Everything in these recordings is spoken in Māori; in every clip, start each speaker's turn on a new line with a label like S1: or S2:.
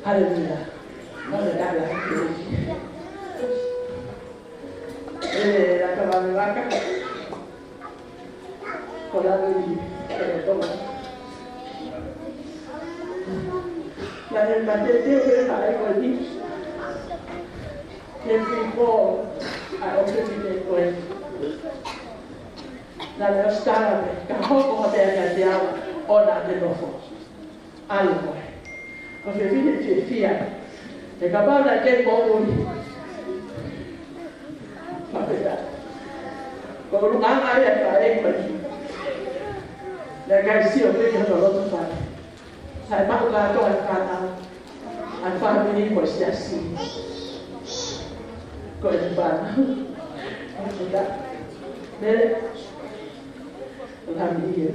S1: Hallelujah. Mele Latavave Vaka. La del Mateo que sale con el people are opening with la nostalgia che poco da andiamo ora di nuovo allora come vedi ci fia e capalla che poi ma per con un anno e fare così la garzia che io non lo fare sai ma la tua cara al farmi in questi assi con il pane Mele Latavave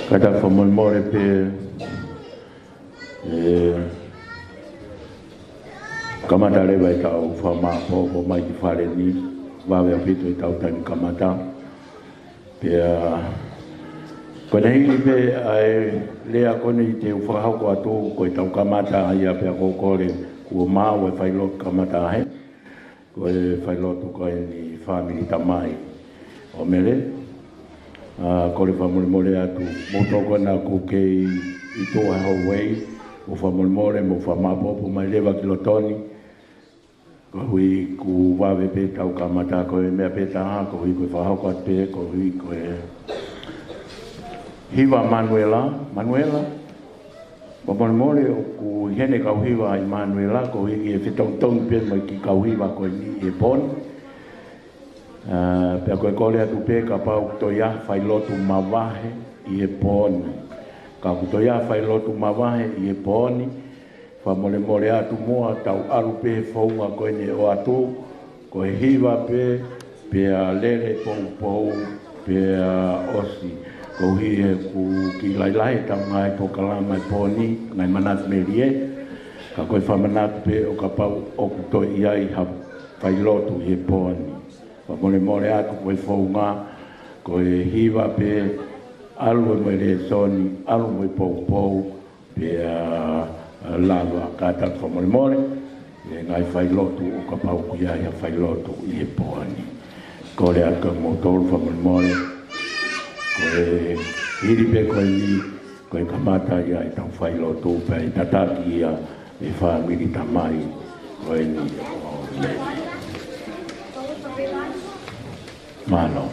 S2: Kata whamolmore pe kamata rewa I tau whama po mai ki whare ni wawe a pito I tau tani kamata pia kona hili pe ai lea kone I te whakahauko atu ko I tau kamata ai a pia kokore kua mau e whailotu kamata he ko e whailotu ko e ni whamiri tamai o mele ko le whamolmore atu motoko na ko kei I toa hau wei o whamolmore mo whamapopo mai lewa kilotoni ko hui ku wawe pe tau kamata ko e mea pe taha ko hui koe whahauko at pe ko hui koe hiwa Manuela whamolmore o ku hene kau hiwa ai Manuela ko hui e whitautong pe mai ki kau hiwa ko ni e pon pea koe kole atu pe ka pau toia whailotu mawahe I e poni ka kutoia whailotu mawahe I e poni whamole atu moa tau aru pe whaunga koe ne o atu koe hiwa pe pea lere pou pea osi ko hi e ku ki lailai tau ngai po kalama I poni ngai manat merie ka koe whamanat pe o ka pau o kutoia I ha whailotu I e poni whamole atu koe whaunga koe hiwa pe alu e moe le soni, alu moe pou pe lava kata whamole e ngai whailotu o ka pau kuia ia whailotu I e poani ko le aka motoru whamole koe hiri pe koe ni koe kamata ia I tau whailotu pe I tataki ia e whamiri tamai koe ni o lele Malo.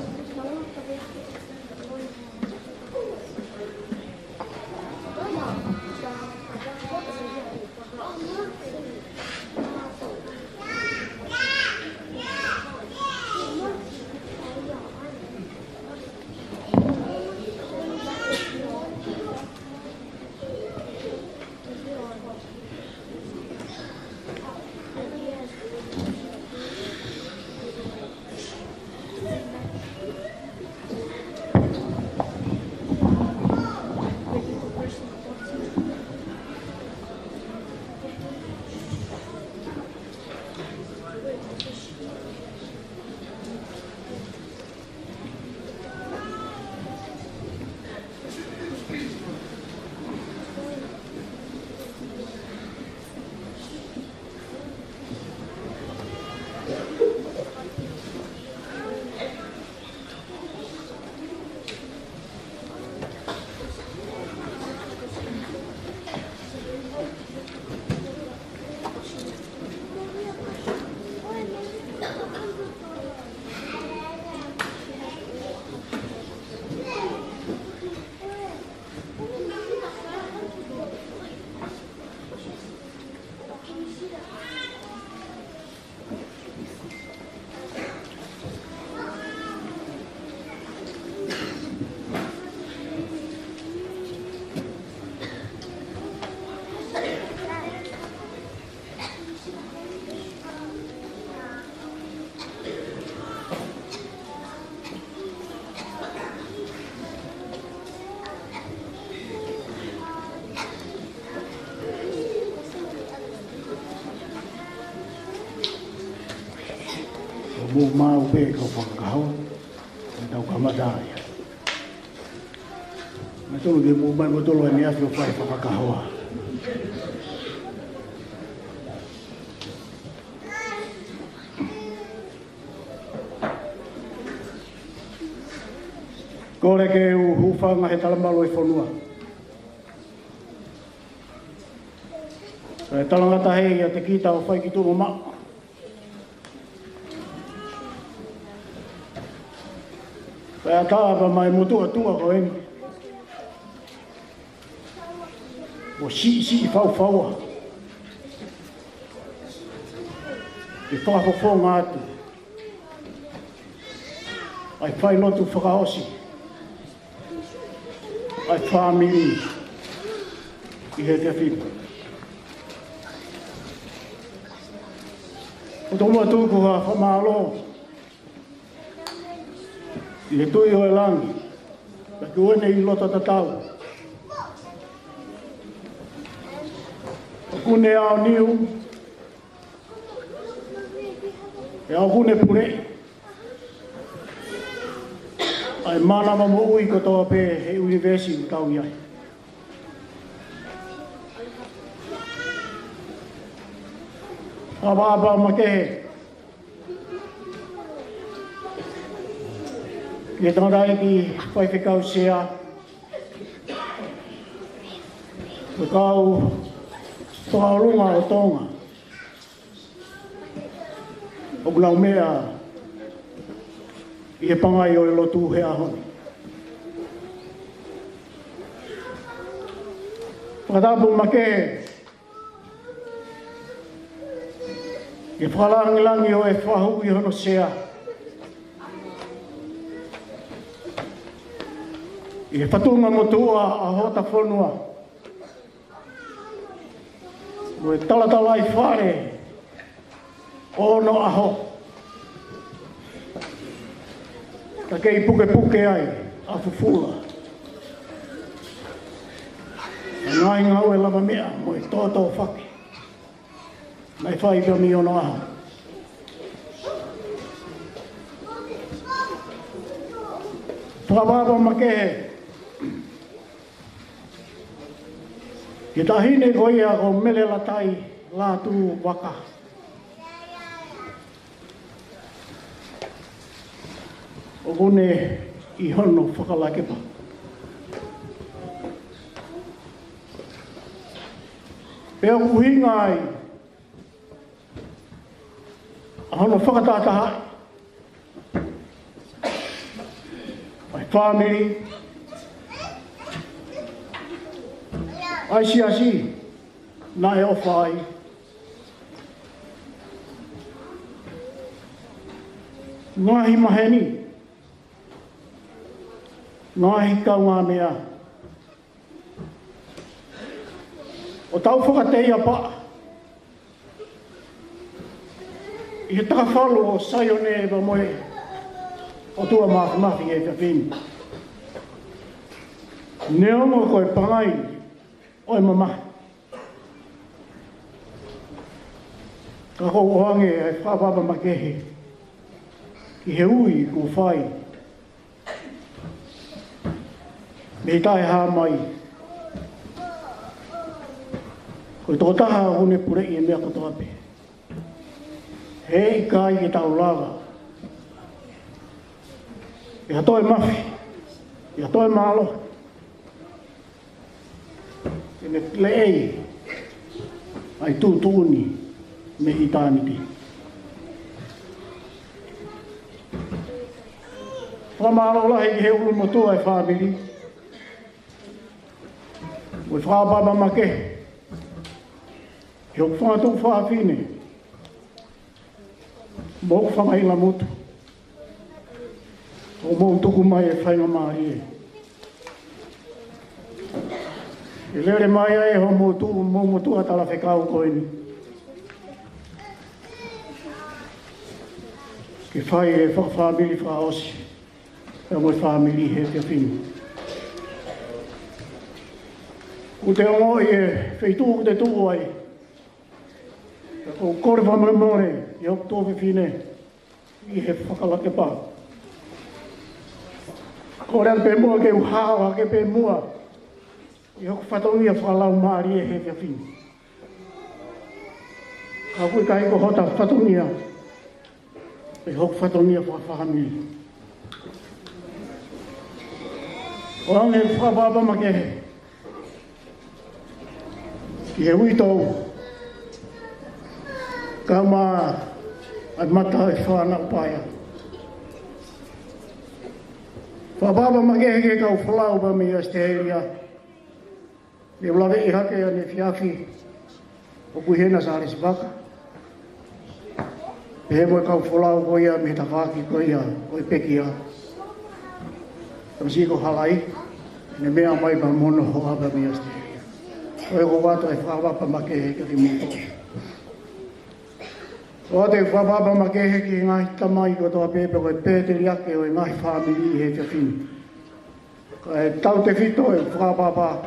S2: Mo mau pe ko whakahau tau kamata ia ma tolu ke mo mai mo tolu ni afi whai whakahau kore ke hufanga he talamalo I whanua e talangata hei a te kita o whai ki tūmo maa Pea tāpa mai motua tunga ko eni. O si whau. E whakawhonga atu. Ai whai lotu whakaosi. Ai whamiri. I he te whipa. O tōmua tūku ha whamalo. I he tui o e langi,
S3: duene I loto tatau. Kune ao niu, e au kune pure. Ai mana mamu ui kotoa pe he university tau iai. Aba make he tōrai ki whaifekau sea. Kau whakarunga o tonga. O glau mea I he pangai o lotu he ahoni. Whakatapu make I whakalangilangi o e whahu I hono sea. I he whatunga motua a hota whanua. O e talatala I whare o no aho. Ta kei puke ai a fufula. Ngai ngau e lava mea mo e tōtō whake. Mai whai pia mi ono aho. Whakawāwa make Ki tahine koia ko Mele Latavave Vaka. O kone I hono whakalakepa. Pea kuhinga ai a hono whakatātaha ai whāmiri ai si nā e ofa ai. Ngahi maheni Ngahi kau ngā mea. O tau whakateia pa. I he takawhalu o Sayone e moe. O tua mahi e whiawhini. Ne ongo koe pangai. Oi mama. Ka kou ohange e whapapa makehe. Ki he ui ku whai. Me tae hā mai. Koe tō taha hune pure I e mea katoa pe. Hei kai ki tau lava. I hatoe mawhi. I hatoe malo. I me leei. Ai tūtūni me I tāniti. Whamalo lahi ki he ulu motua e whāmiri. Oi whāpapa make. Ki hoku whātu whāwhine. Mōku whangaila motu. O mōu tuku mai e whainga mahi e. E lere mai e ho mō motua tala whekau koeni. Ki whai e whawhamiri whaosi. E moi whamiri he te whinu. Ko te ongo I e wheituku te tuku ai. Ko kore whamore I hoku tōwhi whine I he whakalake pā. Ko rea pe mua ke uhawa ke pe mua I hoku whatongia whakalau maari e he whiawhini. Ka koe kai ko hota whatongia I hoku whatongia whakahamiri. O ange whakapapa makehe. Ki he ui tau, ka mā ai mata e whanau pāia. Whapapa makehe ke kau whalau pa mi as te heiria. Me ulawe I hake a ne whiawhi o kuhena sāres waka. Me he moe kau whalau koia me ta whaki koia o I pekia. Tamsi ko halai, ne mea mai pa mono hoa pa mi as te heiria. Oe ko wato e whawapa makehe ki ri muto. O te whawapa makehe ki ngahi tamai ko toa pepe koe pēteri ake o ngahi whamiri he whiawhini. E tau te whito e whakapapa.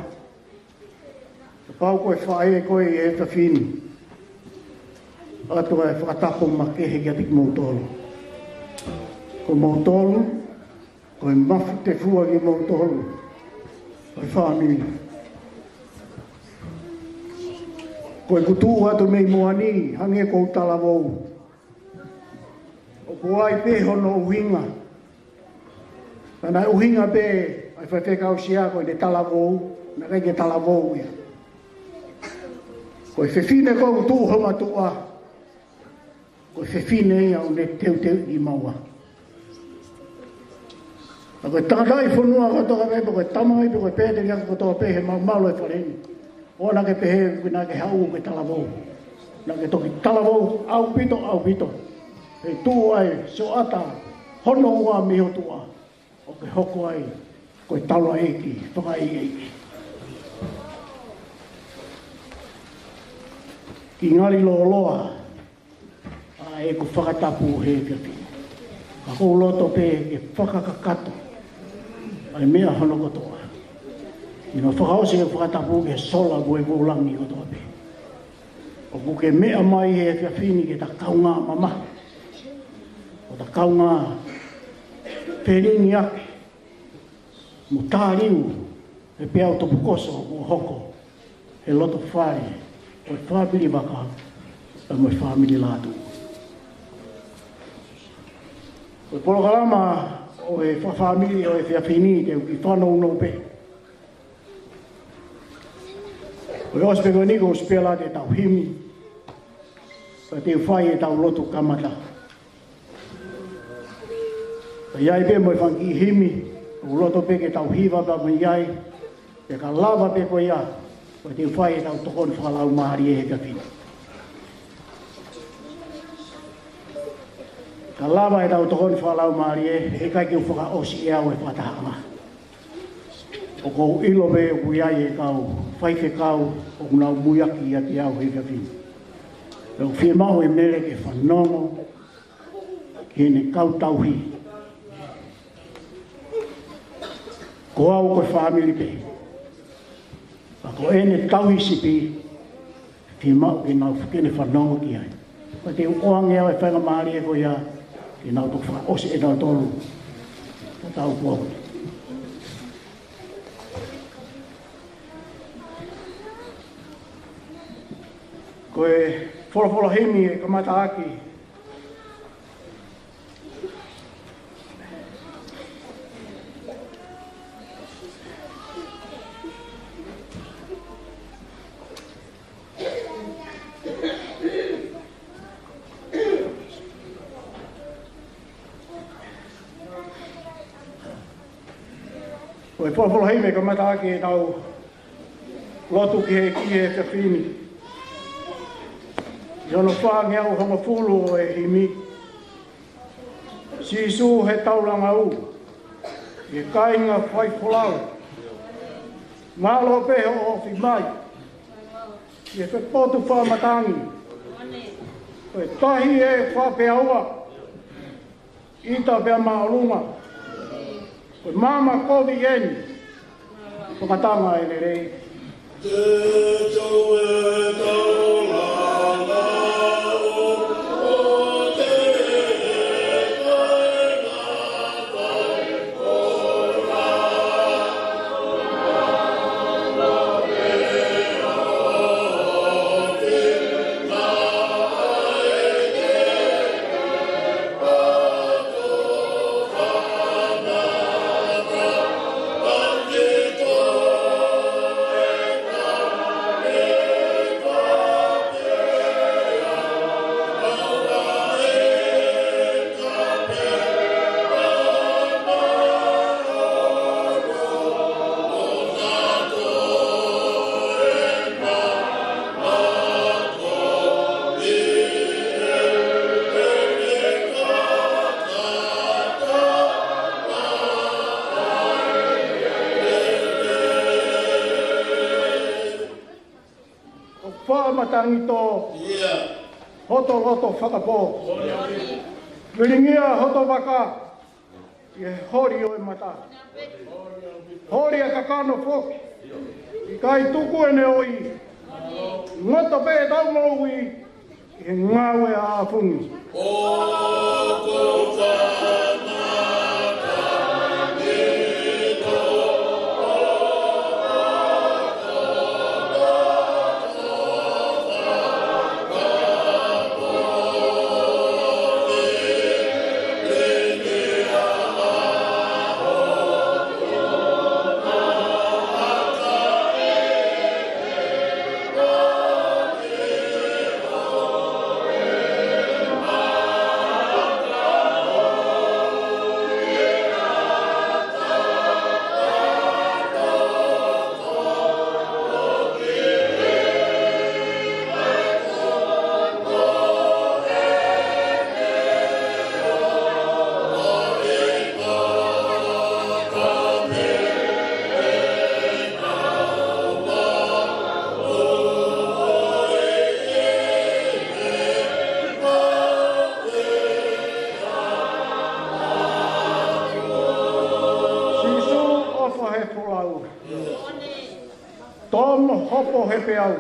S3: Te pau koe whae koe e te whini. Atua e whakatapo ma kehe kia tik mautolu. Ko mautolu, ko e mafu te fua ki mautolu. Ko e whamiri. Ko e kutu atu mei moani, hange kou tala wou. O ko ai pe hono uhinga. Tana uhinga pe, ai whawhekau sia ko e te tala wou, na kai ke tala wou ia. Ko e whewhine kou tu homa tua. Ko e whewhine ia o ne teu i maua. A koe tangatai whanua kotoka pepe, koe tamai pe, koe pēte ni aka kotoka pehe malo e whareni. O na ke pehe, koe na ke hau ke talavou. Na ke toki talavou, au pito. E tū ai, so ata, hono ua miho tua. O ke hoko ai, koe talo eiki, whaka eiki. Ki ngari loa, a e ko whakatapu he whiawhi. Ka kou loto pe ke whakakakato. Ai mea hono kotoa. Ino whakaose ke whakatapu ke sola koe koulangi kotoa pe. O ku ke mea mai he whiawhini ke ta kaunga mama. O ta kaunga perini ake. Mo tāriu e peau topu koso o hoko. He loto whare. O e Mele Vaka. E mo e Mele Latavave. O polokalama o e whawhamiri o e whiawhini te uki whanau no pe. O e ospeko niko o spela te tau himi. O te whai e tau loto kamata. O iai pe mo e whanki himi. O loto pe ke tau hiva pa mo iai. E ka lava pe ko ia. O te whai e tau tokon whalau mahari e he whiawhini. Ka lava e tau tokoni whalau maari e kai ki uwhaka osi e au e whatahanga. O kou ilo me o kuiai e kau, whaife kau, o kunau muiaki ia te au he whiawhini. E o whia mau e mele ke whanongo, ki ne kau tauhi. Ko au koe whamiri pe. Ka ko ene tauhi sipi, whia mau ke nau whakene whanongo ki ai. Ko te uoange au e whainga maari e ko ia, e nau toku wha ose e nau tolu. O tau kua. Ko e wholofola hemi e kamata aki. Ko e wholofola hemi e kamata aki e tau lotu ki he whiawhini. Yono whaange au honga fulu o e himi. Sisu he tauranga u. E kainga whai wholau. Ngalo peho o fi mai. E whepotu whamatangi. Ko e tahi e whapea ua. Ita pea maolunga. Ko e mama kovi eni. Whakatanga e le rei. Whaamatangi tō hoto loto whakapō. Wiringia hoto waka. I hori o e mata. Hori a kakano foki. I kai tuku ene oi. Ngota pe e tau maui. I ngawe a fungi. Tomo hopo hepe au.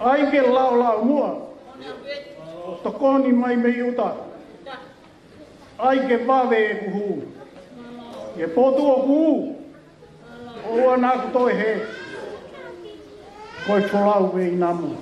S3: Aike lau lau mua. O tokoni mai me iuta. Aike vave e kuhu. E potu o kuhu. O ana kutoe he. Koi tolau me inamu.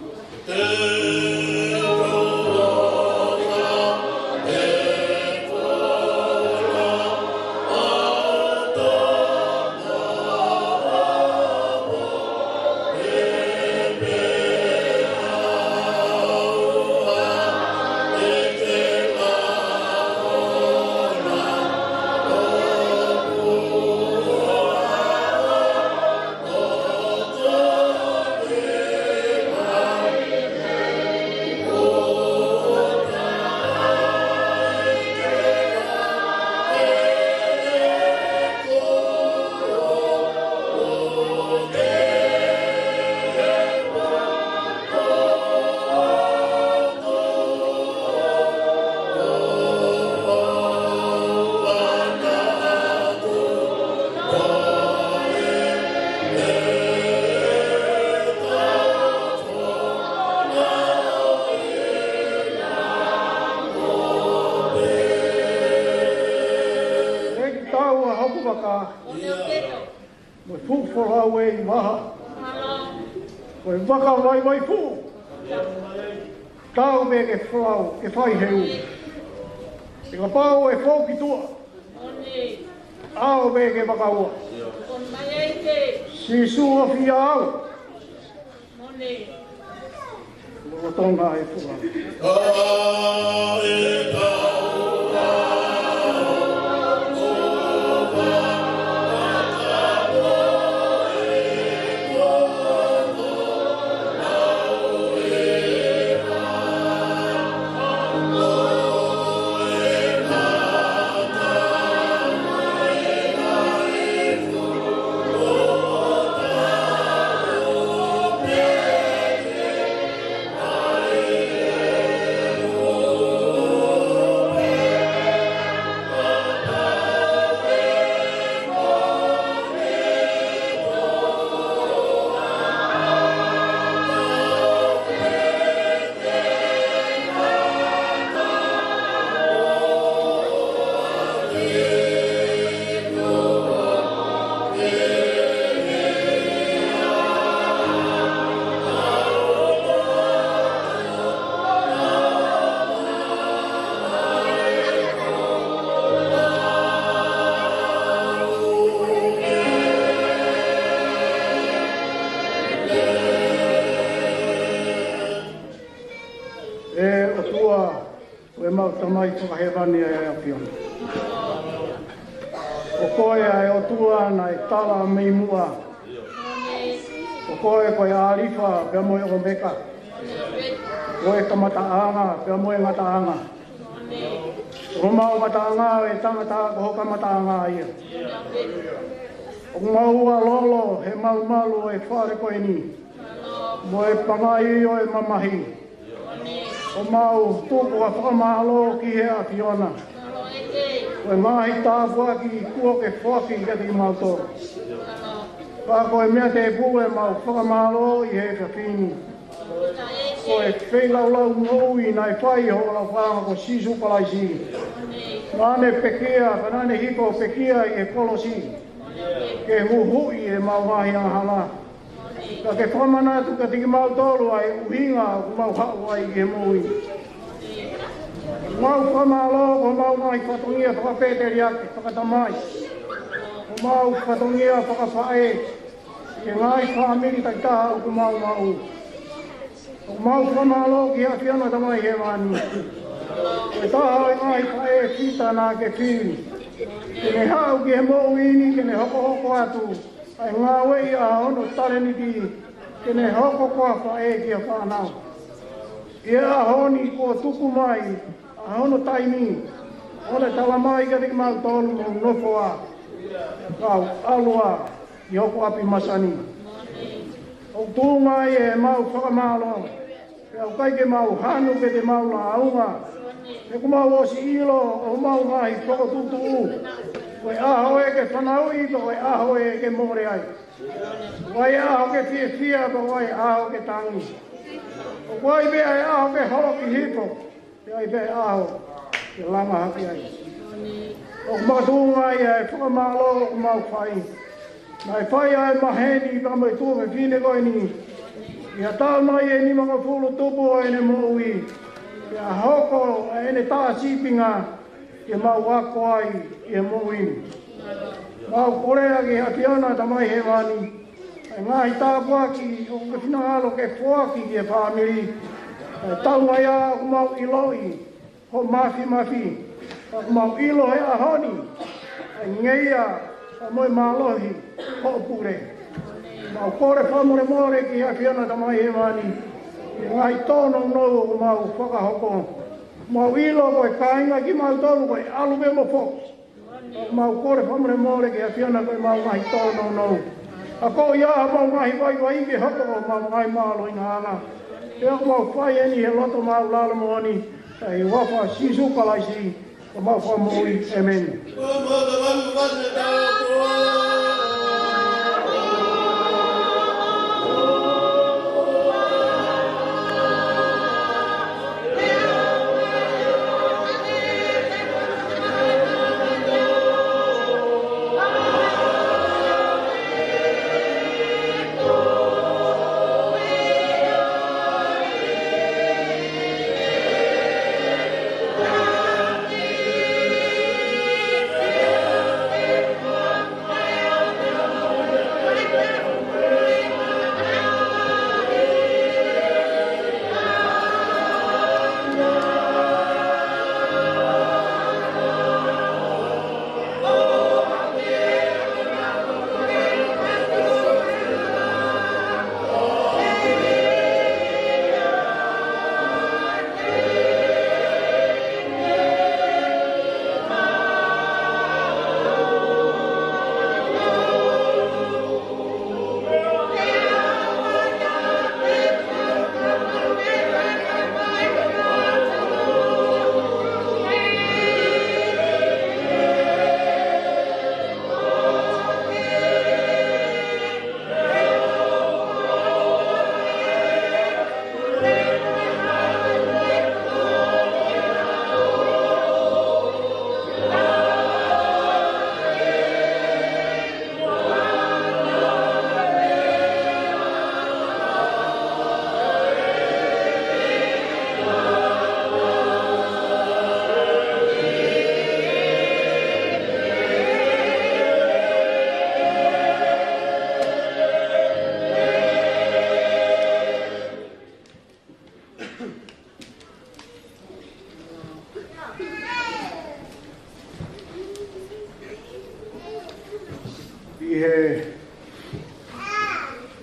S3: Moi fufola wei maha. Moi waka vai vai fu. Tau me ke flau, ke fai heu. Te ka pau e fōki tua. Ao me ke waka ua. Si sua fia au. Mo tonga e fula. Tamai whakahewani e apiona. O koe ai o tua na e tala mei mua. O koe koe arifa pia moe o meka. Koe kamataanga pia moe ngataanga. O mau mataanga e tangata ko hoka mataanga ia. O maua lolo he malu e whare koe ni. Moe pangai o e mamahi. O mau tōku a whakamahalo ki he a Fiona. Koe mahi tā fuaki I kua ke fuaki I kati mautoro. Ka koe mea te pue mau whakamalo I he ka whini. Koe wheilau lau ngoi nai whai ho lau whanga ko sisu palaisi. Nane pekea, nane hiko pekea I e kolosi. Ke huhui e mau mahi anghala. Ka ke whamana tu ka tiki mautoro ai uhinga ku mau hau ai ke mui. Mau whamalo ko mau mai whatongia whakapeteri ake, whakatamai. Ko mau whatongia whakawhae. Ke ngai whamiri tai taha o ku mau mau. Ko mau whamalo ki haki ana tamai he wani. Ko taha e ngai whae whita nā ke whiri. Ke ne hau ki he mou ini, ke ne hoko hoko atu. Ai ngā wei a ono tare ni ki, ke ne hoko koa whae ki a whanau. Ia a honi ko tuku mai, a ono taimi, ole tala mai ka tiki mau tonu mo nofoa. Kau alua, I hoko api masani. O tūngai e mau whakamalo, ke au kai ke mau hanu ke te mau la aunga. E ku mau osi ilo, o mau ngai whako tutu u. Koe aho e ke whanau I, koe aho e ke more ai. Koe aho ke fia fia, koe aho ke tangi. Koe bea e aho ke hoki hipo, koe bea aho ke langa haki ai. O matunga I e whakamalo o mau whai. Nai whai ai maheni ka mai tūme whine koe ni. Ia tau mai e ni mga fulu tupu ai ne moui. Ia hoko e ne tā sipinga. Ia mau wako ai I moui. Mau korea ki hati ana tamai he wani. Ai ngahi tā puaki o ke whinangalo ke puaki ki e whamiri. Ai tau mai a ku mau iloi. Ho mafi mafi. Ku mau ilo he ahoni. Ai ngeia. A moi malohi, ho pure. Mau kore whamore more ki haki ana tamai he wani. I ngai tono no mau whakahoko. Mau ilo koe kāinga ki mau tonu koe alu me mo fok. Mau kore whamore more ki haki ana koe mau ngai tono no. A ko ia mau ngai vai vai ki hoko o mau ngai malo ina ana. E ako mau whai eni he loto mau lala moani. E wafa sisu palaisi. O mau whamoi. Amen.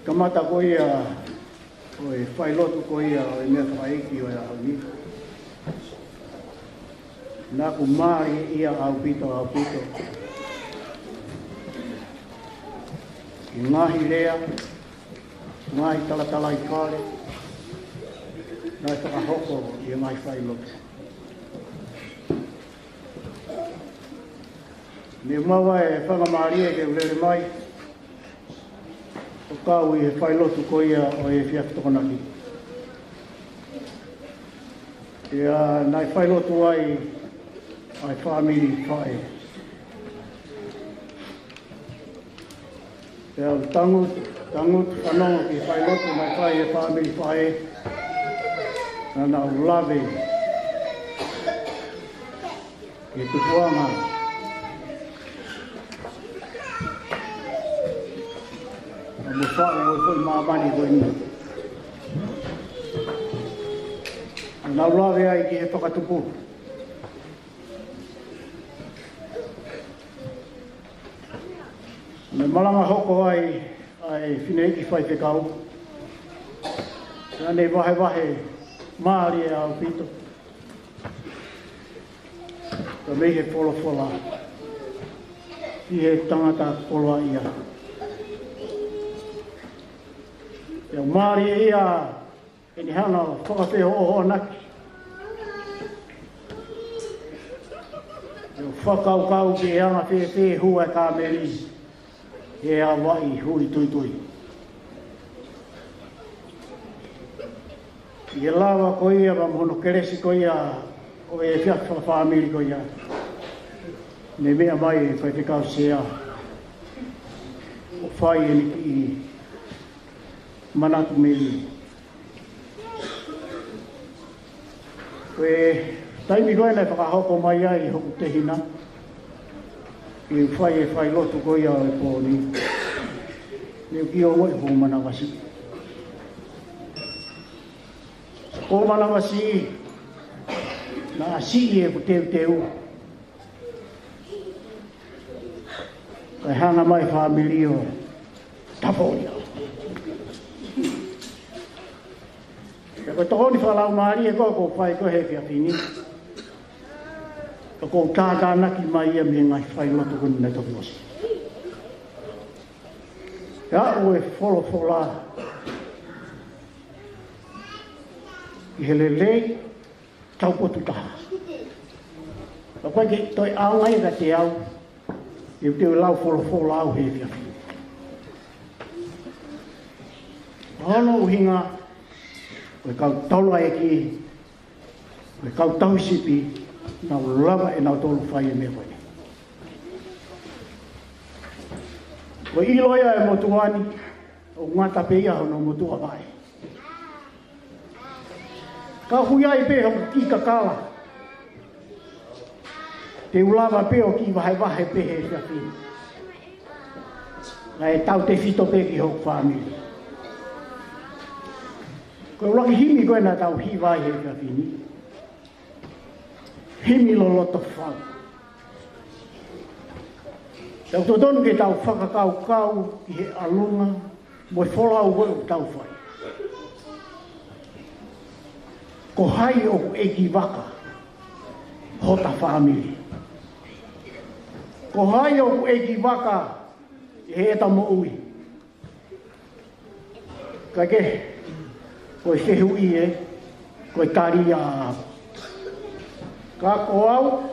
S3: Kamata ko ia o e whailotu ko ia o e Meafakaeiki o e ahoni. Nā ku māri ia au pito. I ngahi rea, ngahi talatala I kare, nai whakahoko I ngahi whailotu. Me mawa e whangamaria ke ulere mai. O kau i e whailotu ko ia o e whiaktokonaki. Ia nai whailotu ai whamiri whae. Ia tangut whanonga ki whailotu nai whae e whamiri whae. Nana ulave. Ke tupuanga. Mo whae o foi mamani ko ina. Nā ulawe ai ki he whakatupu. Me malanga hoko ai Wheneiki whai whekau. Nā nei wahe maari e au pito. Ka mei he whola. I he tangata poloa ia. Ia maari e ia e ni hana whakawheo oho naki. Ia whakau ki e anga whe hua ka meri. E a wai hui tui. I e lawa ko ia ma mono keresi ko ia o e whiaka whamiri ko ia. Ne mea mai e whai whikau sea. O whai e ni ki manatu meri. Koe taimi koe nei whakahoko mai ai hoku te hina. I whai lotu ko ia o e pōni. Neu ki o ngoi ho manawasi. Ko manawasi na asi e ku teu. Kai hanga mai whamiri o taponia. Ko tohoni whalau maari e ko whai ko he whiawhini. Ko tātā naki mai ia me ngai whai lotu kunu nei toki osi. Ia o e whola. I he lelei taupotu taha. Ka koe ke toi aongai ka te au. I te lau whola au he whiawhini. Hono uhinga. Koe kau taula e ki. Koe kau tausipi. Nau lava e nau tolu whai e mea koe. Koe iloia e motuani. O ngata pe ia hono motua vai. Ka hui ai pe hoku ki kakala. Te ulava pe o ki wahe pe he whiawhini. Nga e tau te whito pe ki hoku whamiri. Koe ulaki himi koe na tau hi vai he whiawhini. Himi lo loto whau. Tau to donu ke tau whakakau ki he alunga. Mo e wholau koe o tau whai. Ko hai o eki waka. Hota whamiri. Ko hai o eki waka. He eta mo ui. Ka ke. Koe whehu i e. Koe tari a. Ka ko au.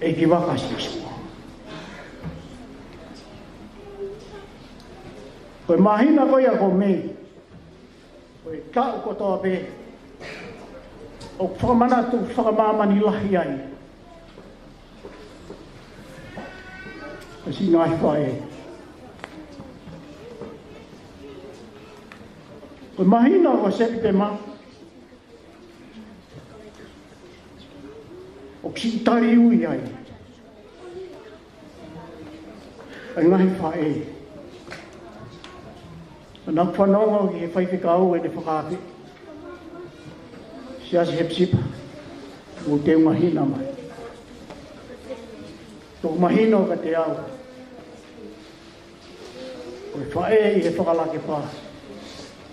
S3: Eki waka sisu. Koe mahina koe a ko mei. Koe tau kotoa pe. O whakamana tu whakamamani lahi ai. Kasi ngai whae. Koe mahina ko sepi pe ma. O ki tari ui ai. Ai ngai whae. Nā whanonga ki he whaiwhikau e te whakaapi. Siasi hepsipa. O te mahina mai. Tō mahina ka te au. Koe whae i he whakalake pā.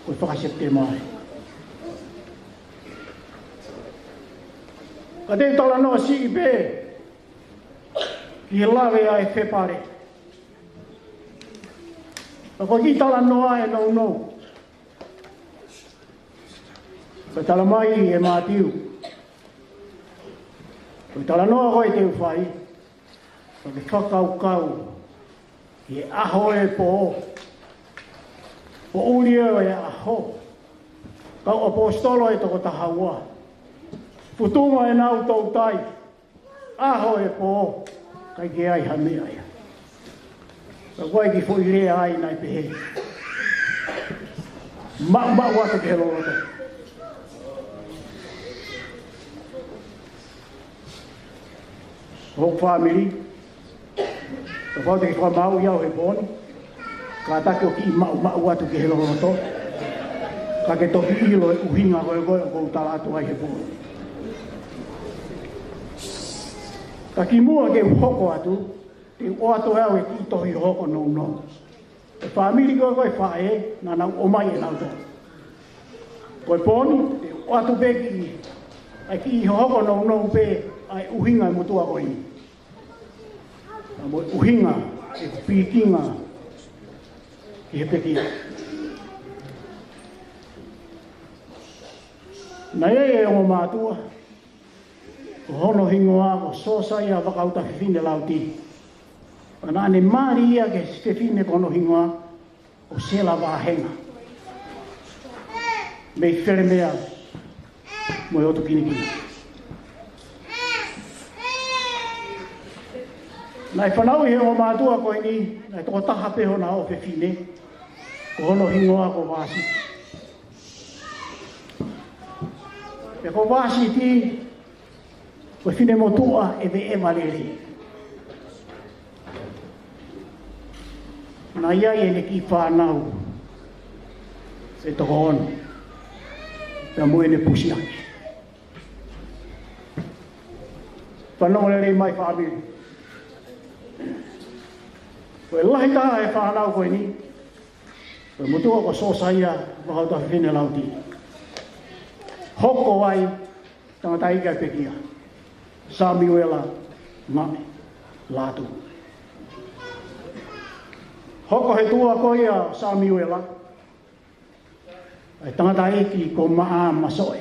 S3: Koe whakasep te mai. Ka te tala noa si i pē. Ki he lawe ai whepare. Ko ki tala noa e nou. Ko tala mai e mātiu. Ko tala noa koe te uwhai. Ka ke whakau i aho e po. Po uli e aho. Kau apostolo e toko tahaua. Putuma e nau tau tai. Aho e po. Kai ke ai hame ai. Ka koe ki fo i rea ai nai pehe. Ma wata ke helo roto. Hok family. Ka koe te kwa mau iau he poni. Ka take o ki ma wata ke helo roto. Ka ke toki ilo e uhinga koe koe o kou tala atu ai he poni. Ka ki mua ke hoko atu. Te o atu heo e ki tohi hoko nou nou. E whaamiri koe koe whae, nā nau o mai e nau tō. Koe pōni, te o atu peki, ai ki i hoko nou nou pē, ai uhinga e mutua koe ni. Nā mo uhinga, e pīkinga, ki he peki. Nā e o mātua, ko hono hingoa, ko sōsai a wakauta whiwhine lauti. Ana ne Maria ke Stefine kono hingoa o sela wahenga. Mei where mea mo e otu kinikina. Nai whanau he o mātua koe ni, nai toko taha peho na o Stefine, ko hono hingoa ko wāsi. E ko wāsi ti, ko whine motua e ve e maleri. Na ia e ne ki whanau e toko ono pia mue ne pusi aki. Whanau le mai whaamiri. Koe lahi taha e whanau koe ni. Koe mutua ko sōsaia wahauta whiwhine lauti. Hoko ai tangata ika pekia. Samuela Mele Latavave. Hoko he tua koe a Samuela. Ai tangata eki ko maa masoe.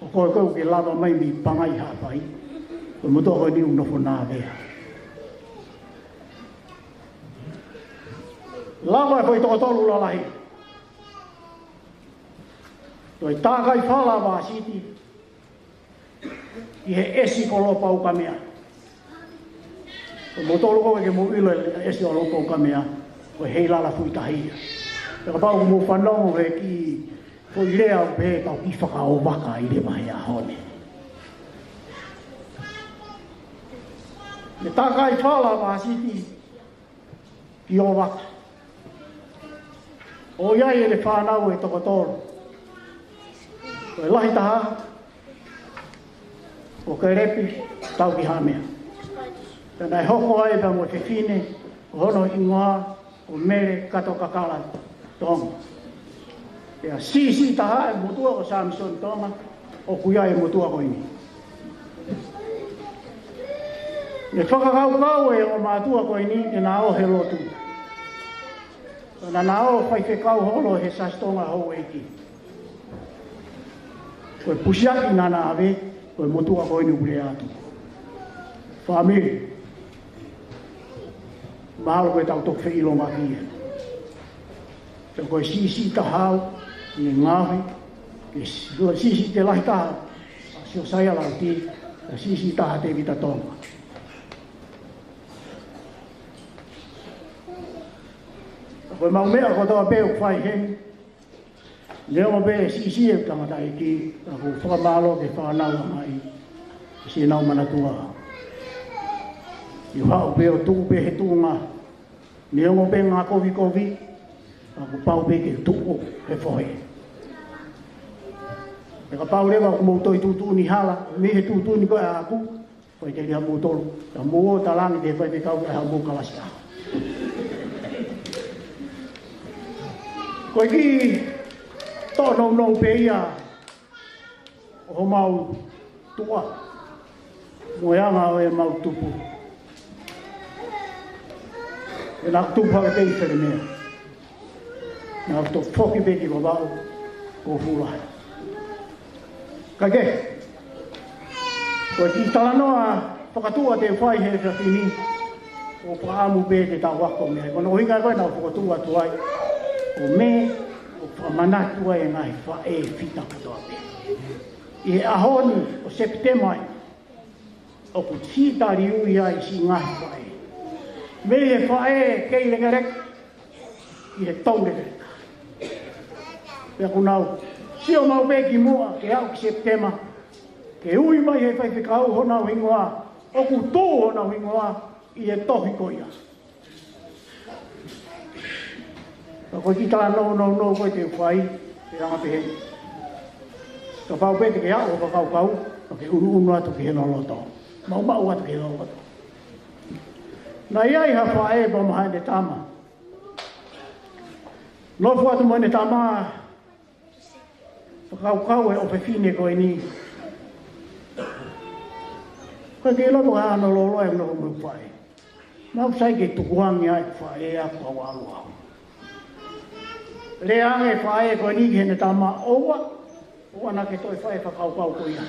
S3: O koe koe ke lava mai mi pangai hapai. Koe mutua koe ni unofo nā vea. Lava e koe toko tolu la lahi. Toi tākai whala wā siti. I he esi ko lopa uka mea. Koe motolu koe ke mu ilo esi o lopa uka mea. Koe hei lala fui tahia. Peka pau mo whanongo he ki ko i rea o pe tau Meafakaeiki Vaka i le mahi a hone. Me tākai whala wā siti ki o waka. O iai e le whanau e toko toro. Koe lahi taha. O ke repi tau ki hamea. Tēnā e hoko ai pa mo te whine. O hono ingoa. O mere kato kakala tonga. Ea sisi taha e mutua o Samson tonga. O kuia e mutua ko ini. Ne whakakau e o mātua ko ini. E nā o he lotu. Nā o whaiwhekau holo he sastonga hou eiki. Koe pusiaki nana ave. Koe mutua ko ini ule atu. Whamiri. Mahalo koe tau tok whiilo maki e. Te koe sisi tahau, ni ngawi, ke sisi te lahi taha, a sio saia lau ti, ke sisi taha te vita tonga. Koe mau mea ko toa peo whai hen, leo mo pe sisi e tangata e ki, ko whakamalo ke whanau mai, si nau manatua. I hao peo tuku pe he tunga, ni ongo pe ngā kovi, ako pau pe ke tuku he whohe. E ka pau rewa ko mautoi tutu ni hala, me he tutu ni koe a aku, koe te lia mautolu, ka mua o talangi te whai pe kau ke hau mou kalasi a. Koe ki tō nou pe ia, o ho mau tua, moeanga o e mau tupu. E nā tupa e pei where mea. Nā tō whoki peki ko wau, ko fūlahi. Ka ke, koe ki talanoa whakatua te whai he whini, o paamu be te tawako mea. Kono hinga koe na whakotua tuai. O me, o whamanatua e ngai whae whita kutoa pe. I ahonu o septemai, o ku titari ui ai si ngai whae. Me e whae kei lengarek, i he taure reka. Pea kunau, sio mau pe ki mua, ke au ki septema, ke ui mai he whai whikau hona o hingoa, o ku tō hona o hingoa, i e tohi koia. Ko ki tala no koe te whai, te ranga pe hei. Ka whau pete ke hao ka kau, o ke unu atu ke heno loto. Mau atu ke heno loto. Na iai ha whae pa maha ne tama. Lofu atu mo ne tama, kau e o whine koe ni. Koe ke loto ha ano lolo e mnoho mu whae. Mau sai ke tukuangi ai whae a kua walu au. Le ange whae koe ni ke ne tama oua, oua na ke toi whae whakau koe ia.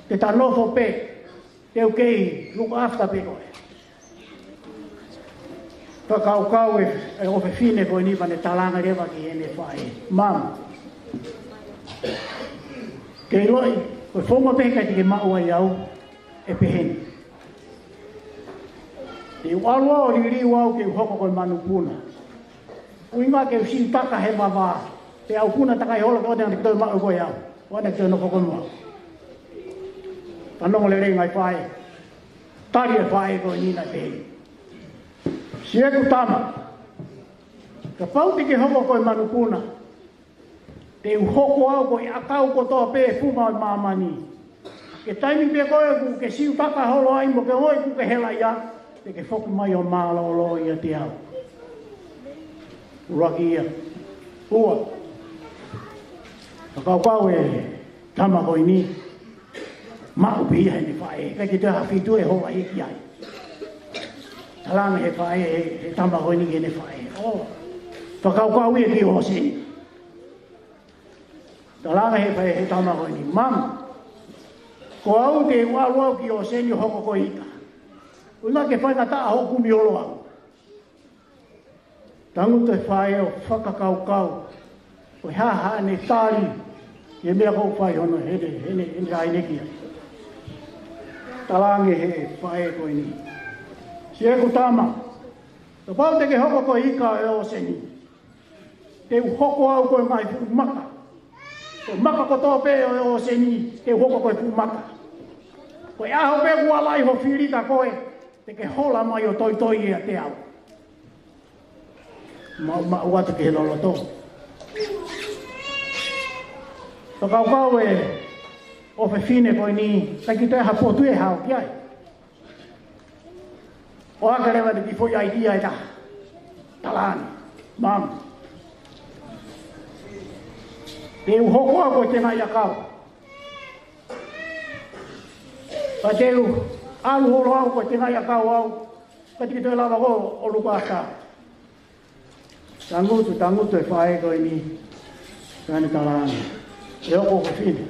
S3: Te ta nofo pe, te u kei, look after pe koe. Whakau e o whine koe ni pane talanga rewa ki hene whae. Mam. Kei loi, koe whonga pe kai te ke maua i au, e peheni. Te ualua o riri wau ke uhoko koe manu puna. Uinga ke usin taka he mawā. Te au puna taka i hola kote ane kitoi mau koe au. Wane kitoi noko koe mua. Tanongo le rei ngai whae. Tari e whae koe nina pehi. Sieku tama. Ka pauti ke hoko koe manu puna. Te uhoko au koe akau kotoa pe fuma o mamani. Ke taimi pe koe ku ke siu taka holo ai mo ke hoi ku ke hela ia. Te ke whoku mai o mālo ia te au. Uraki ia. Ua. Kau e tama koi ni. Mau pe ia hene whae. Kai ke te hawhitu e hoa e ki ai. Talanga he whae he tama koi ni hene whae. Oh. Kau e ki o seni. Talanga he whae he tama koi ni. Mam. Ko au te ualuau ki o seni hoko koi ika. Una ke whainga taa hoku mi olo au. Tangu te whae o whakakau. O haha ne tāri. Ke mea kou whae hono hene ai neki ai. Talange he whae koe ni. Sieku tama. Ka pau te ke hoko koe ika e o seni. Te hoko au koe mai fu maka. Koe maka kotoa pe o seni. Te hoko koe fu maka. Koe aho pe kua lai ho whirika koe. Te ke hola mai o toi ea te au. Ma uata ke he lolo tō. Ka kau e o whine koe ni. Kai ki te hapotu e hao ki ai. O aka rewa te ki fwoi idea e ta. Talani. Mam. Te uhokoa koe te ngai a kau. Pa te alu holo au koe te ngai a kau au. Pa te ki te lawa ko o luka ata. Tangutu e whae koe ni. Kane talani. E hoko ko whine.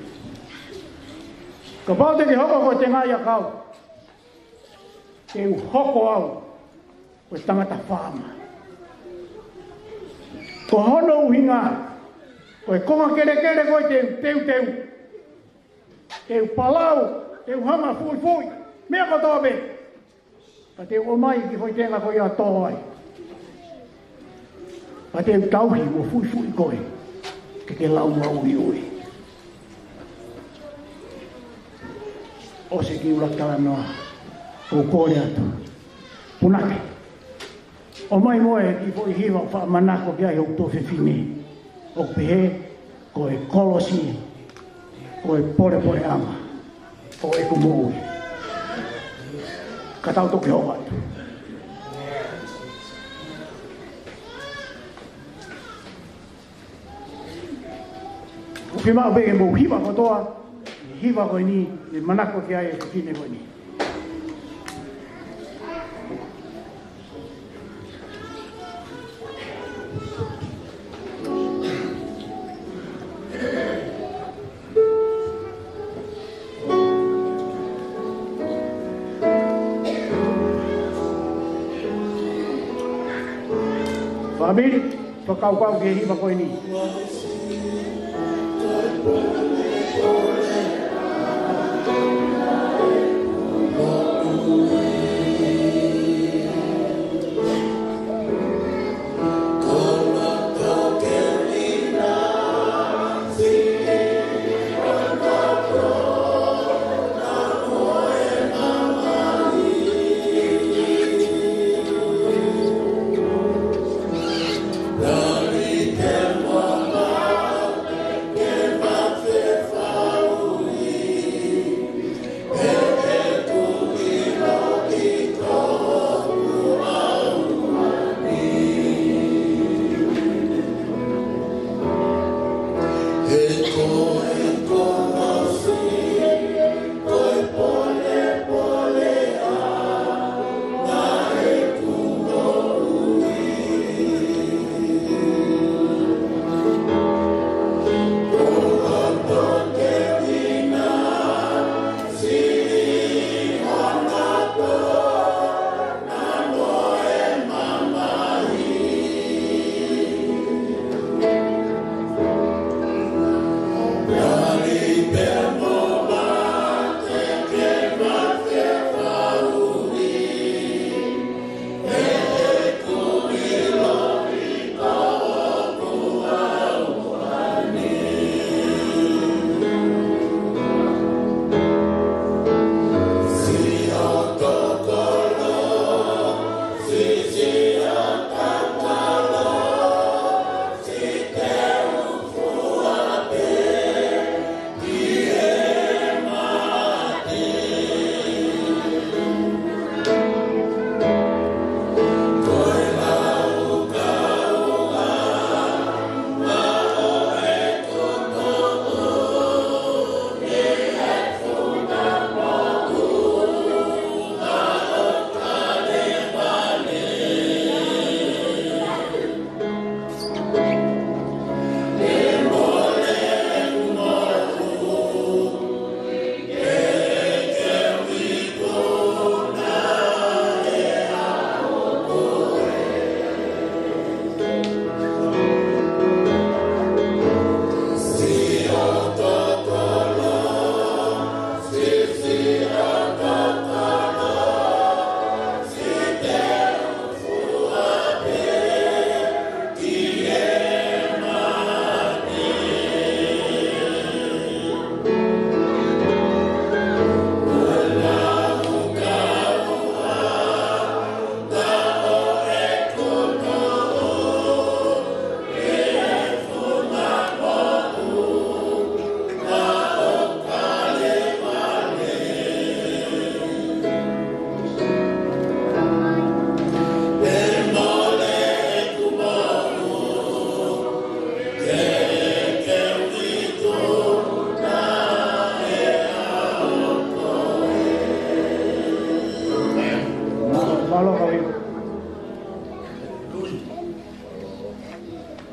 S3: Ka pau te ki hoko koe te ngai a kau. Te hoko au. Koe tangata whaama. Ko hono uhinga. Koe konga kere koe teu. Teu palau. Teu hama fui. Mea kotoa be. Pa teu o mai ki hoi tenga koe a toai. Pa teu tauhi o fui koe. Ke lau ui. O se ki ulatala noa. O kore atu. Punake. O mai moe ki hoi hiwa wha manako ki ai hau tō whiwhine. O pehe, ko e kolosi, ko e pore ama, o e kumui. Ka tau toke hoa atu. O ki maa bege mou hiwa kotoa, hiwa koe ni, e manako ki ai e whiwhine koe ni. Famili, whakau ke hiwa koe ni.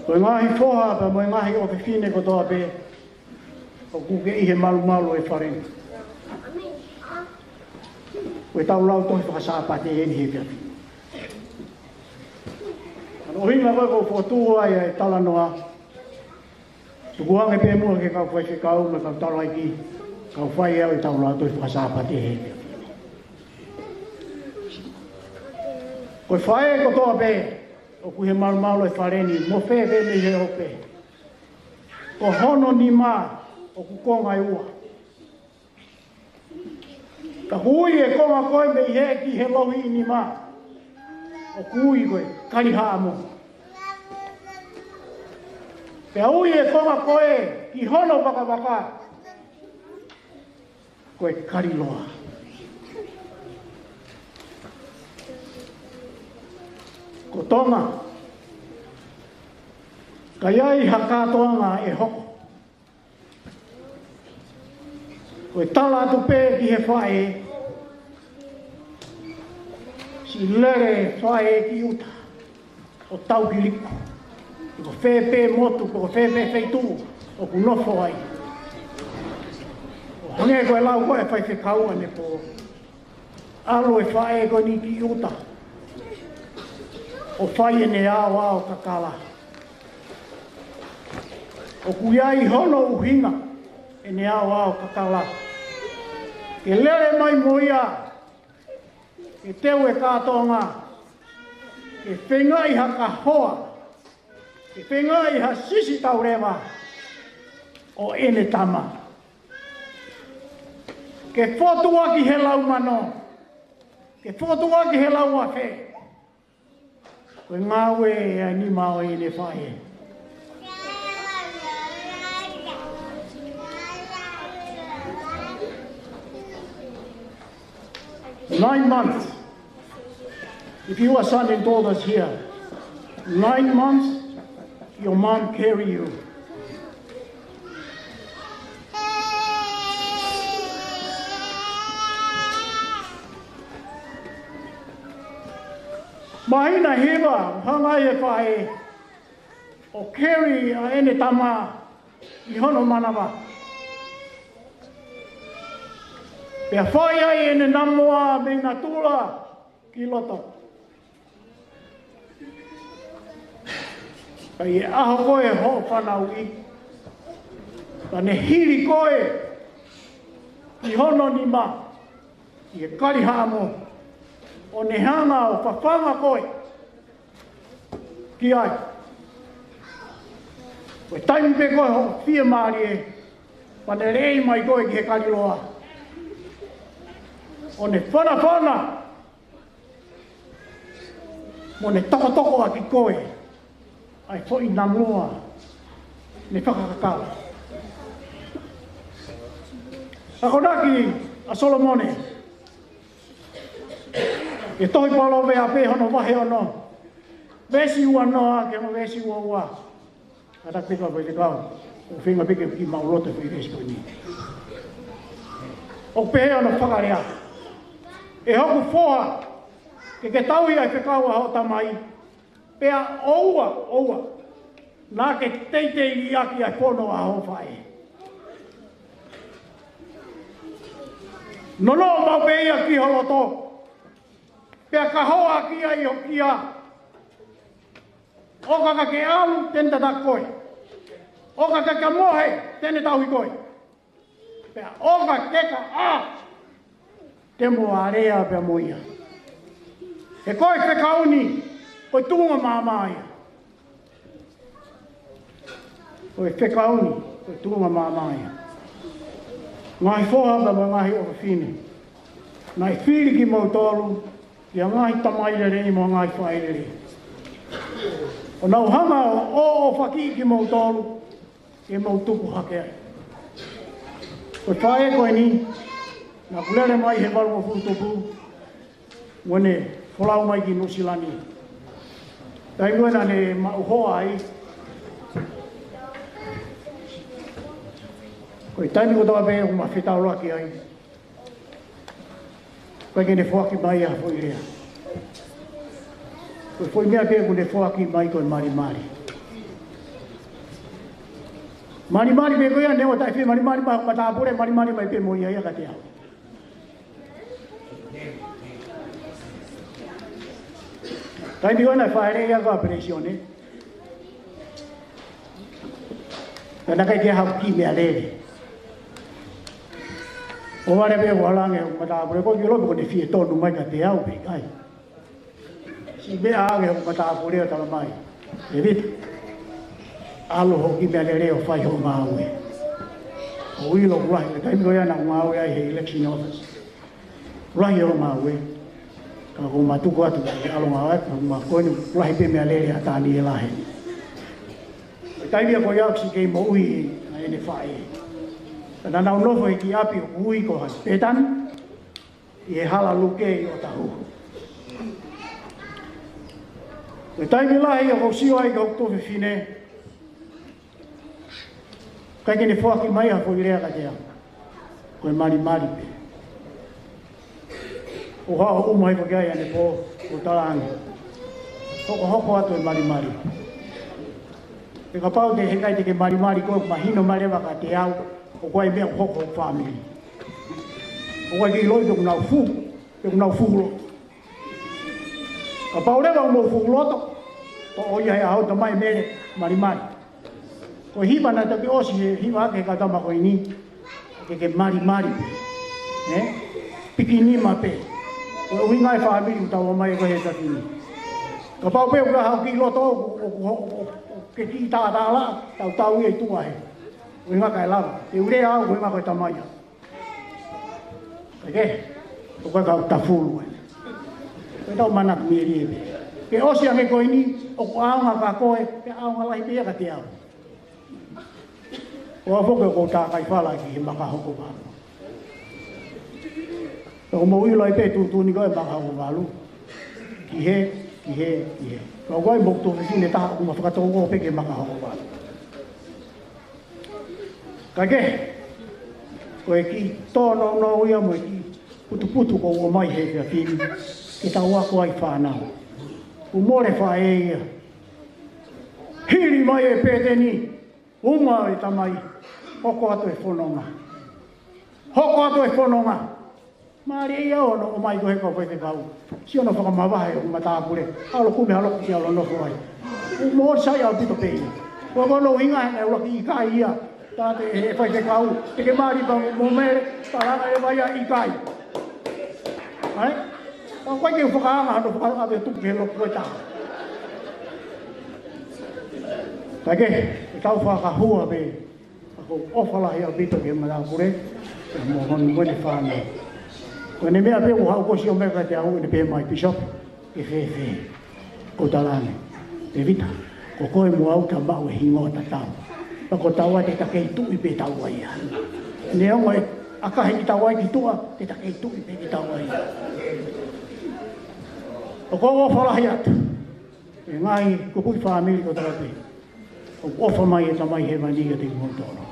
S3: Koe ngahi whoha pa moe ngahi o whiwhine ko toa pē. O kuke ihe malu malu e wharenga. Koe tau lau tohi whakasāpa te eni he whiawhi. O hinga koe ko whotua ai e tala noa. Tukuhange pē mua ke kau whai kau me kau tala ki. Kau whai au e tau lau tohi whakasāpa te he whiawhi. Koe whae ko toa pē. O kuhe malu malu e whareni, mo whewe me he ope. Ko hono ni mā, o ku konga e ua. Ka hui e konga koe me he ki he lohi ni mā. O kui koe, kari haa mo. Pe hui e konga koe ki hono waka waka. Koe kari loa. Ko tonga, ka iai hakatoanga e hoko. Ko e tala atu pē ki he whae, si lere whae ki uta, o tau ki liku. Ko whē motu, ko whē wheitu, o ku nofo ai. O hange koe lau koe whai whekaua ne po. Alo e whae koe ni ki uta. o whai e ne ao ao kakala. O kuiai hono uhinga e ne ao ao kakala. Ke lere mai moia, ke teu e kātonga, ke whengai haka hoa, ke whengai ha sisi tau rewa o ene tama. Ke whotua ki he lau mano, ke whotua ki he lau a whe. Koe ngāwe e ni mao e ne whae. 9 months. If you are son and daughters here, 9 months, your mom carry you. Mahina hewa, hanga e whae, o carry a ene tama I hono manawa. Pea whai ai ene namoa me ngā tūla ki loto. Pai e aho koe ho whanau I. Pa ne hiri koe ki hono ni ma. I e karihamo. O ne hanga o whawhanga koe. Ki ai. Koe taimi pe koe ho whia maari e. Pa ne rei mai koe ki he kariloa. O ne whana. Mo ne toko a ki koe. Ai fwoi nā mua. Ne whakakakala. Ako naki a Solomone. E tohi palo vea pe hono wahe ono. Vesi ua noa ke mo vesi ua ua. Kata pika pai te kau. O whenga peke ki maurota whi resi koe ni. O pehe ono whakarea. E hoku whoha. Ke tauhi ai whekaua hao tamai. Pea oua. Nā ke teitei I aki ai pono a hao whae. Nono mau pe ia ki holoto. Pea ka hoa ki ai o kia. Oka ka ke alu tenta tak koe. Oka ka mohe tene tauhi koe. Pea oka keka a. Te moa rea pea moia. E koe whekauni. Koe tunga māmaia. Koe whekauni. Koe tunga māmaia. Ngai whohapa ma ngahi o whine. Ngai whiri ki mau tolu. Ia ngahi tamairere I mo ngai whairere. O nau hanga o whaki ki mau tolu. E mau tuku hake ai. Koe whae koe ni. Nā kulere mai he waru o futupu. Wane wholau mai ki Nusilani. Tai ngona ne mauhoa ai. Koe taimi ko tawa pēo ma whetau laki ai. Koe ke ne whoaki mai a hoi rea. Koe whoi mea pēo ko ne whoaki mai koe mari. Mari pēo koe a newa tai whi mari mai matāpure mari mai pēo moi ai a ka te au. Taimi ona whaere ia ka presione. Kana kai ke hau ki mea lere. O ware pe walange o matāpure ko ki lopo ko ne fie tonu mai ka te au pe kai. Si mea age o matāpure o tala mai. E vita. Alo ho ki mea lere o whai ho maue. O ilo urahi. Taimi ko ia na maue ai he election office. Urahi o maue. Ka ko matuku atu ki alonga ai ka ma ko ni urahi pe mea lere a tani e lahe. Taimi ko ia ki ke mo ui na ene whae. Nā nau nofo ki api o ui ko has petan, I hala luke o tahu. E taimi lahi o sio ai ka tofi fine, kai kene whaki mai a koi rea ka tea, koe mari pe. O hao umai ko kia ane po, o talangi. Hoko atu e mari. E ka pau te hekai te ke mari ko mahino marewa ka te au, o koe mea hoko o family. O koe ki loi te kunau fulo. Ka paurewa mo fuloto. To o ia au to mai mele mari mari. Ko hiva na te osi hiva ke ka tama ko ini. Ke mari mari. Pikini ma pe. O winga fa mi uta o mai ko he ta kini. Ka pau pe ka hau ki loto ke ki ta ta la tau tau e tu ai. Winga kai la. E ure au winga ko tama ia. Ke ko ka ta fulu. Ko tau mana mi ri. Ke osi ame ko ini o aunga ka koe ke aunga lai pia ka te au. O afoke ko ta kai fala ki maka hoko ba. O mo ilo pe tu ni ko maka hoko ba lu. Ki he. Ko goi mo to ni ne ta mo fa to ko pe ke maka hoko ba. Ka ke ko ki to no ia mo ki putu ko o mai he ka fi ki ta wa ko ai fa na. Umore fa e hiri mai e peteni uma e tamai hoko atu e whanonga mari ia ono o mai ko heko koe te kau si ono whakamawahe o matāpure halo kume halo ki alo nofo ai umore sai au pito pei ko kono inga e ula ki ikai ia tate e whai te kau te ke mari pa mo mere taranga e vai a ikai ai Ang kway kayo whakaanga, ano whakaanga te tuke lo koe tā. Take, e tau whakahua be, ako ofalahi au bito ke matāpure, e mo honu mwene whānau. Ko ne mea pe o hau kosi o meka te au ne pe mai bishop, e whewhe, ko talane. Te vita, ko koe mo au ta mau e hingo ta tau. Pa ko tau te takei tui pe tau ai. Ne ongo e akahi ki tau ai ki tua, te takei tui pe ki tau ai. O ko ofalahi atu. E ngai ko pui whaamiri ko tarape. O ofa mai e tamai he mania te montoro.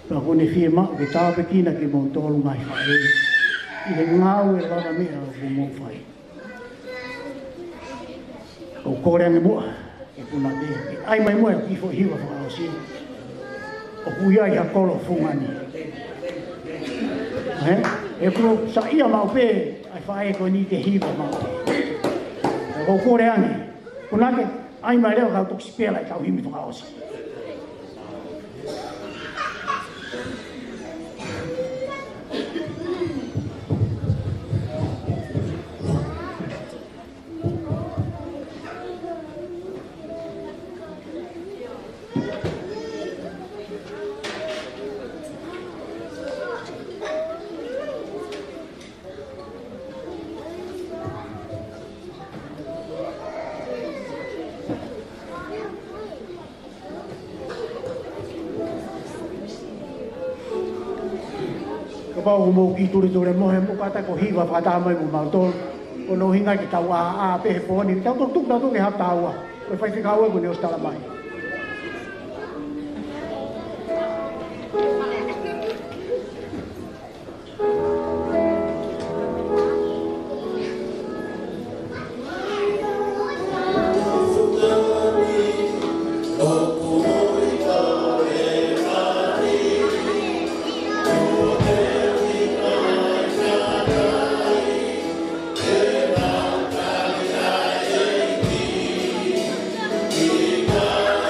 S3: Pa ko ne fie ma, ke tāpe kina ki montoro ngai whae. I he ngāu e lana mea o mo whai. O kōreange mua, e puna te. Ai mai mua e kifo hiwa whakao si. O kui ai ha kolo fungani. E kuro sa ia mau pe, ai whae ko ni te hiwa mau pe. Ko kōreange, punake, ai mai reo kau toksi pēla i tau himi whakao si. Pau mo ki turi mo he mo kata ko hiwa fata mai mo mautol o no hinga ki tau a pe po ni tau tuk na tu ke ha tau o fai fica o ne ostala mai
S4: God.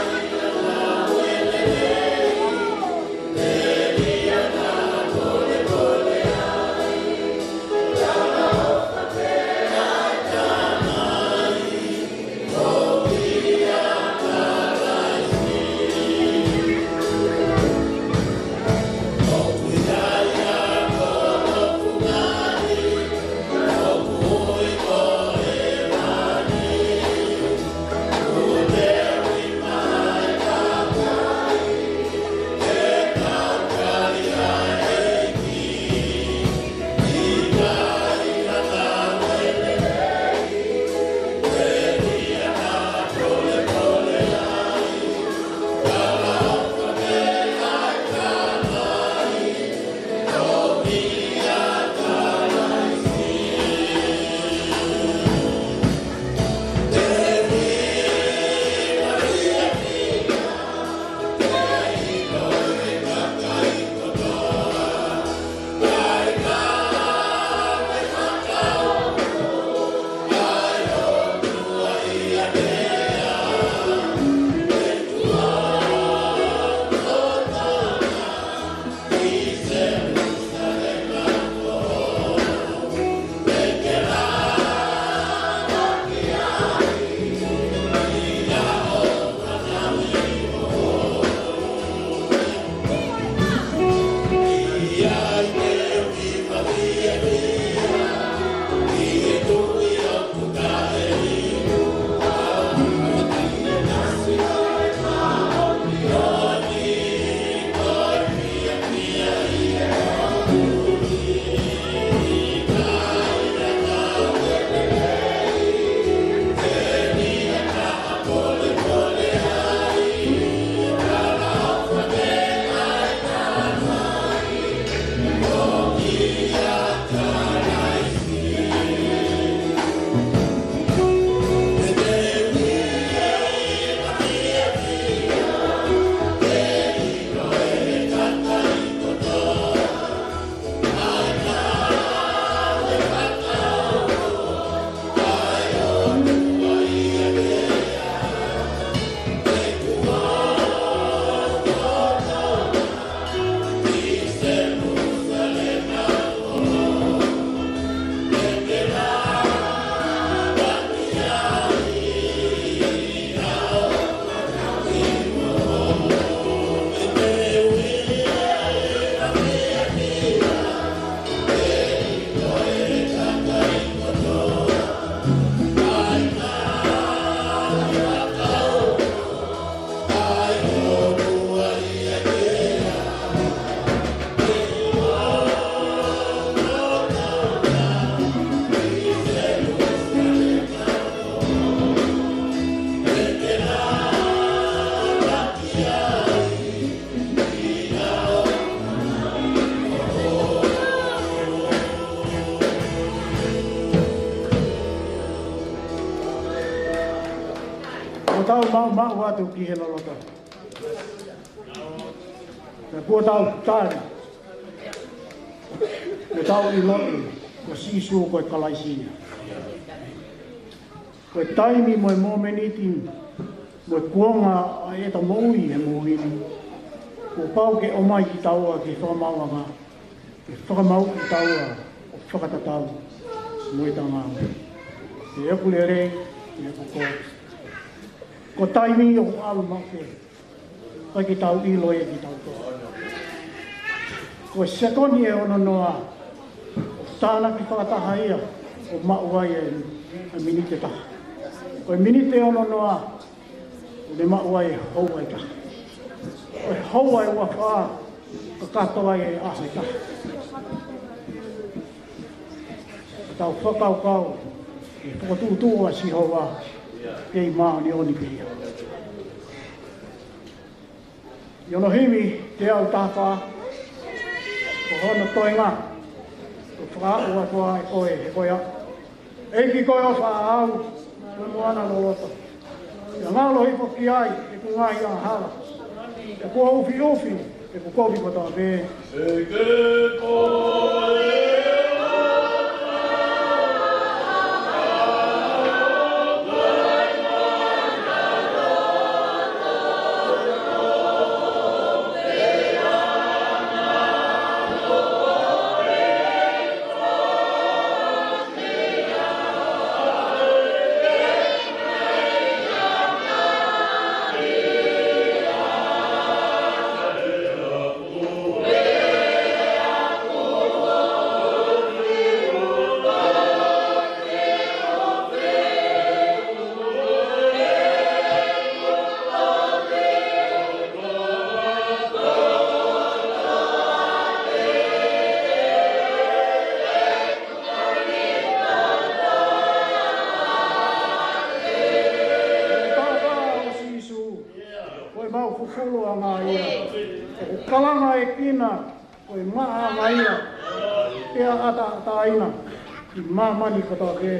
S3: O tau mau atu ki he lolota. Me kua tau tāri. Me tau I loi ko sisu koe kalaisia. Koe taimi moe momeniti moe kuonga a eta moui he moini. Ko pau ke omai ki taua ke whakamauanga. Ke whakamau ki taua o whakatatau. Moe tanga. Te eku le rei, te eku ko. Ko taimi o alu mauke. Kai ki tau ilo e ki tau toa. Ko sekoni e ono noa. O tāna ki whakataha ia. O mauai e minite taha. Ko minite ono noa. O le mauai e hauai taha. Ko hauai ua whaa. Ka katoa e ahai taha. Tau whakaukau. E whakatūtua si hoa. Kei maa ni oni pia. Iono himi te au tāwha. Ko hono toenga. Ko whakaua toa e koe he koea. Eiki koe o whaau. Koe moana lolota. Ia ngalo hipo ki ai. E ku ngai a hala. E kua ufi ufi. E ku kovi ko tā pē. E ke koe. Kalanga e kina, koe maa maia, pea ata aina, ki maa mani kata ke.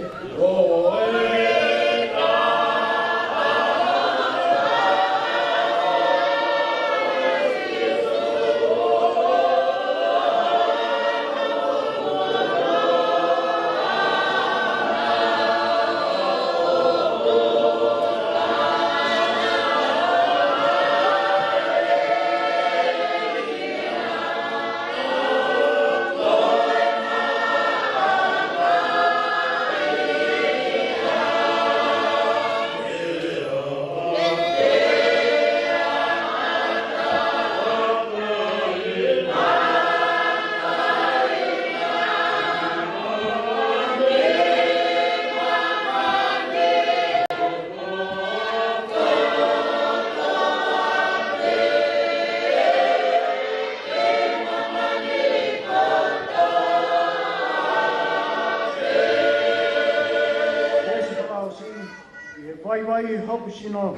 S3: Vai hopu sino.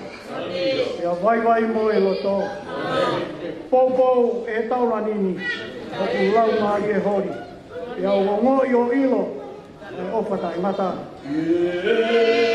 S3: Ia vai mo e loto. Pou e taula nini. Hopu lau ngā i e hori. Ia uongo i o ilo. E ofata i mata.
S4: Yeah.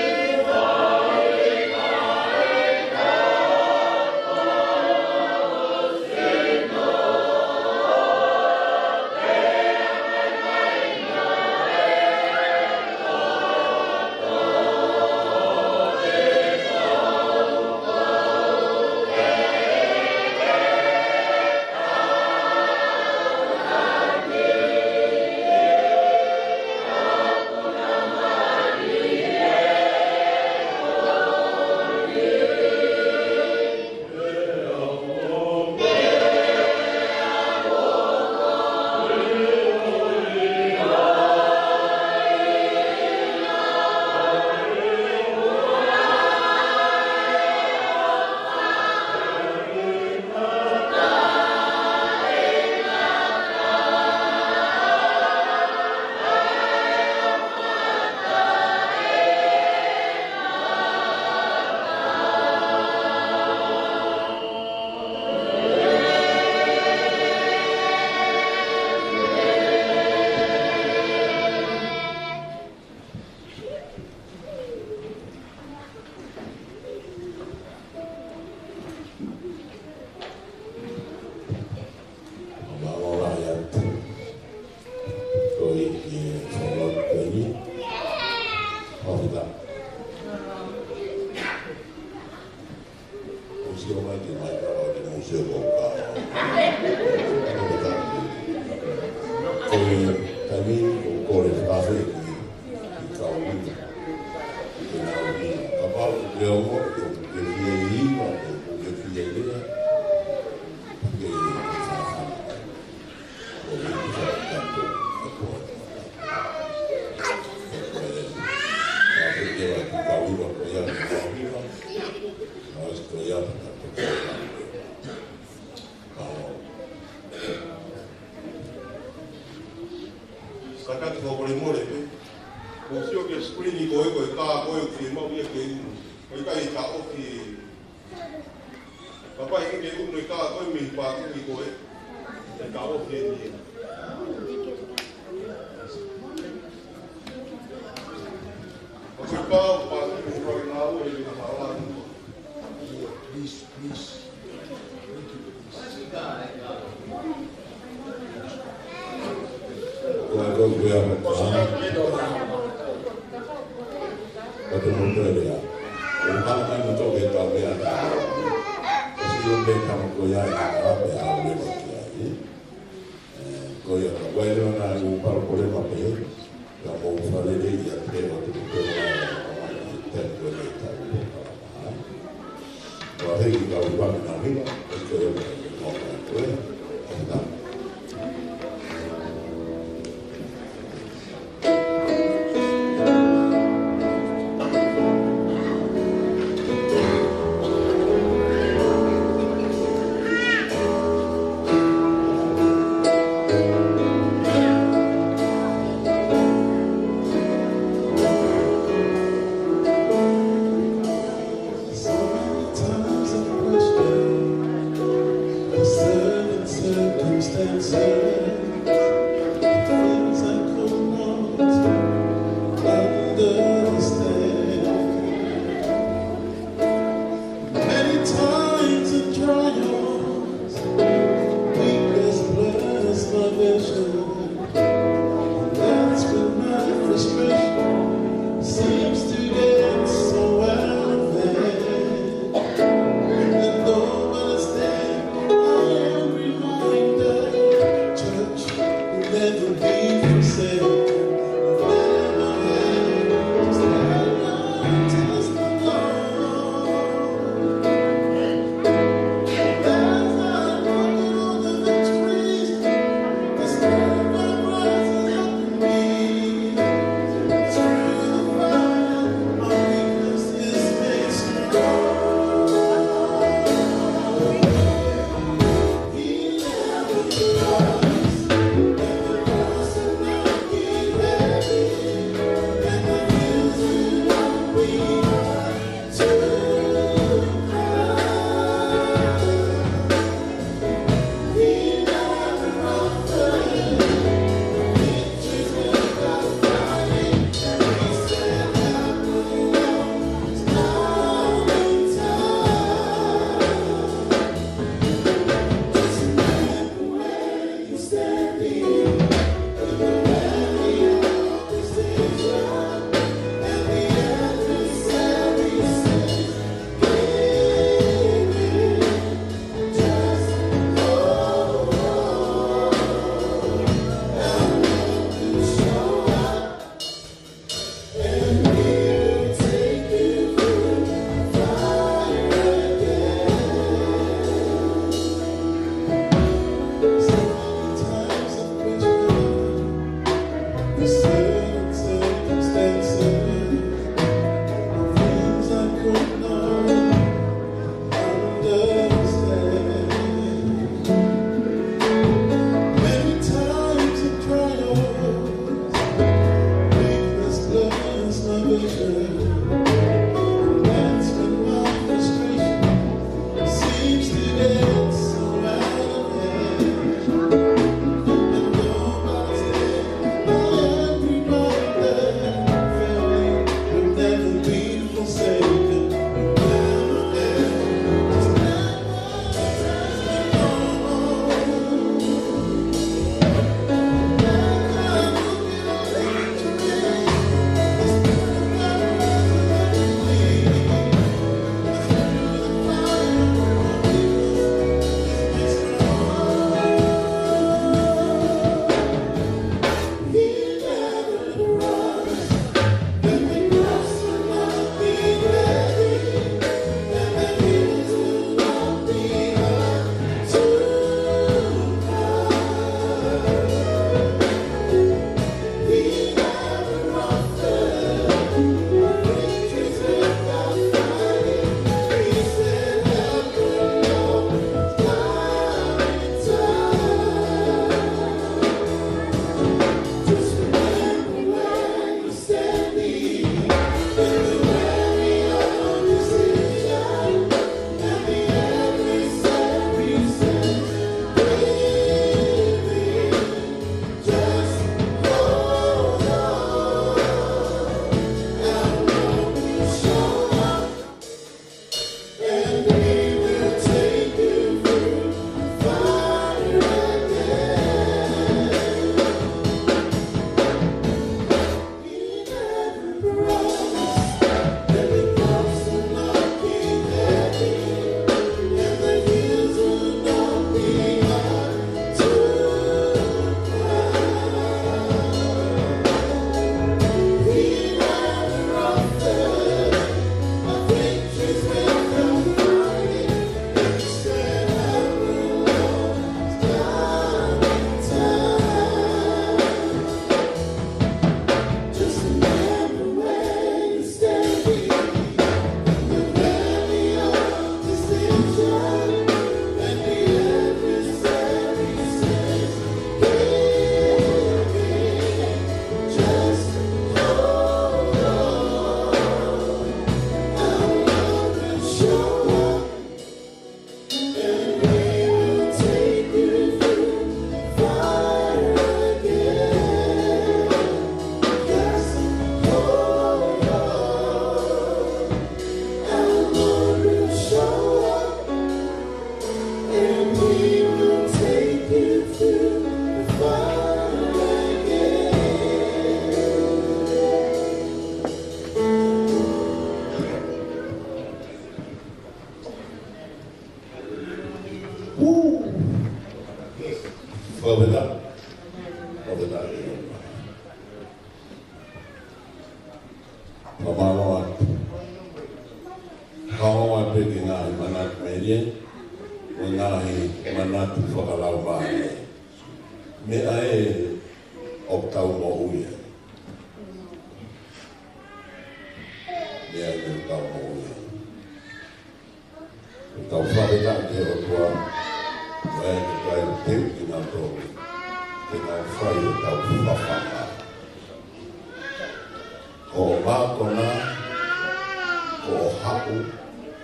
S4: Just Whaweta. Pamanoa. Kaoa peke ngā i manatu meria. O ngā i manatu whakalau māne. Me ae o tau mo uia. Me ae o tau mo uia. O tau whaweta ke o tua. Wae ke kai o teu ki ngā tōru. Ke ngā whai o tau whawhanga. Ko o mākona, ko o haku,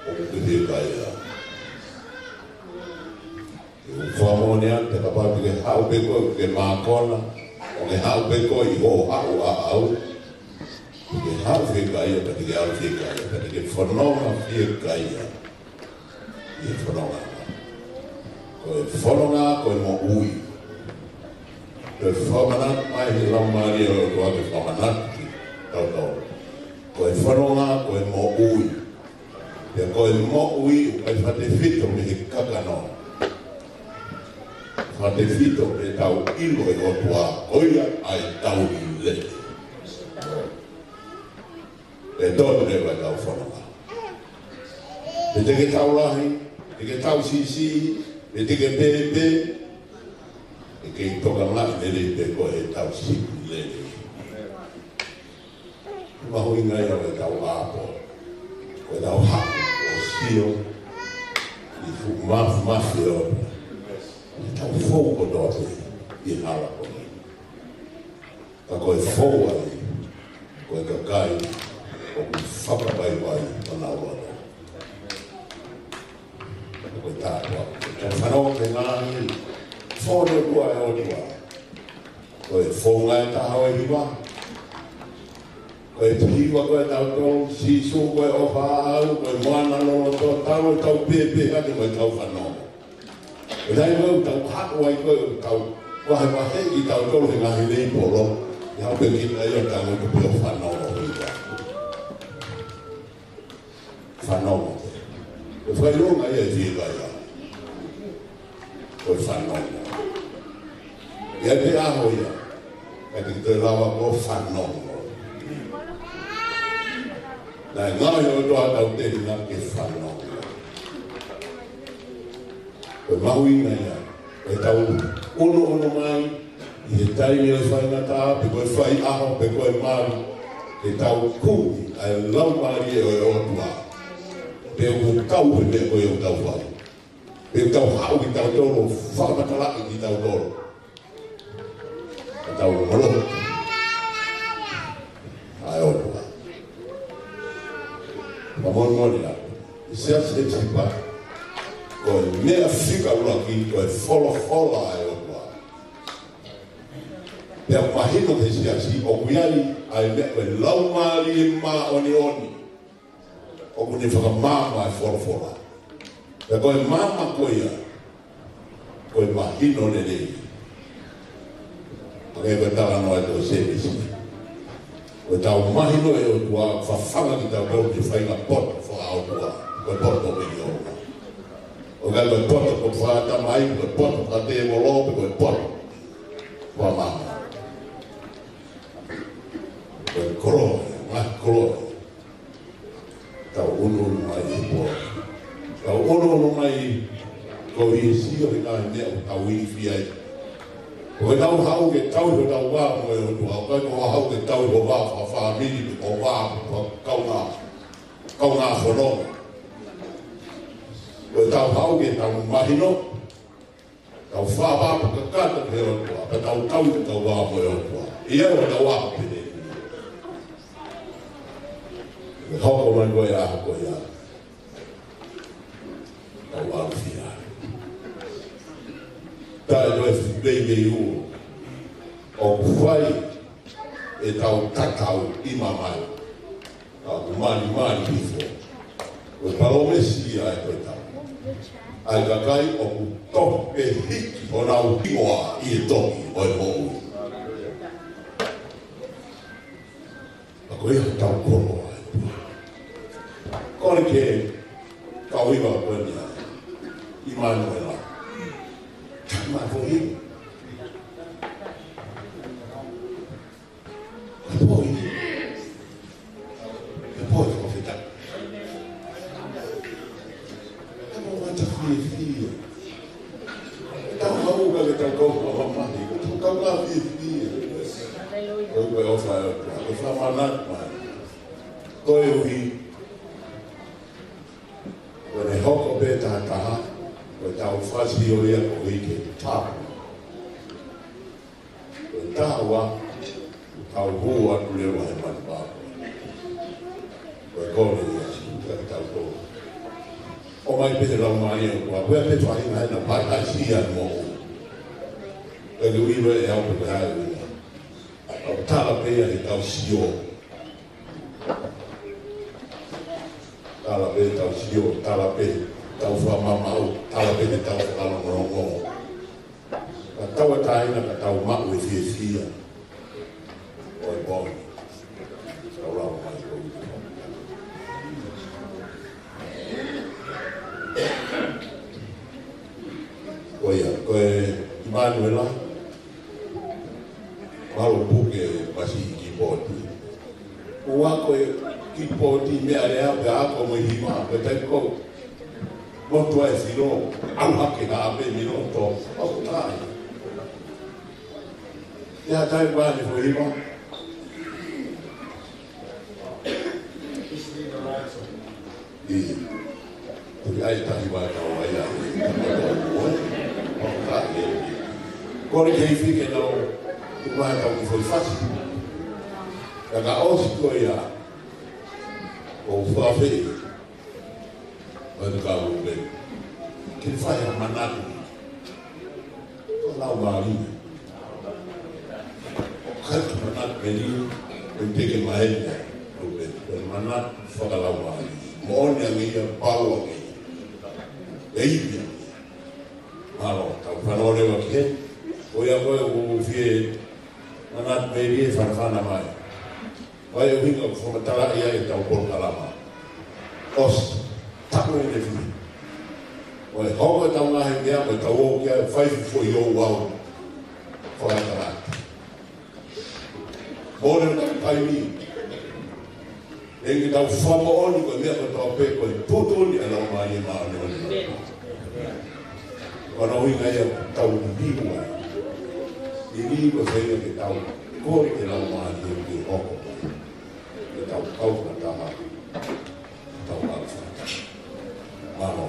S4: o kuhi kaia. Ke o whamone an, te kapatu ke hau peko, ke mākona, o ke hau peko i ho hau a au. Ke hau whi kaia, pati ke au whi kaia, pati ke whanonga whi kaia. I whanonga. Ko e whanonga, ko e mo ui. Ko e whamanat mai he laumari o tua ke whamanat ki. Ko e whanonga, ko e mo ui. Pea ko e mo ui, o kai whate whito me he kakano. Whate whito me tau ilo e o tua koia ai tau i lete. E tono rewa e tau whanonga. E teke tau rahi, teke tau sisi, e teke pepe, e kei toka ngā nere pe ko e tau siku lete. Mahui ngai au e tau apo, o e tau haku, o sio, i fu mafi o, e tau fōko dote i hala kone. Ka koe fōu ai, koe kakai, o ku whakapai wai o nā wano. Koe tātua, e whanau ke ngāhi, fōne kua e o tua. Koe fōnga e tahau e hiwa, koe tiwa koe tau tau, sisu koe o whaau, koe moana lono tau tau, tau pepe hake koe tau whanau. E dai wau tau hako ai koe tau, wahe wahe ki tau tau he ngahi nei polo, i hau pe kita i o tau ko pio whanau o hita. Whanau o te. E whailonga i e tika ia. Koe whanau o. Ia te aho ia, e te lawa ko whanau o. Nai ngāi o toa tau tēri ngā ke whanau. Koe mahuinga ia, koe tau ono mai, i he taimi o whai ngā tā, pe koe whai aho, pe koe maru, ke tau kūti, ai lau mari e o tua. Pe o tau he me koe o tau whai. Pe o tau hau ki tau toro, whakatalaki ki tau toro. Ka tau moloho. Ai o tua. Ma moni la, i sea se tipa, koe mea whika uraki, koe wholo ai o tua. Pea mahino te sea si, o kuiari ai mea koe laumari e mā oni. O kune whakamāma e wholo. Pea koe māma koea, koe mahino ne rei. Koe koe tarano ai koe sebisi. Koe tau mahino e o tua, whawhanga ki tau kau te whainga poto whakao tua, koe poto me ni oruna. O kai koe poto ko whaata mai, koe poto ka te e molope, koe poto. Koe mama. Koe koroa, ngā koroa. Tau unu mai i pua. Tau unu mai ko i sio i ngā mea o tau i whiai. Koe tau hau ke tau ho tau wā mo e o tua, koe ko hau ke tau ho wā whamiri, o wā kau ngā whanonga. Koe tau hau ke tau mahino, tau whāwāpa ka kata ke o tua, ka tau ke tau wā mo e o tua. I eo tau wā pene. Koe hoko mai koe aha koe aha. Tau wā whia. Tai koe whipei u. O whai e tau tatau i mamai. Tau mani hifo. Koe palomesi ai koe tau. Ai kakai o ku tope hiki o nau hioa i e toki o e hou. A koe tau koro ai. Kone ke kauiwa koe ni ai. I Manuela. Mafoi. Poi confita. Kamu macam fia. Tahu kamu kalau kau mama ni, kau lah fia. Kau ofa manat man. Kau yuhi. Kau hoko beta taha. Kau tahu fasi oria kau ike tahu. Kau tahu Kau hua kulia wahe mani bapa. Koe kore ia, kua tau kore. O mai pete lau mai e kua, wea petu ahi mai na pai hai sia mo o. Koe le uiwe e au pepe hai uina. Au tala pea e tau sio. Tala pe tau sio, tala pe tau wha mamau, tala pe te tau whakalo morongo. Ka tau e taina ka tau mau e fie fia. Oi bom. Ora mais bom. Koe Manuela. Malo buke masi ki poti. Ua koe ki poti me area pe ako mo hima pe te ko. Moto e silo, au hake na ape mi no to. Au tai. Ya tai bani fo hima. Porque aí está igual a olhar. Quando ele fica não, o mais é o que foi fácil. Daga osso que ia, o fave, mas o carro bem. Que ele faz a manada, lá o marinho. O canto manada menino, eu peguei mais ele, o manada fora lá o marinho. Monia minha pau aqui. Ei, malo, tau whanore wa ke. Oia koe o fie manat meri e whanawhana mai. Wai o hinga o whamatala ia e tau polkalama. Os, tapo e ne fui. Oe honga tau ngahe mea, me tau o kia whaifu fo i o wau. Whakatarata. Mōre na pai mi. Engi tau whama oni koe mea koe tau pe koe tutuni e lau mai e maane oni. Kono winga ia tau biwa. I ni koe whainga ke tau kore ke lau maane e ki hoko. Ke tau kauka taha. Tau alfa. Mano.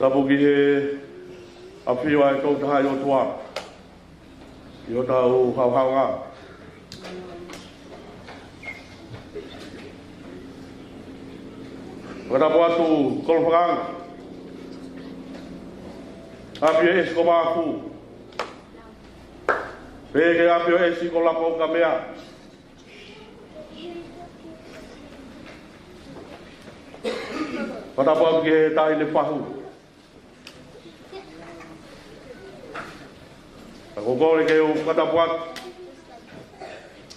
S5: Tabuki he a whiwa e tau tahai o tua. I o tau hau ngā. Watapu atu kolwhakanga. Api e esi ko māku. Peke api o esi ko lapa o ka mea. Watapu atu ki he tahi le pahu. Ako kore ke o watapu atu.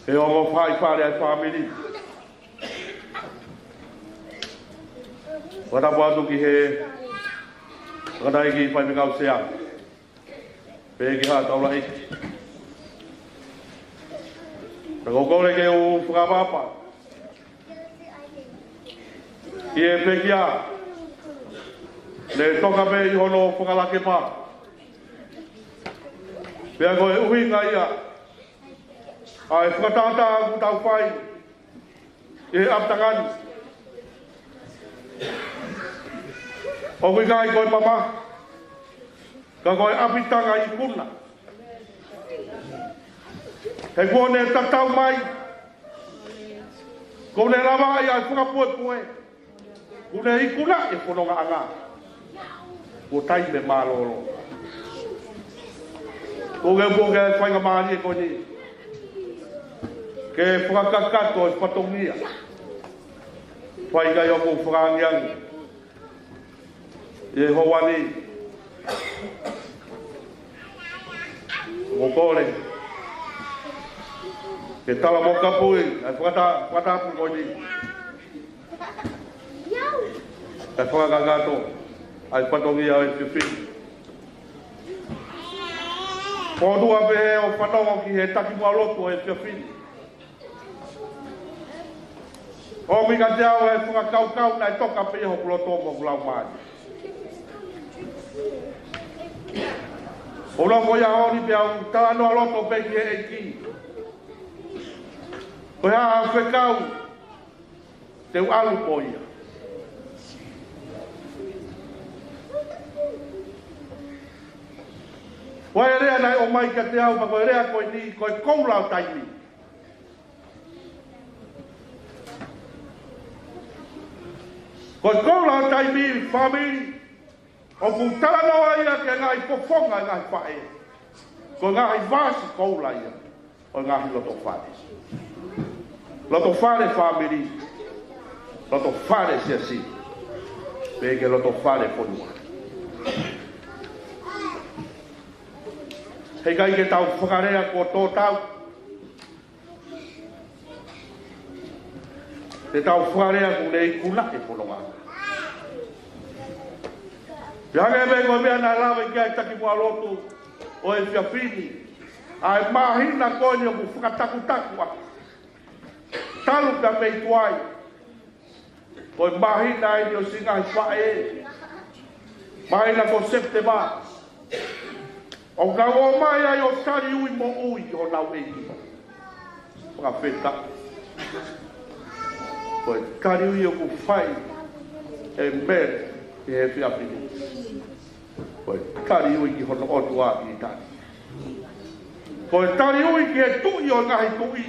S5: He o ngo whai whare ai whamiri. Watapu atu ki he Kadai ki whai mikau sea. Pēki ha taula eki. Tako kore ke o whakapapa. I e pēki a. Le toka pe i hono whakalake pā. Pea koe uhi ngā ia. Ai whakatata ku tau whai. I he aptangani. O kui kai koe mama, ka koe apitanga I kuna. He kone tatau mai, kone rawa ai ai whakapue pue. Kune I kuna e whanonga anga. Ko tai me mālolo. Ko ke poke whainga maari e koe ni. Ke whakakakato e whatongia. Whainga I oku whakangiangi. E hoani Mokore Ke tala moka pui Ai whakata pu koi ni Ai whakakagato Ai patongi au e whiwhi Pōdua pe o whanongo ki he taki mua lotu e whiwhi O mika te au e whakakau Nai toka pe ho kuloto mo kulau maani Ola ko ya ori pe au ta no loto pe ki e ki. Ko ya fekau te alu poia. Ko e rea nai o mai ka te au pa ko e rea ko ni ko e koulau taimi. Ko e koulau taimi family O ku tala noa ia ke ngai pofonga ngai whae. Ko ngai vasi koula ia. O ngai loto whare. Loto whare family. Loto whare siasi. Peke loto whare ponua. Hei kai ke tau whakarea ko tō tau. Te tau whakarea ko nei kuna e pononga. Hanga e koe mea nā lawa I kia taki mua lotu o e whiawhini. Ai mahina koe ni o ku whakataku-taku a. Talu ka mei tuai. Koe mahina e ni o singa I whae. Mahina ko septema. O ka o mai ai o tari ui mo ui o nau eiki. Whakawheta. Koe tari ui o ku whai e mere e he whiawhini. Koe tari ui ki hono otu a ki tani. Koe tari ui ki e tui o ngahi tui.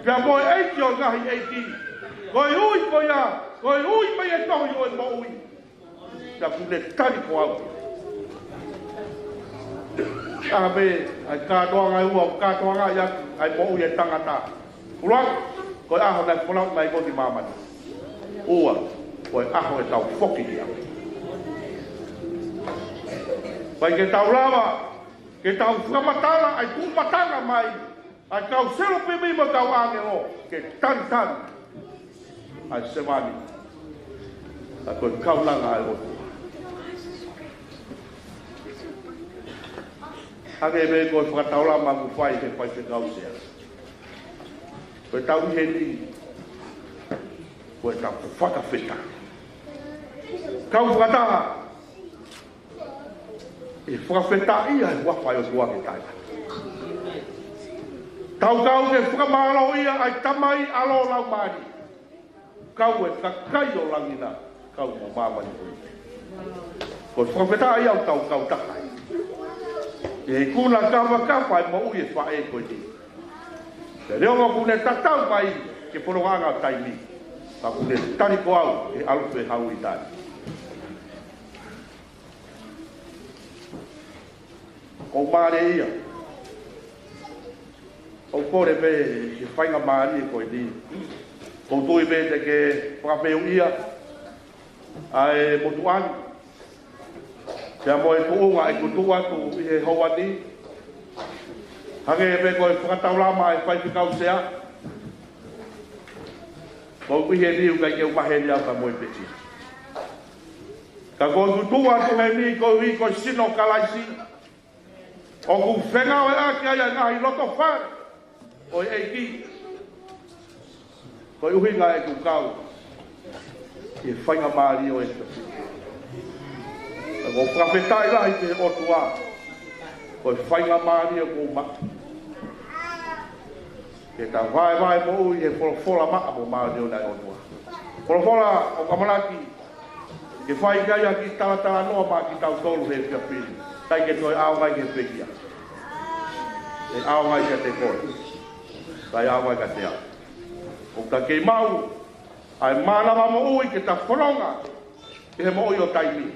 S5: Pea moe eiki o ngahi eiki. Koe ui koe a. Koe ui mai e tohi o e mo ui. Pea kune tari ko au. Abe, ai kātoa ngai ua, kātoa ngai ia, ai mo ui e tangata. Uruak, koe aho nai polau mai koti mamani. Ua, koe aho e tau whoki ki au. Pai ke tau lawa, ke tau whakamatala, ai kumatanga mai, ai kau sero pimi mo kau angelo, ke tan, ai semani, ai koe kau langa ai otu. Hake me koe whakatau la mangu whai ke whai te kau sea. Koe tau he ni, koe tau whakawheta. Kau whakataha, e whakawheta ia e whawhai o tua ke taia. Kau ke whakamalo ia ai tamai alo lau mani. Kau e kakai o langina, kau mo mamani koe. Ko whakawheta ai au tau kau takai. E kuna kawa kawa e mo ui e whae koe ni. Te reonga kune tatau mai ke poronga taimi. Ka kune tari ko au e alupe hau i tari. Ko maare ia. O kore pe ke whainga maari koe ni. Ko tui me te ke whakapeu ia. Ai motuani. Kia mo e kuunga e kutu atu i he hoa ni. Hange e me koe whakataulama e whaipikau sea. Ko kui he ni ukai ke umahe ni au ka mo e peti. Ka koe kutu atu he ni koe i koe sino kalaisi. O ku whengau e aki ai ngahi loto whare. O e eiki. Koe uhinga e kukau. I whainga maari o e peti. Ko whakawhetai rahi te otua. Ko whainga maari o ko maki. Ke ta vai mo ui e wholofola maa mo maari o nai otua. Wholofola o kamaraki. Ke whai kai a ki talatala noa maa ki tau tolu he pia pili. Tai ke toi ao ngai ke pekia. E ao ngai ke te koi. Tai ao ngai ka te ao. O ka kei mau. Ai mānawa mo ui ke ta whanonga. Ke he mo ui o taimi.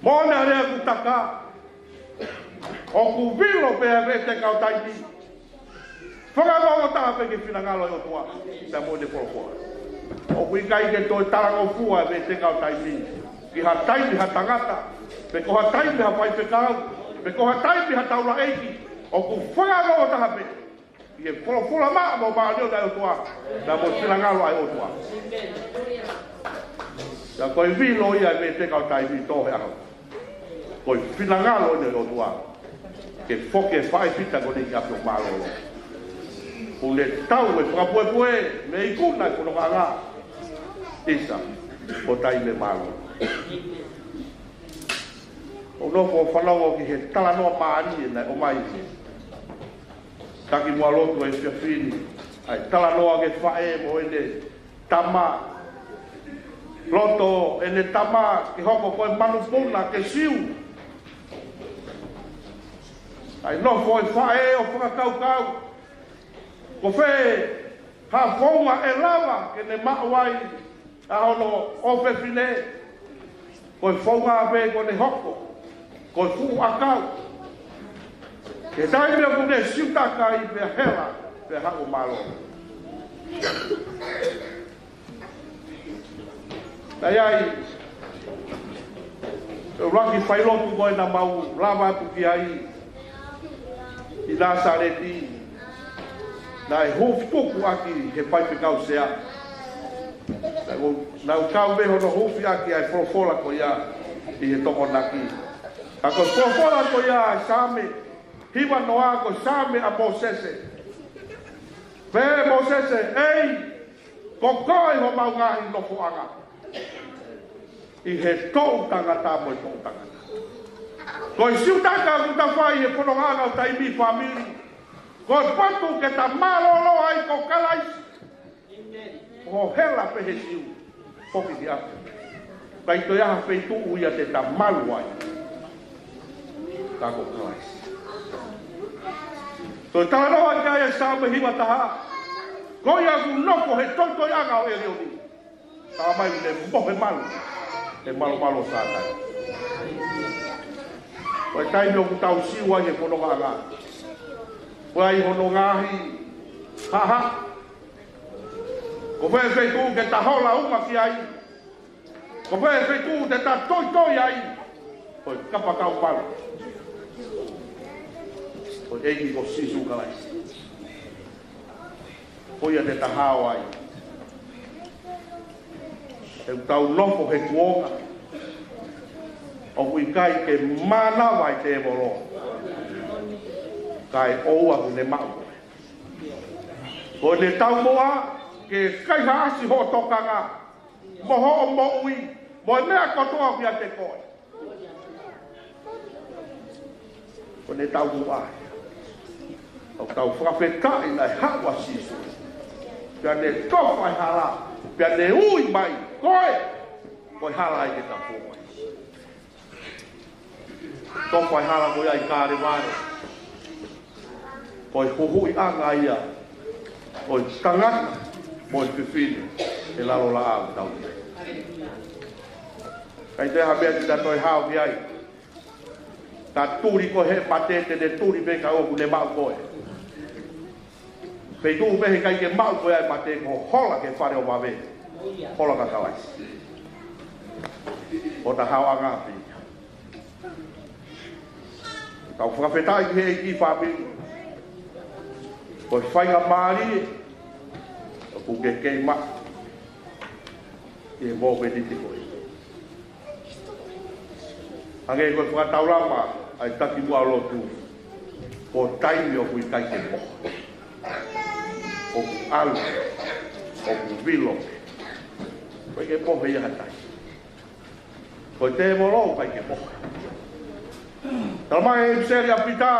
S5: Mōne area ku taka. O ku vilo pēa me te kau taiti. Whakawao taha pe ke whinangalo i o tua. Te mo te wholofoa. O ku ikai ke toi tarango fua me te kau taiti. Ki ha taimi ha tangata. Pe ko ha taimi ha whaipekau. Pe ko ha taimi ha taura eiki. O ku whakawao taha pe. Ki e wholofola maa mo maa leo dai o tua. Te mo whinangalo ai o tua. Te koe vilo ia me te kau taiti tohe ako. Koi whinangalo ne o tua. Ke whoke whae pita kone ki apio mālolo. Kone tau e whakapuepue me i kuna i kono ngā. Isa, o tai me mālolo. O noko whanau ki he tala noa maari e nei o mai. Taki mua lotu e whiawhini. Ai tala noa ke whae mo ene tama. Loto ene tama ki hoko koe manupuna ke siu. Ai no foi fae o whakakau. Ko whe ha whaunga e lawa ke ne mawai a hono ope whine. Ko whaunga a pe ko ne hoko. Ko fu akau. Ke tai mea ku ne siutaka i pe hela pe hako malo. Tai ai raki whailotu koe na mau lava atu ki ai. I Nasareti, na e hofutoku aki he paipekau sea. Na ukau meho no hofi aki ai wholofola ko ia i he toko naki. Ako wholofola ko ia ai same, hiwa noa ko same a Mosese. Ve Mosese, ei, ko koi ho mau ngahi no fuanga. I he tou tangata mo i tou tangata. Ko i siutaka ku ta whai e whanonganga o taimi whamiri. Ko patu ke ta malolo ai ko kalaisi. Ko hela pehe siu. Poki di atu. Kai to iaha peitu uia te ta malu ai. Ka ko kalaisi. To tala roa ki ai sa me hiwa taha. Ko ia ku noko he tonto ianga o ele oni. Ta mai ne mohe malu. E malo sa tai. Koe tai meo ku tau siwa i he whanonga ngā. Koe ai hono ngāhi. Ha. Ko whee whetu ke ta hola uma ki ai. Ko whee whetu te ta toi ai. Koe kapa kau paru. Koe eiki ko sisu kalai. Koe te ta hao ai. E tau lofo he kuonga. O kui kai ke mana vai te evolo. Kai oua ku ne mau. Ko ne tau moa ke kai haasi ho tokanga. Moho o mo ui. Mo mea kotoa kia te koe. Ko ne tau moa. O tau whakawhekai nai hawa sisu. Pia ne tofai hala. Pia ne ui mai. Koe. Koe hala i te tapu mai. Toko ai hala mo ia I kāre wāre. Ko I huhui anga ia. O I tangata mo I whiwhine. E lalo la au tau. Kai te habea ki tato I hao ki ai. Ta turi ko he patete de turi pe ka oku ne mau koe. Pei tu pe he kai ke mau koe ai pate ko hola ke whare o mawe. Hola ka kawai. O ta hao anga pi. Kau whakawhetai ki he ki whapiri. Ko I whainga maari. O ku ke kei ma. I he mō pe titi koe. Ange ko whakataurama. Ai taki mua lotu. Ko taimi o kui kai ke mo. O ku alu. O ku vilo. Koe ke mo hei hatai. Koe te moro kai ke mo. Talmai e mseri a pita.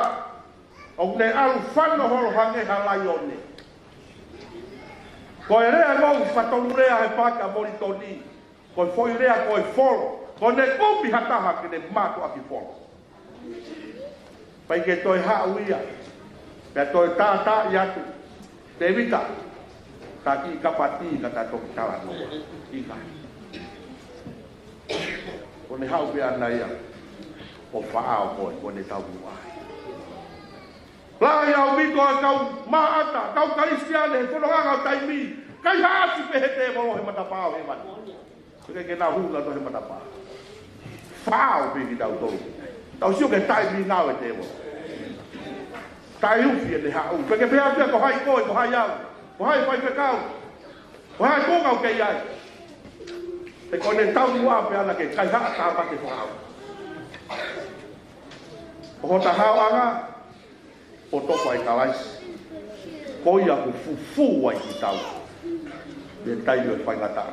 S5: O ne alu whano holo hange halai o ne. Koe rea ngau whatonu rea he paka mori toni. Koe foi rea koe folo. Koe ne kupi hataha ke ne mato aki folo. Pai ke toi hau ia. Pea toi tā iatu. Te vita. Ta ki kapati ka ta toki tala noa. Ika. O ne hau pia ana ia. O whaao koe. O ne tau muai. Lai au miko e kau maata. Kau karistiane he kono ngangau taimi. Kai haasi pe he te molo he matapao he mani. Suke ke nā hunga to he matapao. Whaao pe ki tau tolu. Tau sio ke taimi ngau e te molo. Tai ufi e te hau. Peke pea pea ko hai koe, ko hai au. Ko hai pai pekau. Ko hai kōngau kei ai. Te kone tau mua pe ana ke kai haa tāpa te whaau. O hota hau anga, o toko ai kalaisi. Ko ia ku fufu ai ki tau. Me tai ue whaingata.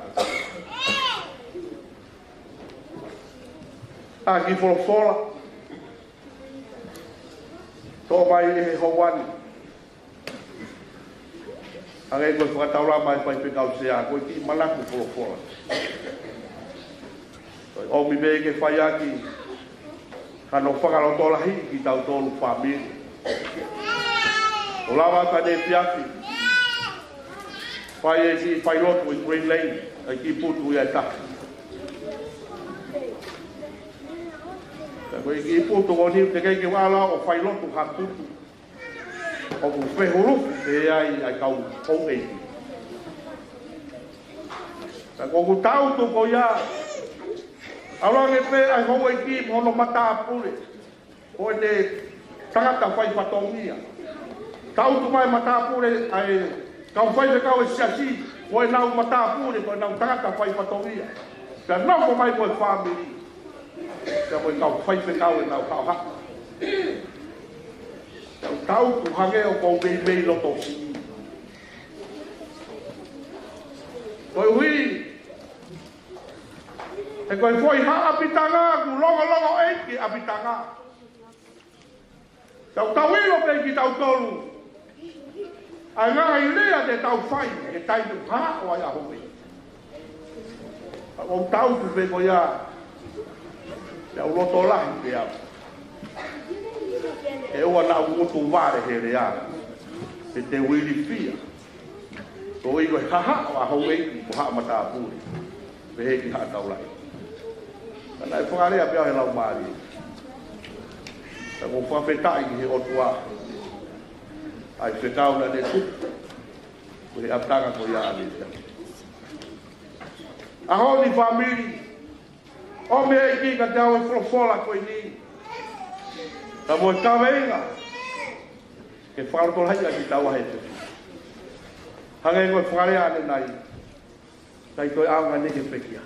S5: A ki wholofola. Tō mai e hauani. Angai koe whakataura mai pai pekau sea, koe ki malaku wholofola. O mi me ke whai aki, kano whakalotola hi ki tau tōlu whamiri. O lawa ka ne piafi. Whai e ki whai lotu i Green Lane, ai ki putu i ai taki. Koe ki putu o niu te kei ke wala o whai lotu ha putu. O ku whehurufu te ai kau Meafakaeiki. Ko ku tau tu ko ia. Arange pe ai Meafakaeiki mono mata apure. Ko te tangata whai whatongia. Tau tu mai mata apure ai kau whai te kau e siasi. Ko e nau mata apure, ko e nau tangata whai whatongia. Ka nau mai ko e family. Ka mo kau whai te kau e nau kau hapa. Tau tu hange o kou mei loto si. Koe hui. E koe foi ha apitanga ku longo eiki apitanga. Tau tawilo pe ki tau tolu. Ai ngā i lea te tau whai. E taitu ha o ai ahoi. O tau tu pe ko ia. Te au loto lahi pe au. E ua na utu ware he rea. E te wili fia. Ko i koe haha o a Meafakaeiki ko haa mata apuri. Pe he ki haa taulai. Kana e whangarea pia he lau maari. Ta ko whawhetai ki he otua. Ai whekau na ne tupu. Ko he aptanga ko ia alisia. Ahoni famili. O Meafakaeiki ka te au e wholofola koe ni. Ta mo kawenga. Ke whakaroto hai a ki taua he te. Hanga e koe whakarea ane nai. Tai koe aunga ne ke pekia.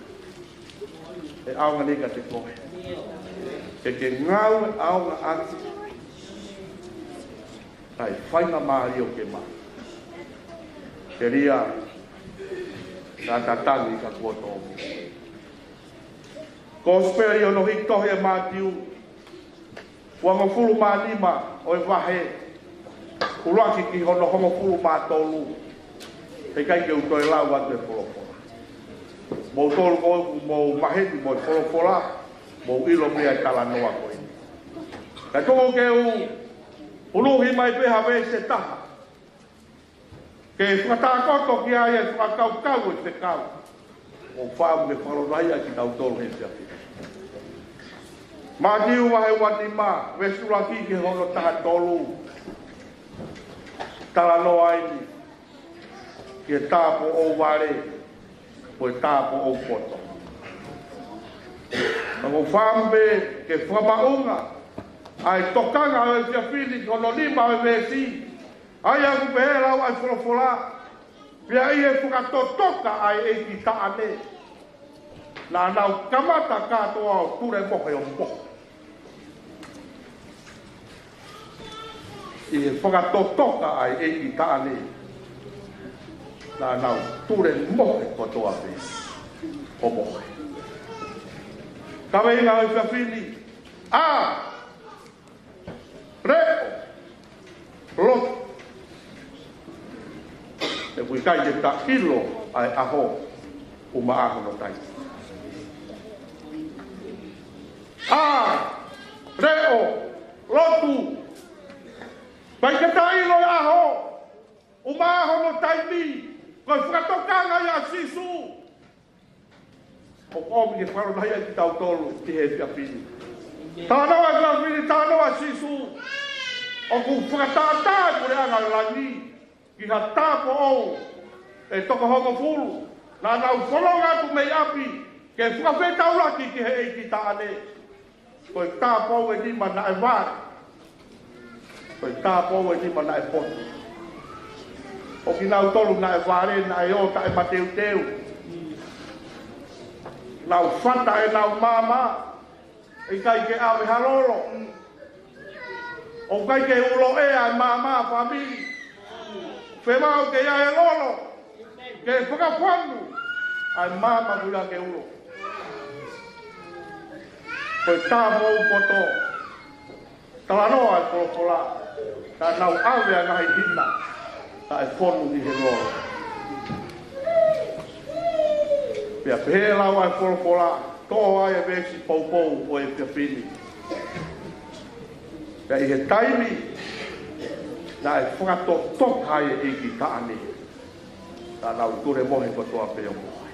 S5: E aunga ne ka te koe. Ke ngau e aunga ati. Tai whainga maari o ke maa. Ke ria. Ka tatangi ka kuoto omi. Ko speri o no hitohi e mātiu. Ua mafulu ma lima o e wahe. Uraki ki hono homo fulu ma tolu. He kai ke uto e lau atu e wholofola. Mou tolu ko mo maheti mo e wholofola. Mou ilo mea e tala noa koe. Ka tongo ke uluhi mai pe hawe se taha. Ke whakatakoto ki aia whakakau e te kau. O whaamu ke wharonai a ki tau tolu he te api. Mā tiu wahe wati mā, wesura ki ke hono taha tolu. Tala no aini. Ke tāpo o ware, po e tāpo o poto. Nako whambe ke whamaunga, ai tokanga o e whiawhini kono lima o e vesi, ai aku pehela o ai wholofola, pia i e whakatotoka ai e ki taane. Nā nau kamata katoa o ture mohe o mohe. I e whakatotoka ai e ki taane. Nā nau ture mohe kotoa pe o mohe. Kawai ngā i whiawhini, reo, loto. E kui kai e ta ilo ai aho o maaho no tai. Reo, lotu. Kai ke ta ilo ai aho o maaho no tai mi. Koi whakatokanga i a sisu. O komi ke wharo nahi ki tau tolu ki he whiawhini. Tānoa e whiawhini, tānoa sisu. O ku whakatātā kore anga rangi. Ki ha tāpo o e toko hongo fulu. Nā nau wholonga tu mei api. Ke whakawhetau laki ki he eiki tāne. Koe tāpo o e nima na e wāre. Koe tāpo o e nima na e potu. O ki nau tolu na e wāre na e o ta e mateu teu. Nau whata e nau māma. E kai ke awe halolo. O kai ke ulo e ai māma whamiri. Whemau ke ia e lolo. Ke whakawhangu. Ai māma kuia ke ulo. Koe tāmo upoto. Talanoa e kolokola. Tā nau awe a ngahi hina. Ta e whonu ni he loro. Pea pēla wa e wholokola, tō ai e vesi poupou o e whiawhini. Pea i he taimi, na e whakatotok hai e iki taane. Tā nau ture mohe kotoa peo mohe.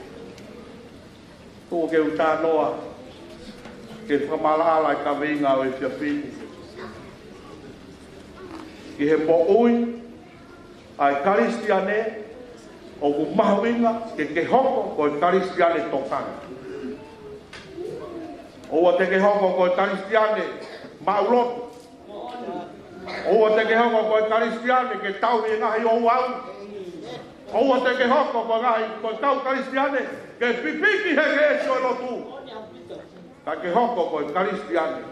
S5: Tō ke uta noa, ke whamalala i ka winga o e whiawhini. Ki he mo ui, ai karistiane, o ku mahuinga ke hoko ko e karistiane tokanga. O te ke hoko ko e karistiane maulotu. O te ke hoko ko e karistiane ke tau i ngahi o au. O te ke hoko ko e tau karistiane ke pipiki he ke esi o lotu. Ka ke hoko ko e karistiane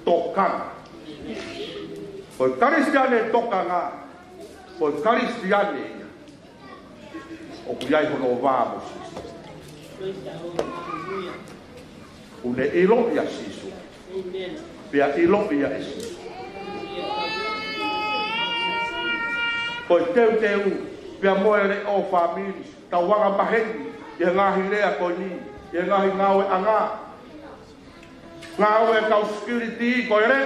S5: tokanga. Ko e karistiane tokanga, ko e karistiane o kuiai hono vāmo sisu. Une ilo ia sisu. Pea ilo ia e sisu. Koi teu, pea moere o whamiri, tau wanga pahengi, i ngahi rea koi ni, i ngahi ngawe anga. Ngawe kau security koi re.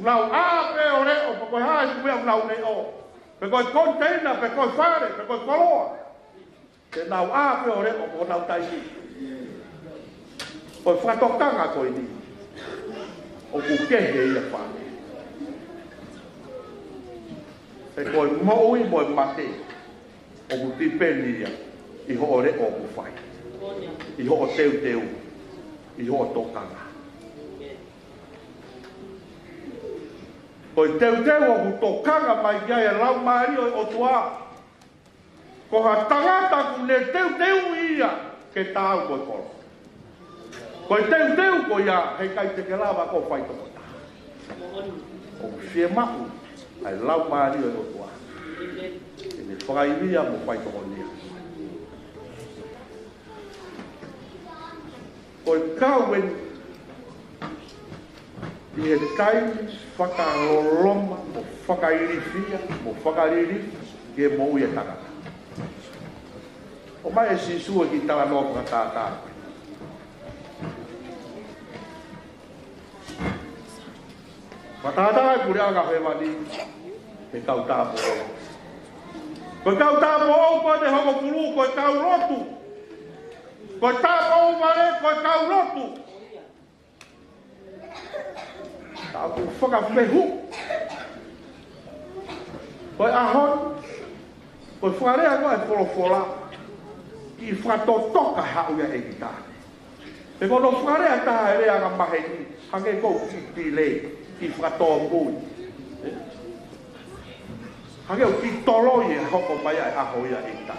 S5: Ngau ape o re o, koi hae kuea ngau ne o. Pe koi container, pe koi whare, pe koi koloa. Te nau ape o re o nau taiki. Koi whatokanga koi ni. O ku kehe ia whare. Pe koi moui moi mate. O ku tipeni ia. I ho o re o ku whai. I ho o teu. I ho o tokanga. Koi teu o ku tokanga mai kia e lau maari o tua. Ko ha tangata ku ne teu ia ke tāu koi kolo. Koi teu ko ia hei kai te ke lava ko whai toko tā. O whie mahu ai lau maari o tua. E me whakairia mo whai toko nia. Koi kauen i he kai whakaroloma, mo whakairifia, mo whakaririfi, ke mou i e tangata. O mai e sisua ki tala noka tātā. Matata ai pure aga whewani. He kau tāpo. Koe kau tāpo au koe te hongo puru, koe kau rotu. Koe tāpo au mare, koe kau rotu. Tāpu whakawhehu. Koe ahon. Koe whakarea koe wholofola. Ki whakatotoka hau ia e ki tāne. Te kono whakarea taha e rea ka mahe ni. Hange kou ki lei. Ki whakatoa mui. Hange o ki toloi e hoko mai ai aho ia e ta.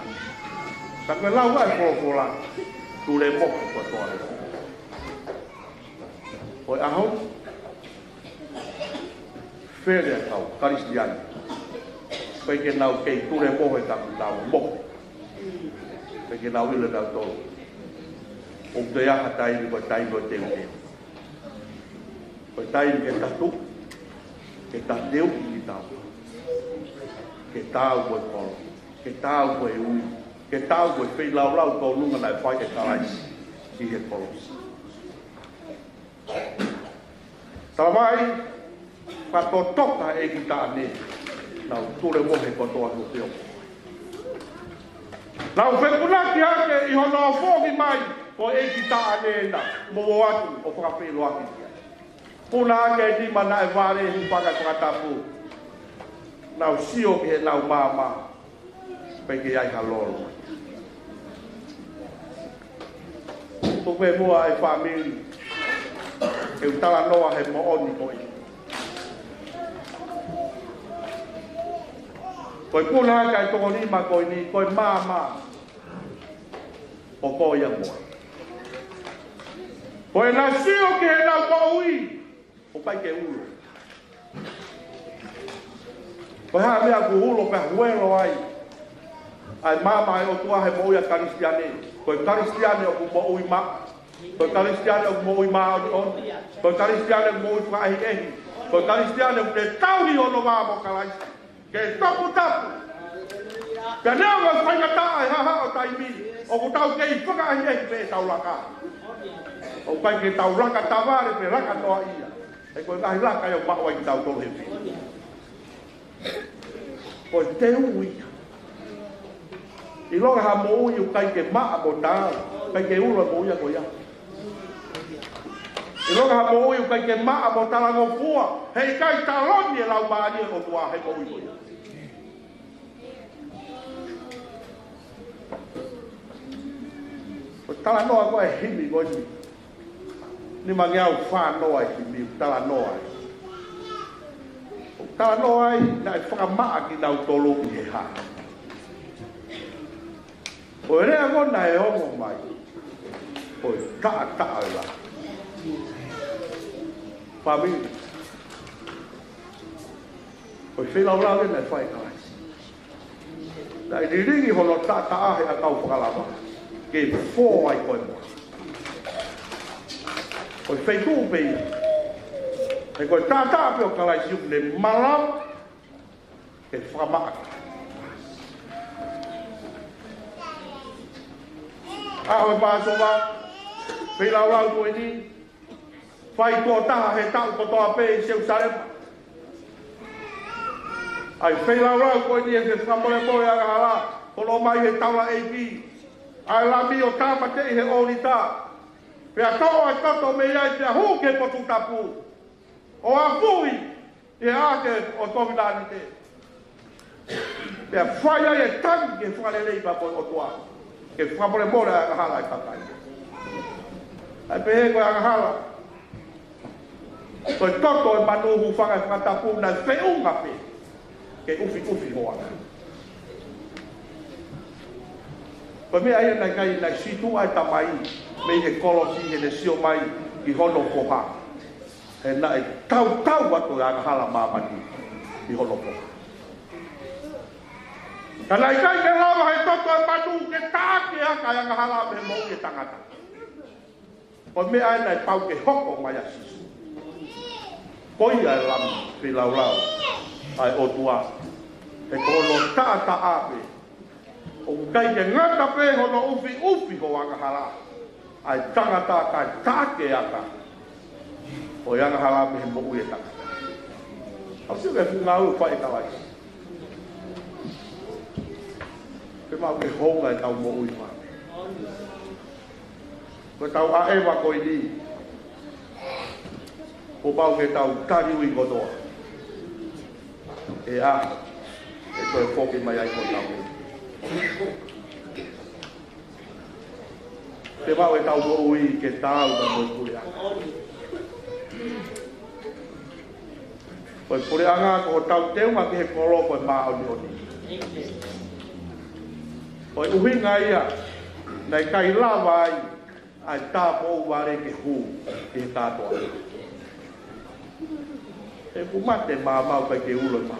S5: Ka koe lau ai wholofola. Tu le moko kua toa e. Oi aho. Where kau, Karistiani. Koe ke nau kei tu le moko e ka nau moko. Koe ke nau ila nau tolo. O te aha taini koe taini o te ute. Koe taini ke tatu. Ke tateu ki tau. Ke tau koe kolo. Ke tau koe ui. Ke tau koe whei lau lau tō lunga nai whai e karaisi. Ki he kolos. Talamai, kato toka e ki tāne. Nau ture mohe kotoa no te opo. Nau whekunaki hake i hono a whongi mai. Ko e ki tāne na. Momo atu o whakawhelo aki. Puna hake e ni mana e wāre hu whaka whakatapu. Nau sio ki he nau māma. Peke ai haloro. Tupe mua e whamiri. E utala noa he mooni moi. Koe puna haka e toko nima koe ni, koe māma. O koe ia moa. Koe na sio ki he nau koui. O pai ke ulo. Koe haa mea ku ulo pe huelo ai. Ai māma e o tua he moui a Karistiane. Koe Karistiane o ku moui ma. Koe Karistiane o ku moui ma o on. Koe Karistiane o ku moui whaahi ehi. Koe Karistiane o ku te tauhi o no māmo kalaisi. Ke topu tapu. Ke neo ngā whaingata ai haha o taimi. O ku tau kei whakaahi ehi pe tau laka. O pai ke tau raka taware pe raka toa ia. E koe ngahi raka e o mao ai ki tau tolu he pi. Koe te ui. I longa ha mo ui u kai ke maa mo tāu. Kai ke ula mo ia ko ia. I longa ha mo ui u kai ke maa mo tāla ngō fua. Hei kai taloni e lau maani e o tua hei mo ui ko ia. O tala noa koe himi koe ni. Ni mangi au wha noa e himi u tala noa e. O tala noa e na e whakamaa ki nau tolo i he haa. O rea ngona e ongo mai. O e taa e la. Famili. O e whenau rau e nei whai kaisi. Na i ringi hono taa ahe a kau whakalama. Ke fō ai koe mua. O e wheiku pei. E koe taa peo kalaisi upu ne malau. Ke whakamaaka. Aho e pāsoa, whei lau lau koe ni, whai tō taha he tau kotoa pē i seu sarepa. Ai whei lau koe ni e te whamore moe aga hala, kono mai he taula AP. Ai la mi o tāma te i he ori tā. Pea tō ai kato me iai pea hū ke potu tapu. O a fui, i he ake o tōwinani te. Pea whai ai e tangi ke whakarelei pa koe o tuā. Ke whamore mora aga hala e kakai. Ai pehe koe aga hala. Koe toto e manuhu whanga e whakatapu na whiunga pe. Ke ufi hoa. Koe mea ia nai kai nai situ ai tamai. Me he kolosi he ne sio mai i hono koha. He nai tau atu e aga hala mamani i hono koha. Kalai kai ke lawa he toto e manu ke tāke aka e anga hala me mou ke tangata. Ko mea e nai pau ke hoko mai a sisu. Koi ai lami pe lau ai o tua. E kono tāta ape. O kai ke ngata pe hono ufi ho anga hala. Ai tangata kai tāke aka. O anga hala me mou ke tangata. Au se ke funga u fai ka wai. Ke mau ke honga e tau mo ui ma. Ko tau a ewa ko i ni. O pau ke tau tari ui kotoa. E a, e koe whoki mai ai ko tau. Te mau e tau mo ui ke tau ka mo kuri anga. Koe kuri anga ko tau teunga ki he kolo koe maa oni oni. Koe uhinga ia, nei kai lava ai, ai tā po ware ke hu, ke katoa. E kumate mamau kai ke ulo ma.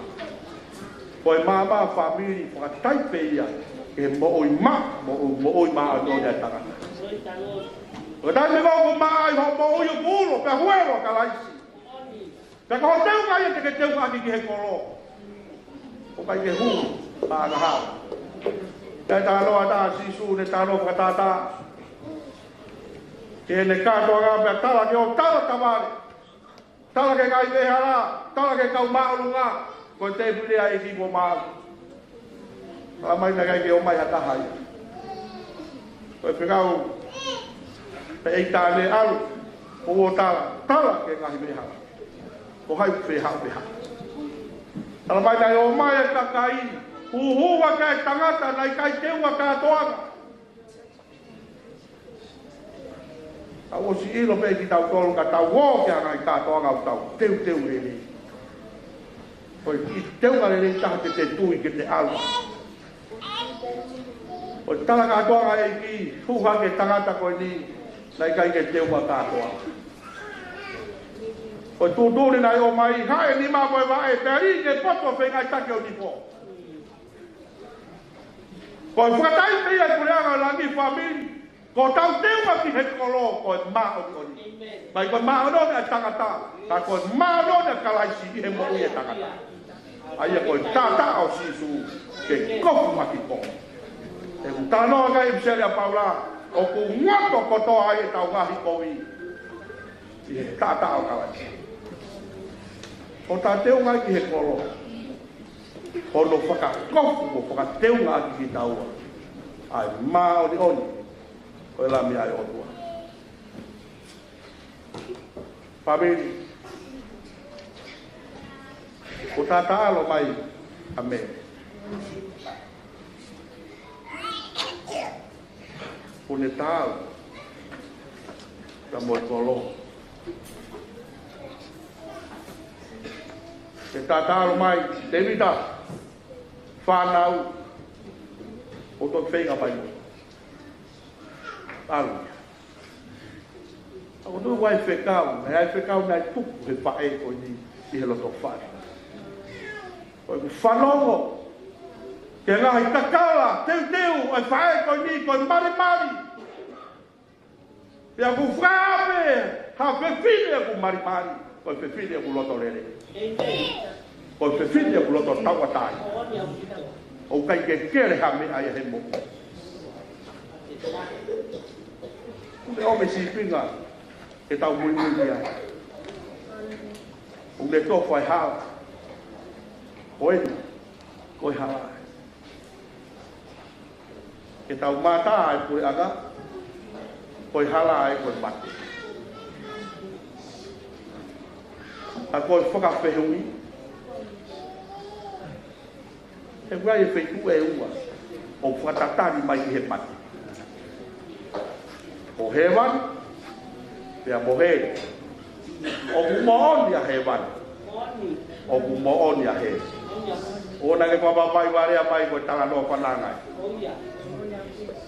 S5: Koe mama famili whakataipe ia ke mo oi ma ano ne tangata. Koe tai me wau ko maa ai ho mo oi o pulo, pe huero ka laisi. Pe ko teu ka ia te ke teu ka ki he kolo. O kai ke hu, pa na hao. Te talo ata sisu ne talo whakatata. Ke ne katoa ngā pe tala ke o tala taware. Tala ke kai wehara, tala ke kau maurunga, ko te pule ai ki mo mauru. Tala mai na kai ke o mai atahai. Ko e pekau, pe ei tāne alu, o tala ke ngahi wehara. Ko hai wehara. Tala mai na o mai atakai, huhua kai tangata, nai kai teua katoanga. Tau o si ilo pe ki tau tolu ka tau wō ke angai kātoanga au tau teu rere. Koi ki teuga rere taha te tui ke te alwa. O tala kātoanga e ki huha ke tangata koe ni nai kai ke teuga kātoanga. O tūtūri nai o mai hae ni mā koe wae peri ke poto whengai take o nipo. Koi whakatai pia kureanga langi whamiri. Ko tau tewa ki he kolo ko maa o ni. Mai ko maa o ne tangata, ta ko maa o ne kalaisi i he mo i e tangata. Ai ko tata o sisu ke kofu maki ko. E tano ga i psele a paula o ku ngato ko to ai tau gahi ko i. I he tata o kalaisi. O ta teu ngai ki he kolo. O no whaka kofu o whaka teu ngai ki tau. Ai maa o ni. Koe la mi ai o tua. Pamiri. O tata alo mai a me. O ne tāu. Ka mo kolo. E tata alo mai, Davida. Whanau. O to whenga pai mo. Alu. Ako tu wai whekau, ai whekau nai tuku he whae o ni i he loto whae. O ku whanongo, ke ngahi takala, teu, ai whae ko ni, ko mari. Pia ku whape, ha whewhine ku mari, ko whewhine ku loto rere. Ko whewhine ku loto tawatai. O kai ke kere ha me ai he mo. Ule ome si pinga e tau mui ai. Ule tofu ai hao. Koeni, koi hala. E tau mata ai pure aga, koi hala ai koi mate. A koi whakawhehui. E wai e wheitu e ua, o whakatatari mai i he mate. O hewan, pia mohe. O kumooni a hewan. O kumooni a he. O nage papapai ware a mai koe tanga no panangai.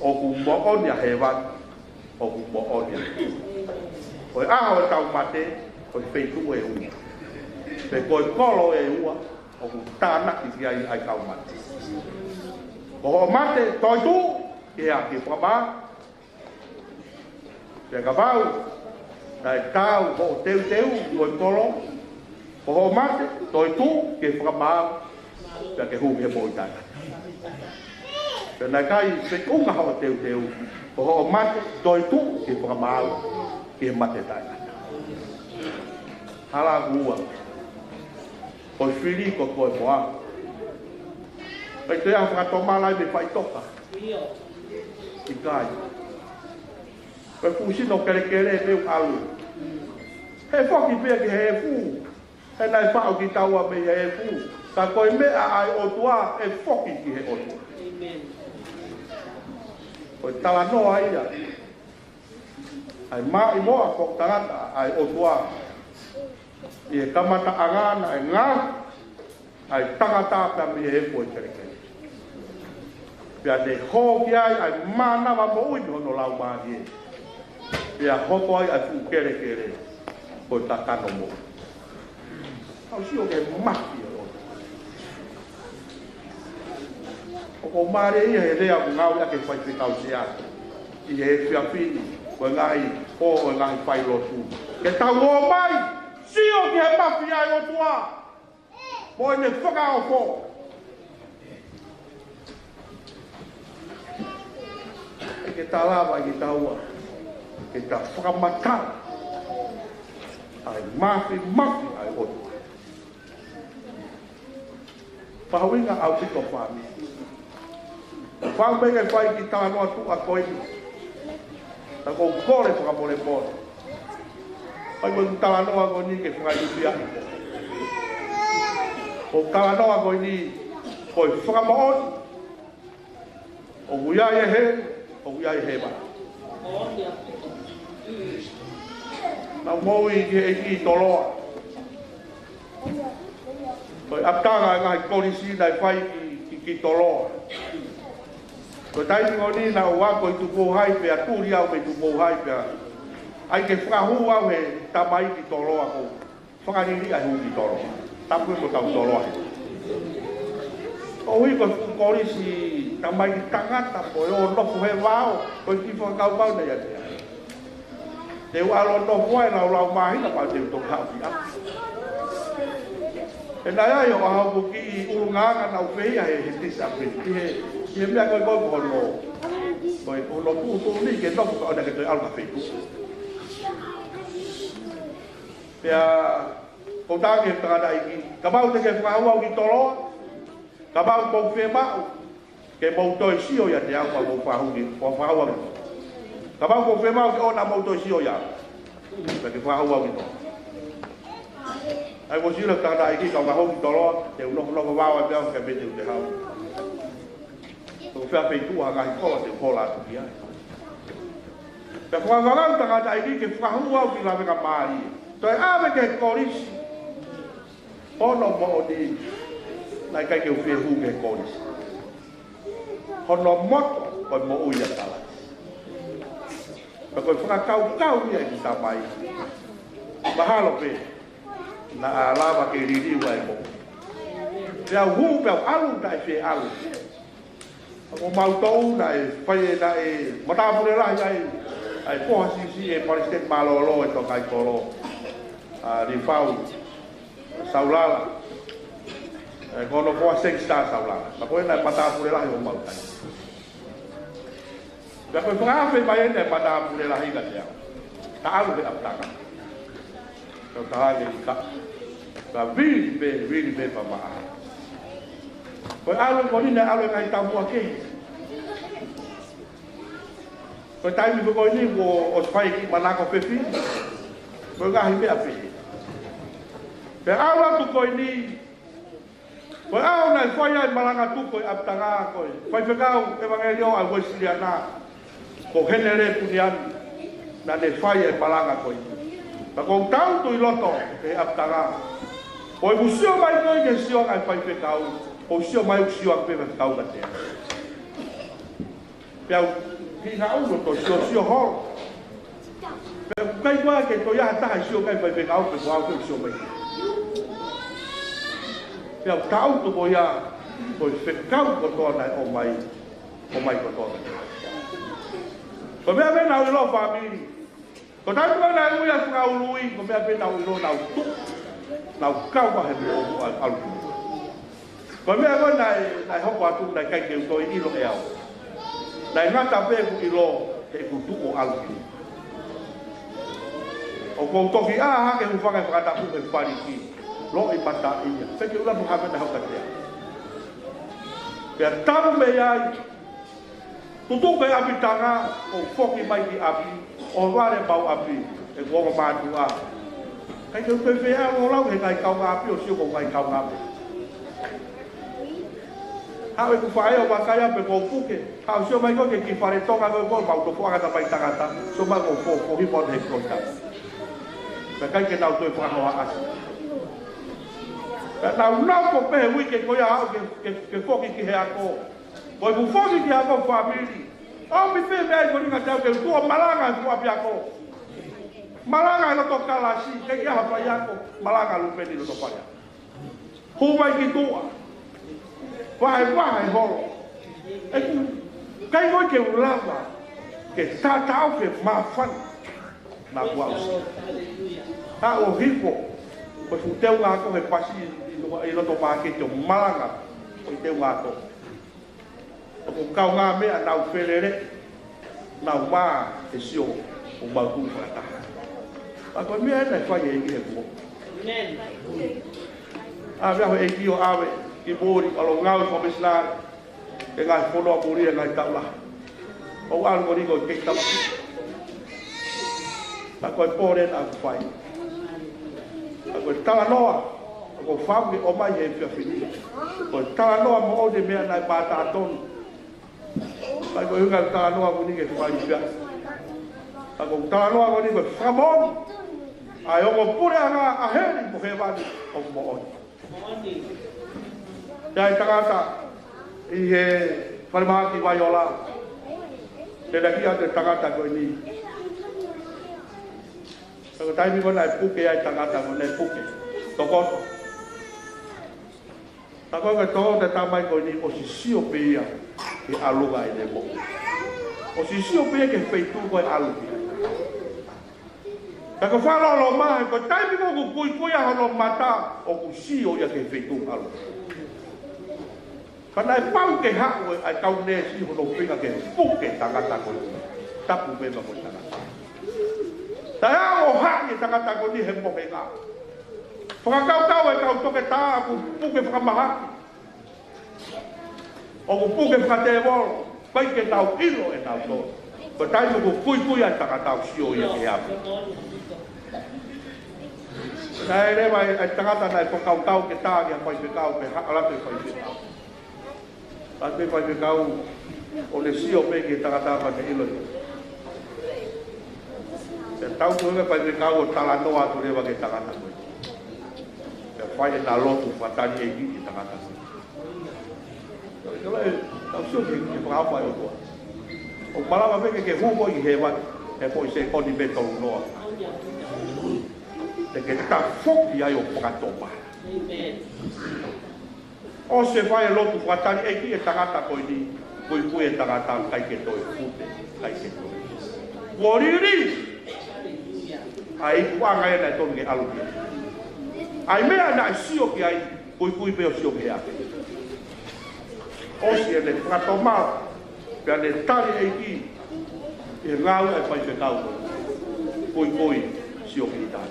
S5: O kumooni a hewan. O kumooni a he. Koe aho e tau mate, koe feitu e ua. Pe koe kolo e ua, o ku tānaki ki ai kau mate. O mate, toi tu, e a ki whamaa. Te kawau, tai tau, ho teu, ngoi kolo, ho mate, toi tu, ke whakamau, pia ke hu ke moi tata. Pia nai kai, se unga ho teu, ho mate, toi tu, ke whakamau, ke mate tata. Hala ua. o fili ko ko moa pai te a fa to mala me fai toka i kai pe fu si no kere kere me alu he foki pe ke he fu e nai fa o ki taua me he fu ka ko me ai o tua e foki ki he o amen o tala no ai ai ma i mo a ko tarata ai o tua e kamata angana e ngā ai tangata pa mi e po kere kere pia de ho ki ai mana wa mo ui no lau ma ni pia ho ko ai fu kere kere po takano mo au si o ke maki o mare ia e rea ngau ia ke fai whikau se atu i e whia whini o ngai o ngai whai lotu ke tau o mai si o ki he mawhi ai o tua mo e ne whakao ko e ke tā lawa i taua ke ta whakamata ai mawhi ai o tua whahawinga au tiko whami Fang bege fai ki tano atu a koi. Ta ko kore fa mole mole. Pai mo tano a ko ni ke fa ni bia. O tano a ko ni ko fa mo. O uya ye he, o uya ye he ba. Na mo i ke ki tolo. Ko aptanga ngai ko ni si dai fai ki tolo. Ko tai ngoni na wa ko tu ko hai pe aturi au pe tu ko hai pe ai ke frahu au he tamai ki tolo ako fa ni ai hu ki tolo tapu mo tau tolo ai o wi ko ri si tamai ki tangata po yo no fu he wao ko ki fo kau kau na ya te wa lo no fu ai na lo mai na pa te to ha ki a e na ya yo ha ko ki urunga na u fe ai he ti sa pe ye mea koe koe kono koe kono puto ni ke toku ka ona ke toi alka wheku pia ko tāke tangana iki ka mau te ke whahua ki toloa ka mau kou whe mau ke mau toi sio ya te au ka mau whahua ki ka mau kou whe mau ke ona mau toi sio ya ke whahua ki toloa ai mo sila tangana iki ka mau ki toloa te unoko wawa pia ke mete u te hau o fea peitu a ngai kola te kola tu ki ai. Te whakarau tangata ai ki whahu au ki lawe ka maari. Toi awe ke korisi. Hono mo o ni nai kai ke u whea hu ke korisi. Hono moto koi mo ui a tala. Pe koi whakakau ia ki ta mai. Mahalo pe. Na alawa ke ririwa e mo. Pea hu pea alu tai whea alu. O mau tau na e whai na e matapure la ai poha si e paristet malolo e tokai koro ri fau saulala e kono poha sexta saulala ma koe na matapure la o mau tai ka koe whaafe mai e matapure la higa te au ta alu e aptaka ka hage i ka vili be pa maa koe alu ko ni na alu kai tamua ke koe taimi ko ni o fai ki manako pefi koe ga hi mea pefi pe alu tu koe ni koe au na fai ai malanga tu koe aptanga koe fai fekau evangelio ai wesiliana ko henere punian na ne fai ai malanga koe ta ko tau tu i loto e aptanga koe musio mai koe ke sio ai fai fekau o sio mai o sio a peva kau na te. Pea ki na uno to sio hol. Pea kai wa ke to ya ta sio kai vai pe kau pe wa pe sio mai. Pea kau to ko ya ko fe kau ko to na o mai ko to. Ko me ave na lo family. Ko ta ko na u ya ka u lui ko me ave na u lo na tu. Na kau wa he al ko me ko nai ho kwa tu nai kai ke to i lo eo nai ngata pe ku i lo e ku tu o alki o ko to ki a ha ke u fa ka ta pu pe pari ki lo i pata ia se ke ula Muhammad na hauka te pe taru me ai tutu ke abitanga o foki mai ki abi o ware bau abi e go ma tu a kai ke pe fe a o lau he kai kau abi o sio ko kai kau abi ha e ku fai o bakaya pe ko puke ha sio mai ko ke ki fare tonga ko ko bau to fuanga ta pai tangata so ma ko ko hi pot he ko ta pe kai ke tau to fa ho a na una ko pe wi ke ko ya ke foki ki he ako ko bu foki ki ako family o mi fe me ko ni ka tau ke tu malanga tu apia ko malanga no to kala si ke ya pa ya ko malanga lu pe ni no to pa ya hu mai ki tu vai holo e kai ko ke ulava ke tau ke mafan na kuausi ta o hipo ko fu teu nga ko he pasi i loto pa ke to malanga o teu nga ko o kau nga me na u felere na wa e sio o ma ku fata pa ko me na fa ye ngi ko a va e ki o ave ki bori alo ngau ko misla e ngai fono a bori e ngai taula o al ko ni ko ke ta ta ko pore na fai ta ko tala noa ko famu o mai e fia fini ko tala noa mo o de me na ba ta ton ta ko yu ka tala noa ko ni ke fai fia ta ko tala noa ko ni ko famon ai o mo pure ana a heri mo he ba o mo o dai tagata i he farmaki vai ola te daki ate tagata ko ni so tai mi ko nai puke ai tagata ko nai puke to ko ta ko ke to te tamai ko ni o si sio peia e aluga i le mo o si sio peia ke feitu ko aluga ta ko falo lo mai ko tai mi ko kui a lo mata o ku sio ya ke feitu aluga kana pau ke ha o ai kau ne si ho no pinga ke puke tagata ko tapu be ma ko tagata ta o ha ni tagata ko ni he mo he ga pa kau e kau to ke ta ku puke fra maha o ku puke fra te bo pai ke tau ilo e tau to ko tai ko kui ai tagata si o ya ke apu dai le mai ai tagata nai ko kau ke ta ya pai ke kau pe ha ala pe pai ke ate pai ke kau o le sio pe ke tagata pa ke ilo se tau tu ke pai ke kau o tala noa tu le wa ke tagata ko e fai na lotu fatani e ki tagata ko e tau sio ke pa pa o to o malama pe ke hu ko i he wa e po se ko ni beto noa te ke ta foki ai o pakatopa o se vai lotu fatani e ki e tagata ko ni ko e tagata kai ke to e fute kai ke to woriri ai kuanga e na to nge alu ai me ana sio ki ai ko pe o sio ke a o se le fatoma pe le tali e ki e ngau e pai pe kau ko sio ki ta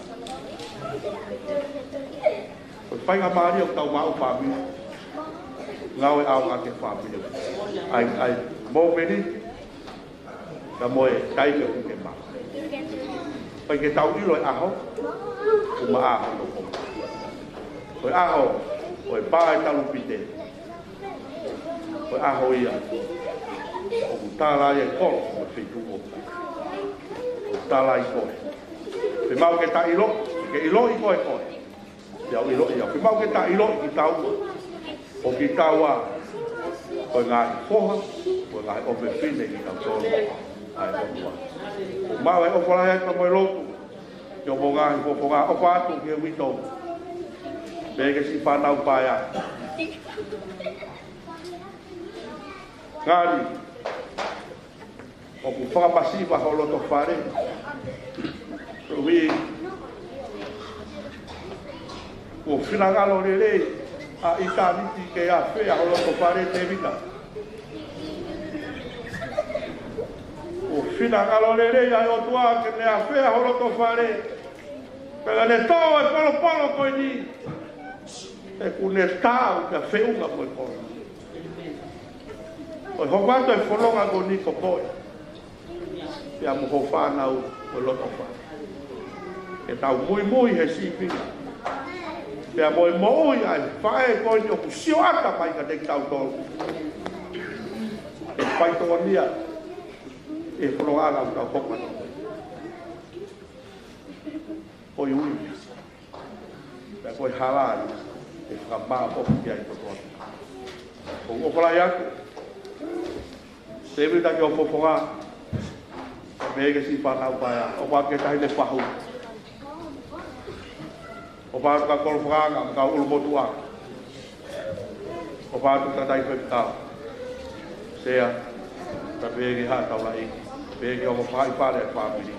S5: ko pai ga mari o tau mau pa mi ngau e au ake whāpia. Ai mō meni, ka moe kai ke uke mā. Pai ke tau ilo e aho, o ma aho no ko. O e aho, o e pā e talu pite. O e aho ia. O ku tāla e kolo, o e whitu o. O tāla i koe. Pe mau ke ta ilo, ke ilo i koe koe. Te au ilo i au. Pe mau ke ta ilo i tau o ki taua o ngai foha o ngai o me fine ki tau tolo ai o mau e o fola e ka mo lotu yo mo ngai o foga o patu ki wito be ke si pa nau pa ya ngari o ku foga masiva ho loto fare o vi o finagalo lele a itaniti ke a fe a lo pare te vita o fina galore ya o tua que me a fe a lo pare pero le todo e polo ko ni e kune tau ka feunga koe koe. Oi homato e wholonga ko ni koe. Pia mo ho whanau o loto whanau. E tau mui he sipinga. Pia mo e moi ai whae koe ni o kusio ata mai ka teki tau tolu. E whai toa nia e wholonga ngau tau hokmano. Oi ui. Pia koe halari e whakamā poki kia i kotoa. O uokolai aku. Sevi taki o poponga. Mege si whanau paia. O wake tahi le whahu. O whātu ka kolo whanga, ka ulu motu a. O whātu ka tai whekau. Sea, ka pēki hā tau la iki. Pēki o whai whare e whāpiri.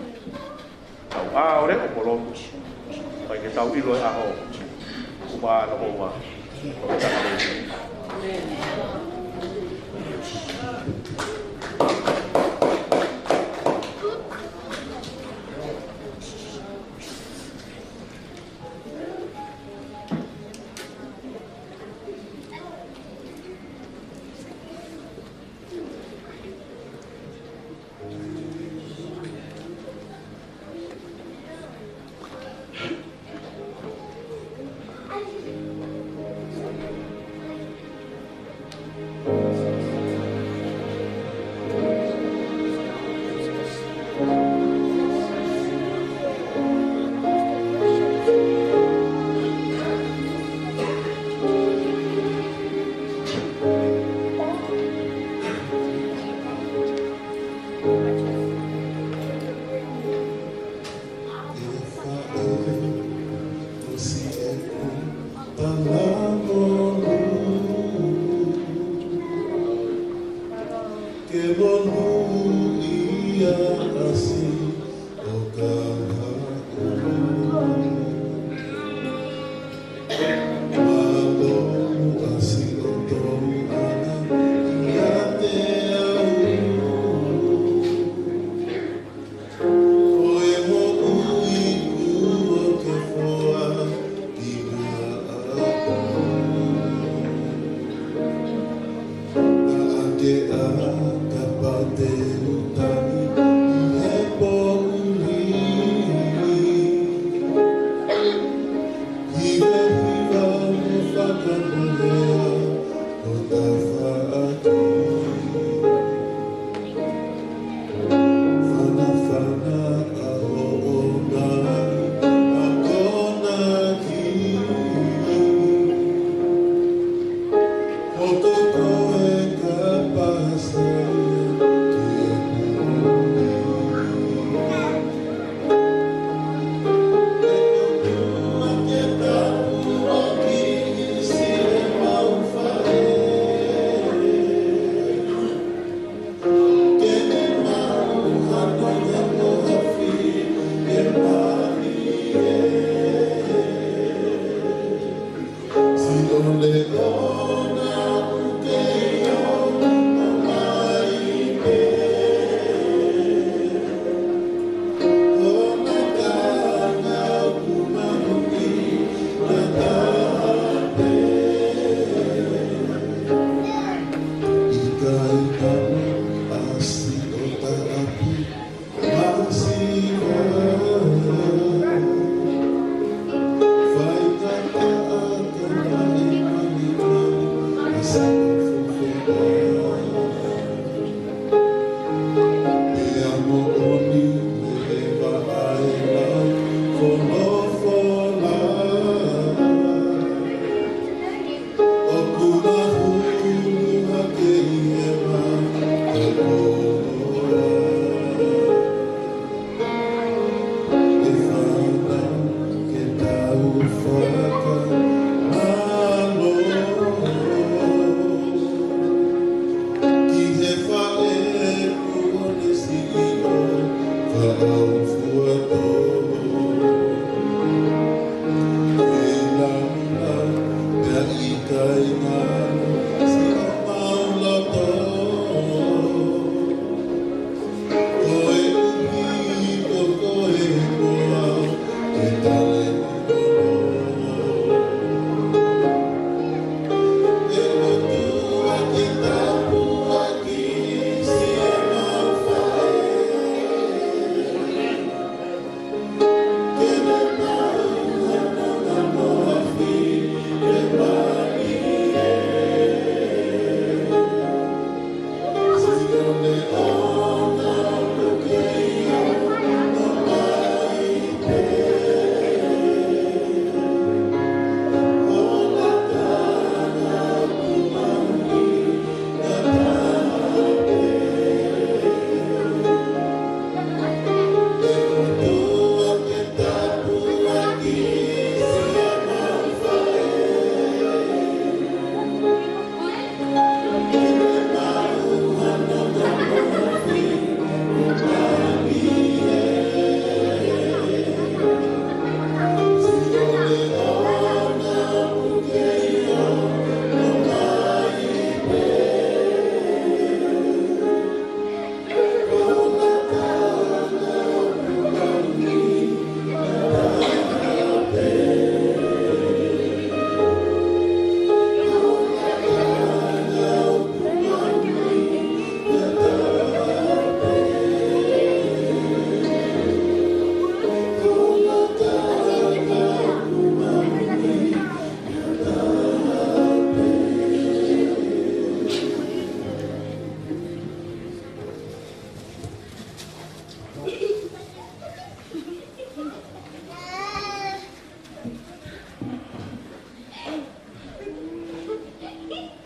S5: Tau āore o polotu. Pai ke tau ilo e aho. Uma no hoa. O ke tau pēki.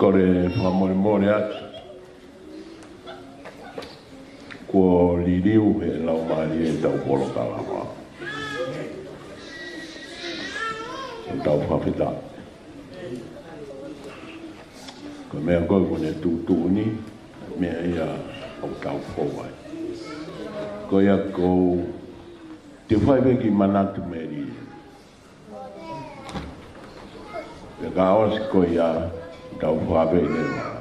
S2: kore whamore atu. Ko liriu he lau maari e tau polo kalama. Tau whawhita. Ko mea koe kone tūtūni, mea ia au tau whawai. Ko ia kou te whaiweki manatu meri. Ia ka aos ko ia tau whawai ne maa.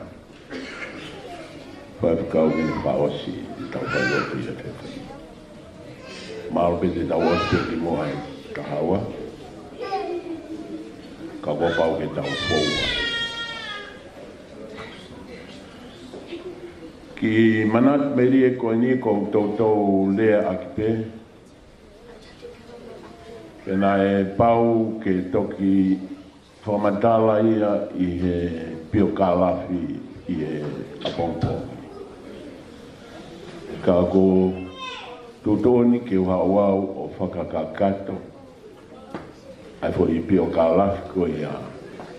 S2: Whaiwhikau kini whaosi, tau whaiwaki ia te whai. Mālo pe te tau osi ki moa ka hawa. Ka wapau ke tau whaua. Ki manat meri e koe ni ko tautou lea aki pe. Pena e pau ke toki whamatala ia i he pio kālafi i he apongpongi. Ka ko tutoni ke whauau o whakakakato. Ai fo i pio kālafi ko ia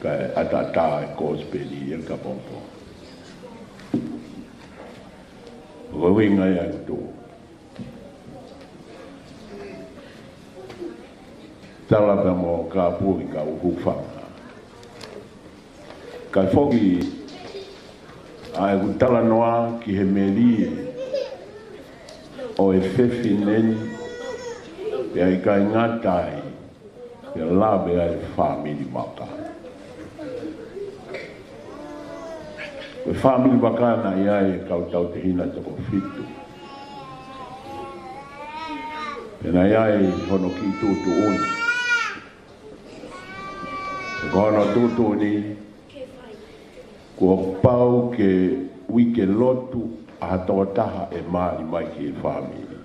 S2: ka atata e kōsperi i ka pongpongi. Ko winga ia kutu. Tala pa mo ka pui ka ukufanga. Ka foki ai kutala noa ki he meri o e fefi neni pe ai ka ngatai pe labe ai family maka. Pe family maka na ia e kau tau te hina toko fitu. Pe na ia e hono ki tutu uni. Kono tutu ni kua pau ke wike lotu a totaha e mali mai ki e whamiri.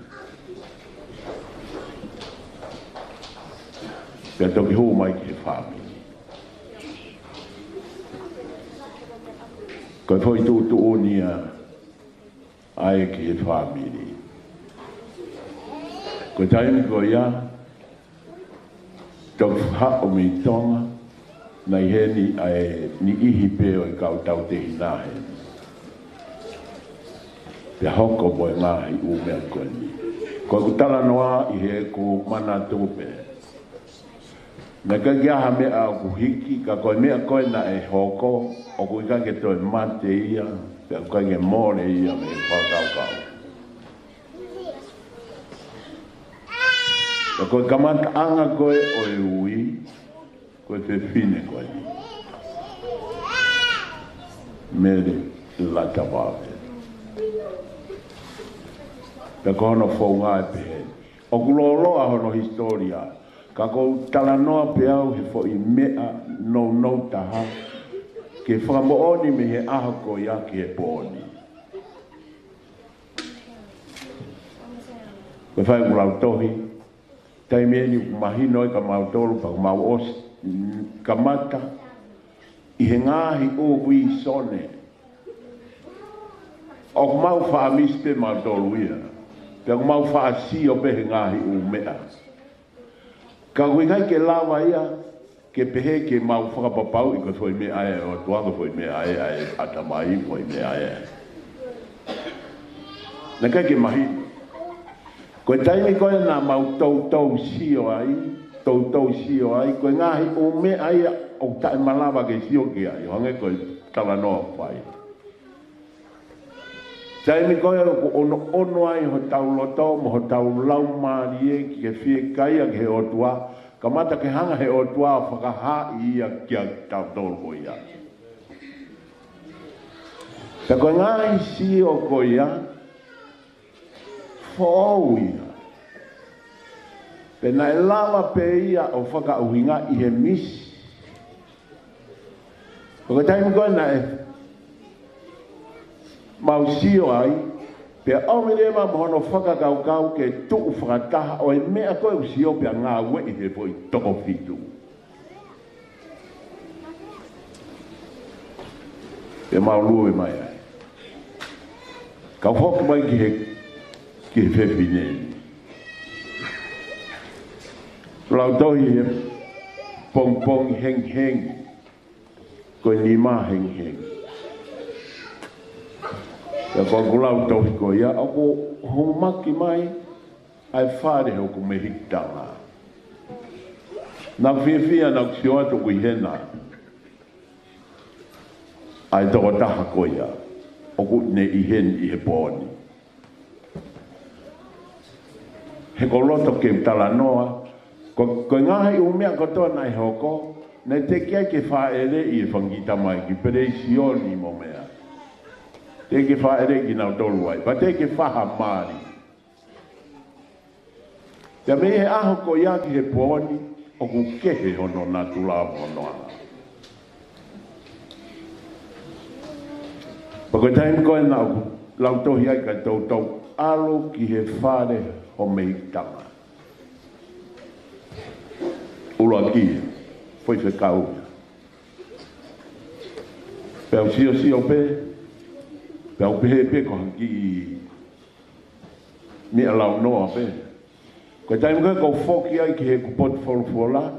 S2: Pea toki huu mai ki e whamiri. Koe foi tutu unia ai ki e whamiri. Koe taimi ko ia toki hao mi tonga na heni ai ni ihi peo i kau tau te hinahe. Te hoko boe ngahi u mea koe ni. Koe kutala noa i he ko mana tupe. Na ka giaha mea ku hiki, ka koe mea koe na e hoko, o kui ka ke toi mate ia, pe koe ke more ia me whakau kau. Ka koe kamata anga koe o e ui, koe te fine koe ni. Mele Latavave. Pe kohono whaunga e pehe. O kuloloa hono historia. Ka kou talanoa pe au he fo i mea nou taha. Ke whakamooni me he aha ko ia ki he pōni. Koe whai kulau tohi. Taimieni mahino i ka mautolu pa kumau osi. Kamata i he ngahi o hui sone o kumau whaamispe mautolu ia pia kumau whaasi o pehe ngahi o mea ka kuikai ke lawa ia ke pehe ke mau whakapapau i ka foi mea ae o tuanga foi mea ae atamai foi mea ae na kai ke mahi koe taimi koe na mau tau sio ai tau sio ai, koe ngahi o me ai o tae malawa ke sio ki ai, hange koe tala noa whai. Tae mi koe o ono ai ho tau loto, mo ho tau lau maari e ki ke fie kaia ke he otua, ka mata ke hanga he otua whakaha ia ki a tau tolko ia. Ta koe ngahi sio koe ia, whau ia. Pena e lawa pe ia o whakauhinga i he misi. O ka taimi koe na e mausio ai, pe aumere ma mohono whakakaukau ke tuu whakataha o e mea koe usio pe a ngā ue i te poi toko fitu. Pe maulua e mai ai. Ka whoki mai ki he whewhineni. Lau tohi he pong heng koe ni ma heng Ia kua kulau tau hiko ia, ako homaki mai, ai whare ho ku me hikitanga. Nā whiawhia nā kusio atu kui hena. Ai toko taha ko ia, o ku ne i hen i he pōni. He ko loto ke tala noa, ko ngahi umea kotoa nai hoko, ne te kia ke whaere i e whangita mai ki pere sioni mo mea. Te ke whaere ki nau tolu ai, pa te ke whaha maari. Te me he aho ko ia ki he pōni, o ku kehe hono nā tula monoana. Pako taim koe nau lautohi ai ka tau alo ki he whare o meitanga. Uloa ki, foi fe kau. Peo sio pe, peo pe ko hanki mi alau noa pe. Ko taim koe kau foki ai ki he kupot wholfola,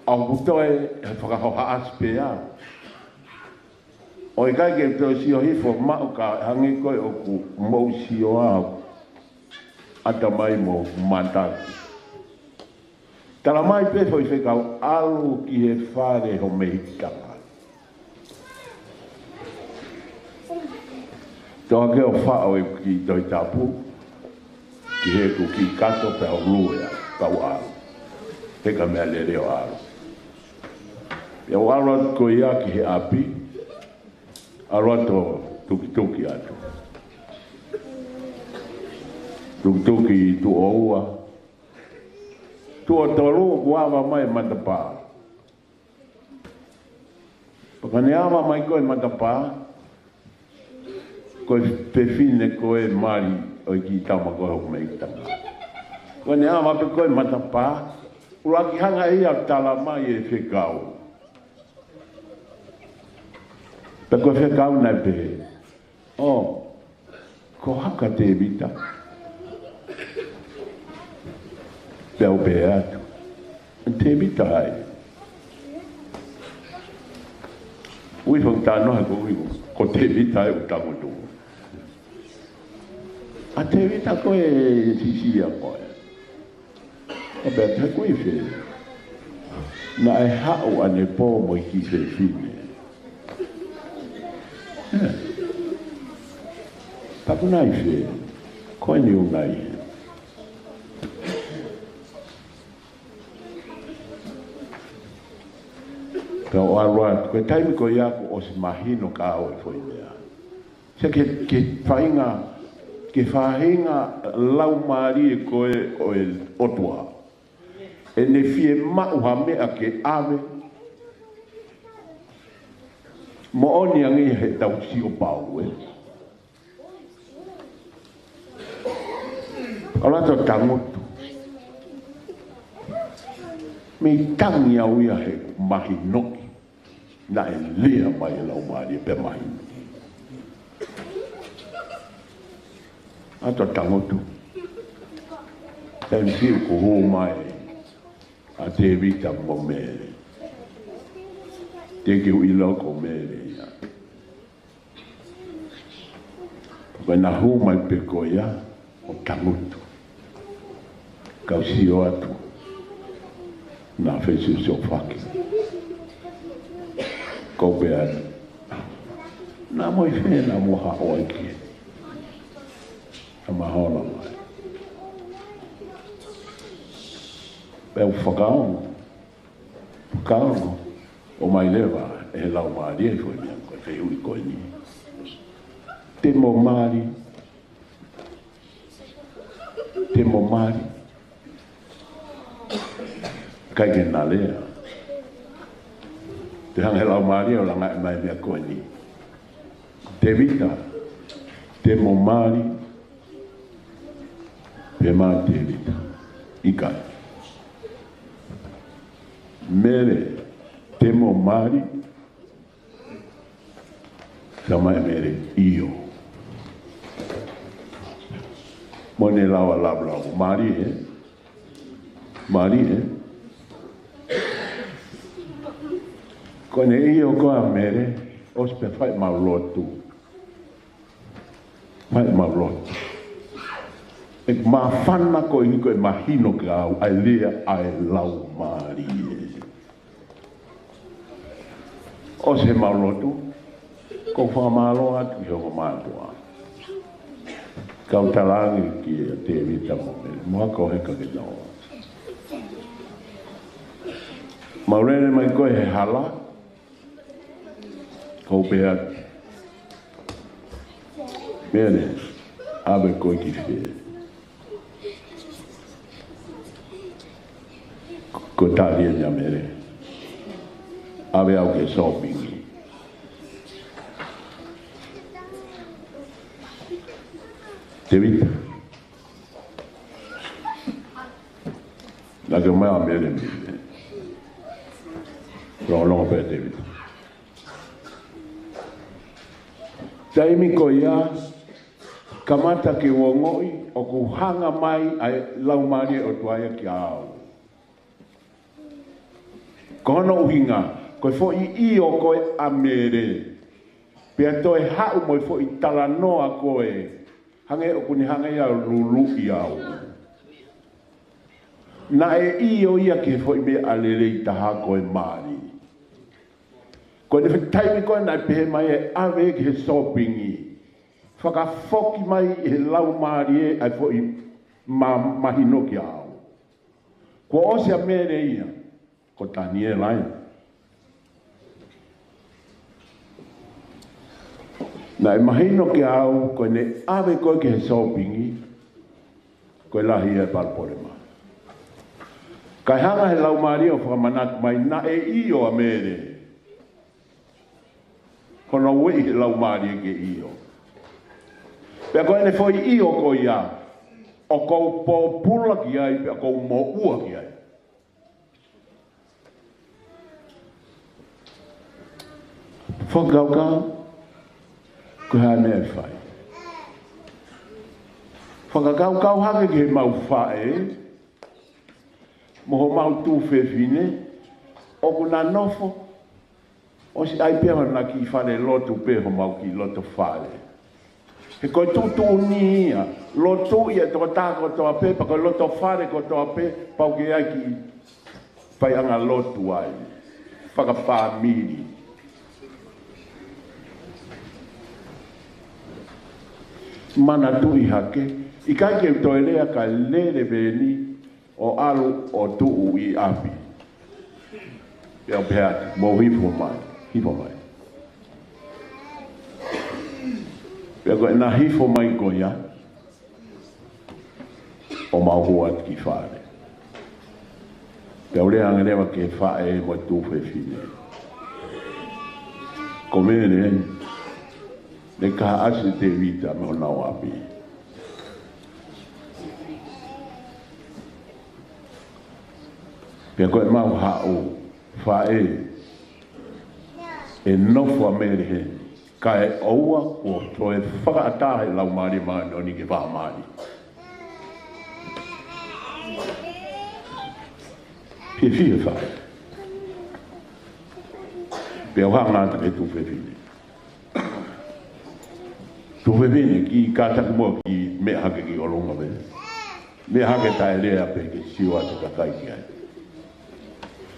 S2: au kutoe he whakahoha aspea. O i kai ke tō sio hifo mao ka hangi koe o ku mou sio au ata mai mo mataki. Tala mai pe foi whekau alu ki he whare ho mehikanga. Tō ke o whao e ki toi tapu, ki he ku ki kato pe o luea tau alu. Heka mea le reo alu. Pe o alu atu ko ia ki he api, aroto tuki atu. Tuki tu oua. Tu o tolu kuawa mai matapa. Pakane awa mai koe matapa, koe pefine koe mari o ki tama koe hoku mei tanga. Pakane awa pe koe matapa, uraki hanga ia tala mai e whekau. Peko whekau nai pe, ko haka te vita. Peo pe atu, te vita ai. Ui whang tānoha ko te vita ai utango tu. A te vita koe sisia koe. A pea te koe whe. Na e hao ane pō mo i ki se whine. Paku nai whe, koe ni unai. Pea o aroa, koe taimi koe iaku o si mahino ka au e fwoi mea. Se ke whahinga lau maari e koe o e otua. E ne fie mauha mea ke ave, mo oni angi he tau si o pau e. Alato tangotu. Me tangi au ia he mahi noki. Na e lea mai e lau maari e pe mahi noki. Ato tangotu. Tau siu ko hō mai a te rita mo mere. Te ki ui loko mere ia. Koe na hū mai pe ko ia o tangotu. Kau sio atu. Na whesu so whaki. Kau pe atu. Nā moi whena moha o aiki. A mahola mai. Peu whakaongo. Whakaongo. O mai lewa e lau maari e fwoi mea koe whehui koe ni. Te mo maari. Te mo maari. Kai ke nā lea. Te hanga he lau maari o langa e mai mea koe ni. Te vita. Te mo maari. Pe maa te vita. Ikai. Mere. Te mo maari. Sama e mere io. Mone lawa lablau. Maari e. Maari e. Kone io koa mere. Os pe fai mau lotu. Mai marot. E mawhana ko i ko e mahino ki au, ai lea ai lau maari e. O se marotu, ko whamalo atu i hongo mātua. Kau talangi ki a te vita mo me, mua ko heka ke naoa. Maurene mai koe he hala, ko pea, mene, abe koe ki whee. Ko tāria nia mere. Awe au ke sōpingi. Te vita. Nā ke mea mere mere. Rongo pēr te vita. Taimi ko ia, kamata ke wongoi, o ku hanga mai ai laumari o tuaia ki au. Kono uhinga, koe fo i o koe amere. Pea toi hau moi fo i tala noa koe. Hange o kuni hange ia lulu i au. Na e i o ia ke fo i me alere i taha koe maari. Koe ne whetaimi koe nai pehe mai e awe ke he sōpingi. Whakafoki mai e lau maari e ai fo i mahino ki au. Ko o se amere ia. Ko tani e lai. Na e mahino ke au, koe ne awe koe ke he sōpingi, koe lahi e palpore ma. Kai hanga he lau maari o whakamanatu mai, na e i o a mere. Kono wei he lau maari e ke i o. Pea koe ne foi i o koe ia, o kou pōpula ki ai, pea kou mō ua ki ai. Whakaukau, ko hea mea whai. Whakaukau hake ke mau whae, moho mau tū whewhine, o kuna nofo, o si ai peho na ki whare lotu peho mau ki loto whare. He koe tūtū ni ia, lotu ia tō tāko toa pe, pa koe loto whare ko toa pe, pau ke ai ki whai anga lotu ai, whakapāmiri. Mana tui hake, i kai ke toi lea ka lere veni o alu o tuu i api. Pea peati, mo hifo mai. Pea koe na hifo mai ko ia, o mahuat ki whare. Pea ule angarewa ke whae mo tūwhe whine. Ko mene, ne ka ase te vita me o nau api. Pea koe mau hao, whae, e nofo a mere he, ka e oua o to e whakaatahe lau maari maani o ni ke wha maani. Pia whae. Pea whangata e tu whine. Tu vene ki kātaku mua ki mea hake ki olonga vene. Mea hake tae rea pe ke siwa te kakai ki ai.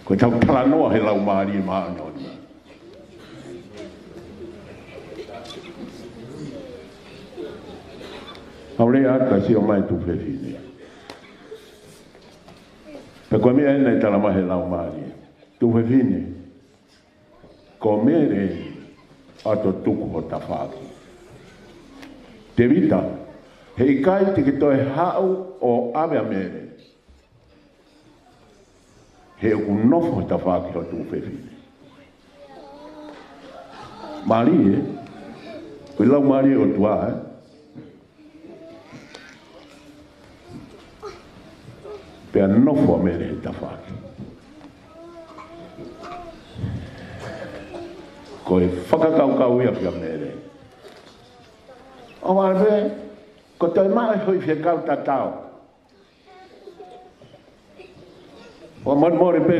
S2: Ko tau tala noa he lau maari e maa noni. Hau rea ata si o mai tu whewhine. Pe koe mea ena i tala mahe lau maari. Tu whewhine. Ko mere ato tuku ho tawhaki. Te vita, he ikai te ki toi hau o awe a mere. He uku nofo ta whaki o tū whewhine. Mari e, koe lau mari o tua e. Pea nofo a mere he ta whaki. Koe whakakaukau ia pia mere. O marwe, ko toi mai hui whiakau tatau. O mori pe,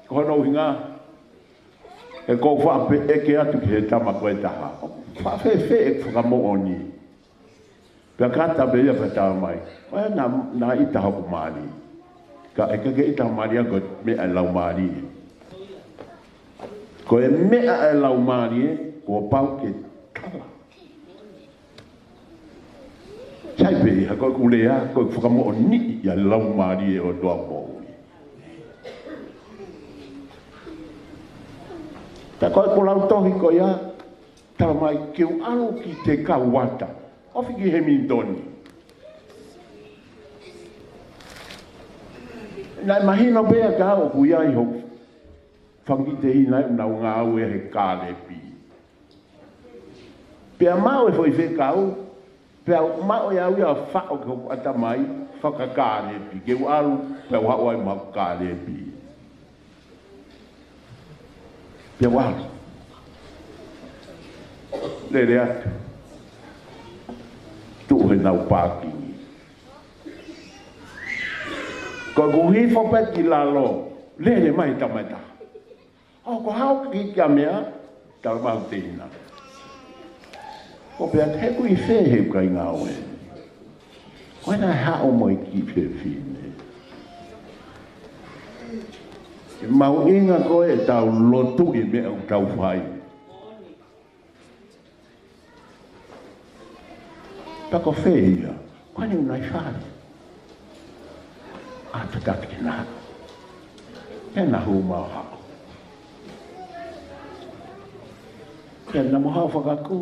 S2: kono hinga, e kou whape eke atu ki he tama koe taha. Whape e whakamooni. Pea kata bea pata mai. Mai na ita hapu mali. Ka ke ita mali ko me lau mali. Ko e me lau mali ko pau ke kala. Sai pe ha ko kulea ko fukamo ni ya lau mali o doa mo. Ta ko ko lau tohi ko ya ta mai ke alu ki te kawata. Ofi ki he mindoni. Nai mahino bea ka o kuia i hoku. Whangi te hi nai unau ngā ue he kāle pi. Pea mau e foi whe kau. Pea mau e au ia whao ke hoku ata mai. Whaka kāle pi. Ke uaru pea whao ai mau kāle pi. Pea uaru. Lere atu. Tu he nau pākingi. Ko kuhi whapeti lalo, lele mai tamata. O ko hau ki kia mea, tala mau tēna. Ko pia te kui whehe kai ngā oe. Koe nai hao moi ki whe whine. Mau inga koe e tau lotu i mea u tau whai. Pako whehia, koe ni unai whai. Ata tata ki nā. Ke nā hu mau hao. Ke nā mo hao whakaku.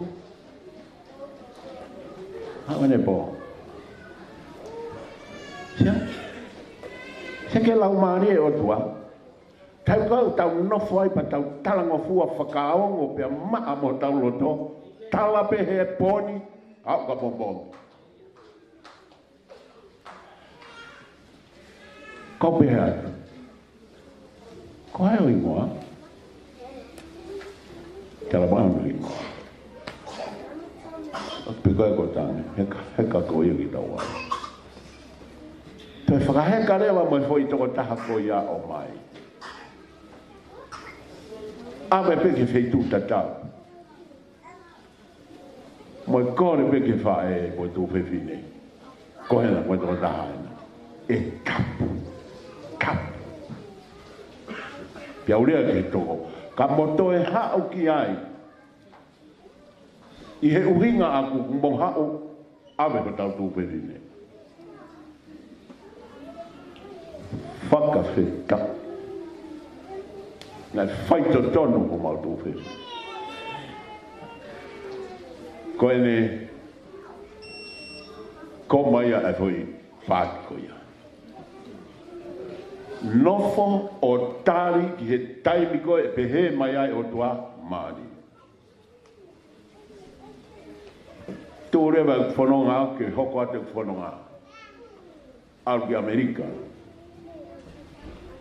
S2: Hao ne bō. Sia? Se ke lau maari e o tua. Tau kau tau nofo ai pa tau talango fua whakaongo pia maa mo tau loto. Tala pe he poni. Hao ka pompong. Kau pēhea. Ko hai o ingoa. Tela maanu ingoa. Pikoe ko tāne. Heka ko iuki tau ai. Toi whakaheka rewa moi fo i toko taha ko ia o mai. Awe peke wheitu tatau. Moi kore peke whae ko tu whewhine. Ko hena ko toko taha hena. E kapu. Pia urea ke toko. Ka moto e hao ki ai. I he uhinga aku mong hao. Awe ko tau tū perine. Whaka wheta. Nai whaito tono ko mau tū perine. Ko ene. Ko mai a e fwoi whāti ko ia. Nofo o tari ki he taimi koe e pehe mai ai o tua maari. Tō rewa whanonga ke hoko ate whanonga. Aru ki Amerika.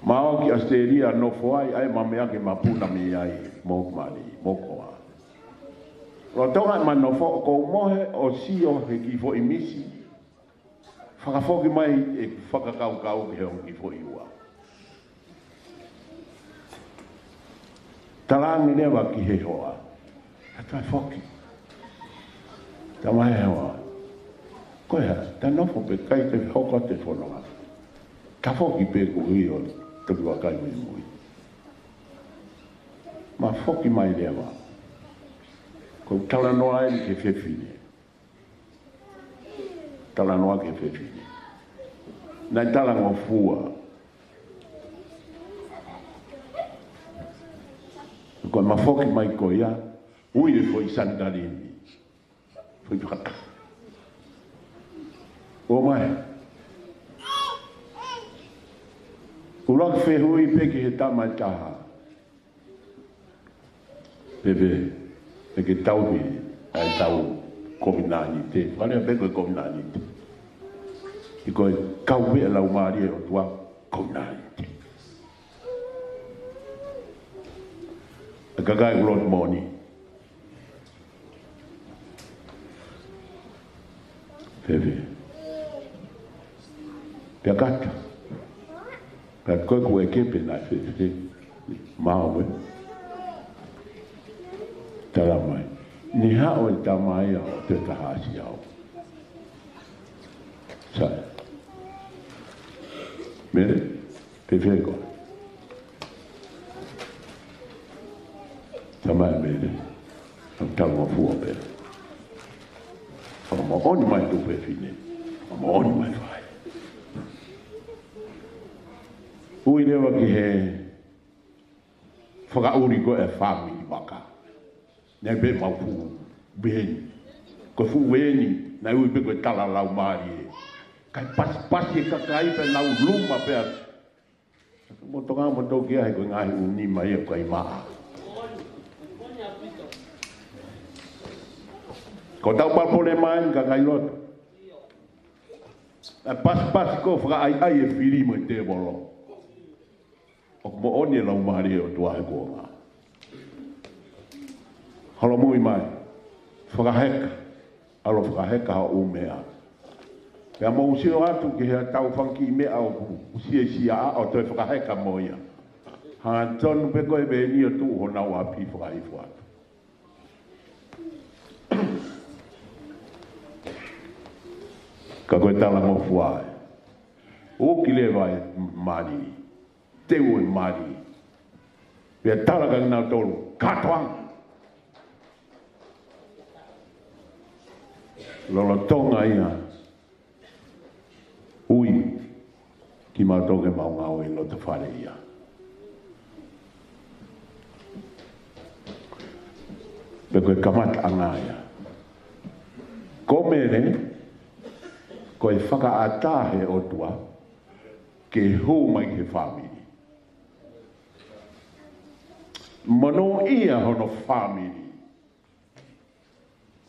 S2: Mao ki Australia nofo ai ai mamea ke mapuna mi ai mō maari, mō koa. Ro tonga ma nofo ko mohe o sio he ki fo imisi. Whakafoki mai e whakakau ki he o ki fo iwa. Talangi lewa ki he hoa. Atai whoki. Ta mai hoa. Koe ha, ta nofo pe kai te hoko te whanonga. Ta whoki pe ku hui o tuki wa kai mui mui. Ma whoki mai lewa. Ko talanoa e ke whewhine. Talanoa ke whewhine. Nai talango fua. Ko ma foki mai ko ia, ui le foi sandarini. Foi tukata. O mai. Urak fe hui peke he tama taha. Pepe, peke tauhi, ai tau COVID-19 te. Wale a peko COVID-19 te. Iko e kauwe lau maari e o tua COVID-19 te. Kagai ulot moni. Pepe. Pea kata. Pea koe kue kepe nai whewhe. Mawe. Tala mai. Ni hao e tamai au te tahasi au. Sai. Mele, pefego. Tamai mele. Am talo fu pe. Mo oni mai tu pe fine. Mo oni mai fai. Ui lewa ki he whakauri ko e whāmi waka. Nei be mau fu beni. Ko fu beni, nei ui pe koe tala lau maari e. Kai pasi e kakai pe nau luma pe atu. Mo tonga mo tau kia he koe ngahi uni mai e kai maa. Ko tau palpone mai ka kai loto. Pasi ko whaka ai e whiri mo te bolo. O mo oni lau maari e o tua he kua ngā. Halo mui mai. Whakaheka. Alo whakaheka ha u mea. Pea mo usio atu ki hea tau whanki mea o ku. Usia sia a o toi whakaheka mo ia. Hanga tonu pe koe be ni o tu ho nau api whakahifu atu. Ka koe tala mo fuae. O ki le vai mani. Te ue mani. Pea tala ka ngā tolu. Katoang. Lolo tonga ia. Ui. Ki mātoke mau ngau e lo te whare ia. Pe koe kamata anga ia. Ko mere. Koe whaka atahe o tua. Ke hū mai ke whamiri. Mano ia hono whamiri.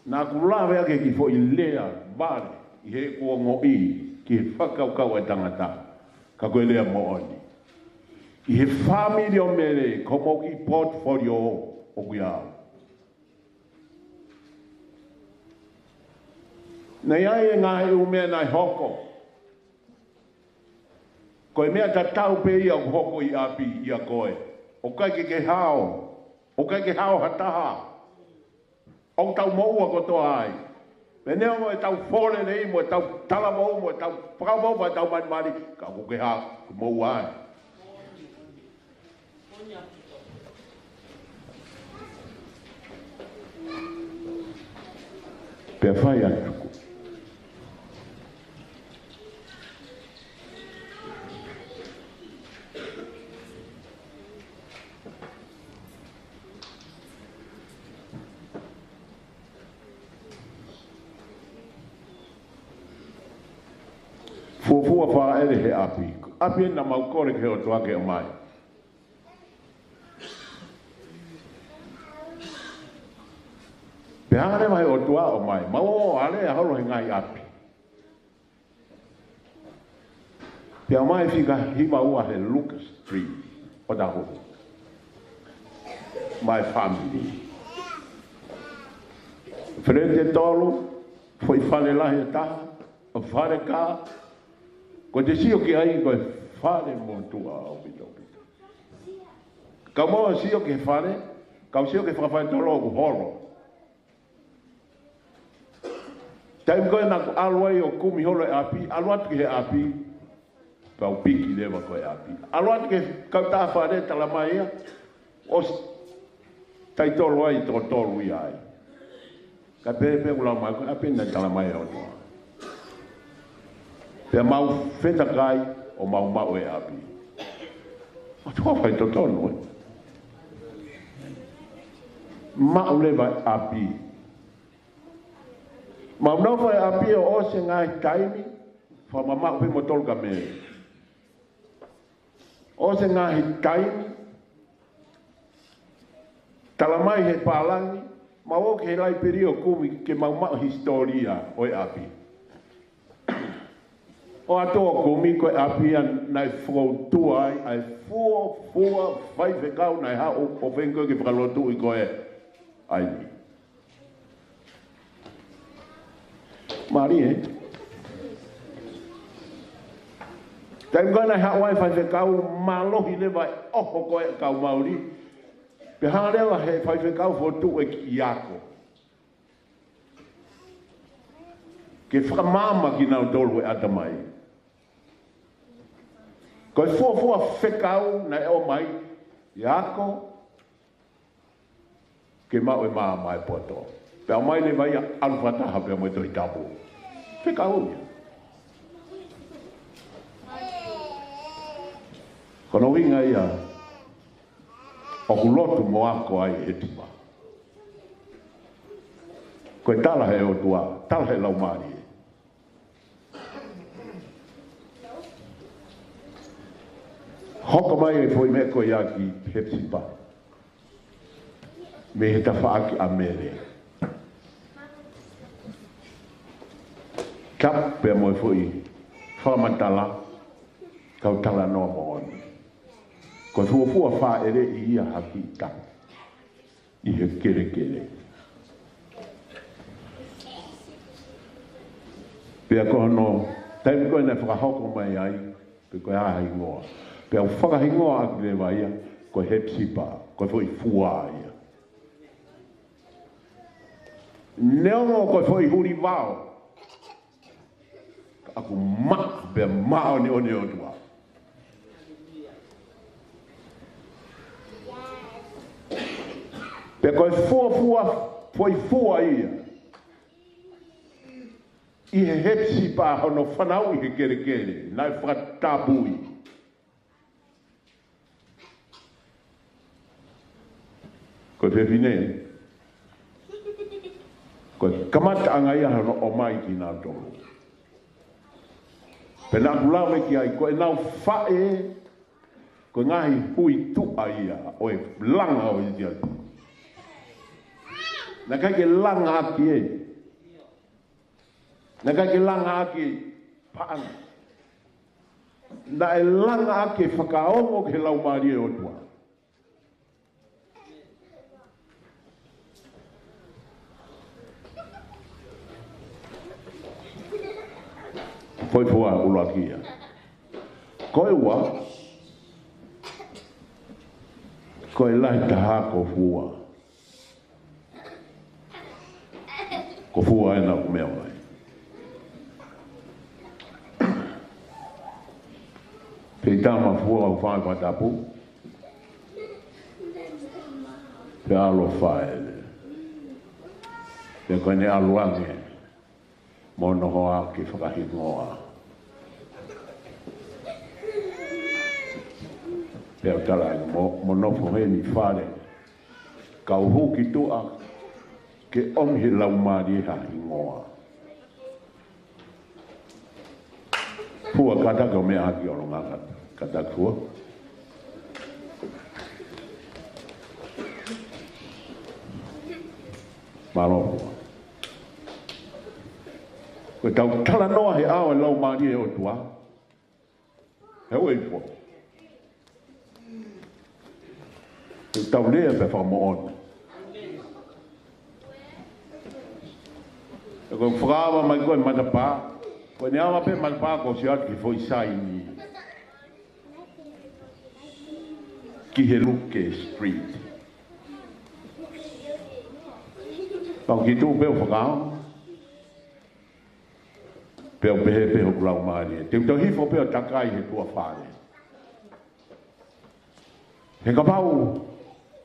S2: Nā kulawe ake ki fo I lea bare I he kua ngoi ki he whakaukau e tangata ka koe lea mo oni. I he whamiri o mere ko mo ki portfolio o kui au. Nei ai e ngahe u mea nai hoko. Koe mea ta tau pe ia hoko I api ia koe. O kai ke hao. O kai ke hao hataha. O tau moua ko toa ai. Me nea mo e tau fore nei mo e tau tala mou mo e tau whakau mo e tau mani mani. Ka ko ke hao moua ai. Pea whai atuku. Fuafua wha ere he api. Api na mau kore ke o tuake o mai. Pe hangare mai o tua o mai. Mau o ale a holo he ngai api. Pe a mai fika hima ua he Lucas Street. O da ho. My family. Frente tolu. Foi fale lahi e taha. O whare ka. Ko te sio ki ai koe whare mo tua o pito pito. Ka moa sio ki whare, ka sio ki whawhai tolo o horo. Taim koe na aluai o kumi holo e api, aluat ki he api, kau piki lewa koe api. Aluat ki kau taha whare talamai ia, o tai tolo ai to tolu ia ai. Ka pepe ulau mai koe api na talamai o tua. Pea mau wheta kai o mau e api. O tua whai to tonu e. Mau lewa api. Mau nau whai api o ose ngai taimi, wha mamau pe mo tolka me. Ose ngai taimi, talamai he pālangi, mau o ke he lai peri o kumi ke mau historia o e api. O atoa kumi koe apia nai whakautua ai fua whai whekau nai hao o whenko ke whakalotu I koe ai ni. Mari e? Taim koe nai hao ai whai whekau malohi lewa oho koe kau mauri. Pe hārewa he whai whekau whotu e ki iako. ke whakamama ki nau tolu e ata mai. Ko e fua whekau na eo mai, i ako, ke mau e maa mai poto. Pea mai le vai alwhataha pea mai toi tapu. Whekau ia. Kono winga ia, o kulotu mo ako ai e tipa. Ko e tala he o tua, tala he lau maari e. Hoka mai e foi me ko ia ki he tipa. Me he tawhaaki a mere. Kap pe mo e foi, whamatala, kau tala noa mo oni. Ko fuafua wha ere I ia haki ta. I he kere. Pea koha no, taimi koe nei whakahoko mai ai, pe koe hahi ngoa. Pea whakahi ngoa aki le vai ia, koe he tipa, koe fui fua ia. Neongo koe fui huri vao. Aku mak, pea mao ni one o tua. Pe koe foi fua ia. I he hepsi pa hono whanau I he kere. Nai whakatabui. Koe whewhine. Koe kamata anga ia hono o mai ki nā tolu. Pe nā kulawe ki ai koe nau whae. Koe ngahi hui tua ia. Oe langa o iti ati. Na kai ke langa aki e. Na kai ke langa aki paanga. Na e langa aki whakaongo ke lau maari e otua. Foi fua ulo aki ia. Koe ua. Koe lai taha ko fua. Ko fua e nā kumea mai. Pei tāma fua au whae whatapu. Pe alo whae le. Pe koe ne aluange. Mono hoa ki whakahi ngoa. Pe au talai monofo he ni whare. Kau hu ki tua. Ke om he lau maari ha ingoa. Fua kataka o mea haki o longa kataka fua. Malo fua. Koe tau tala noa he ao e lau maari e o tua. He oi fua. Koe tau lea pe whamo ona. Ko whakawa mai koe matapā. Koe ne awa pe matapā ko si atu ki foi sai ni. Ki he luke street. Pau ki tū peo whakawa. Peo pehe peo grau maari. Te utau hifo peo takai he tua whare. He kapau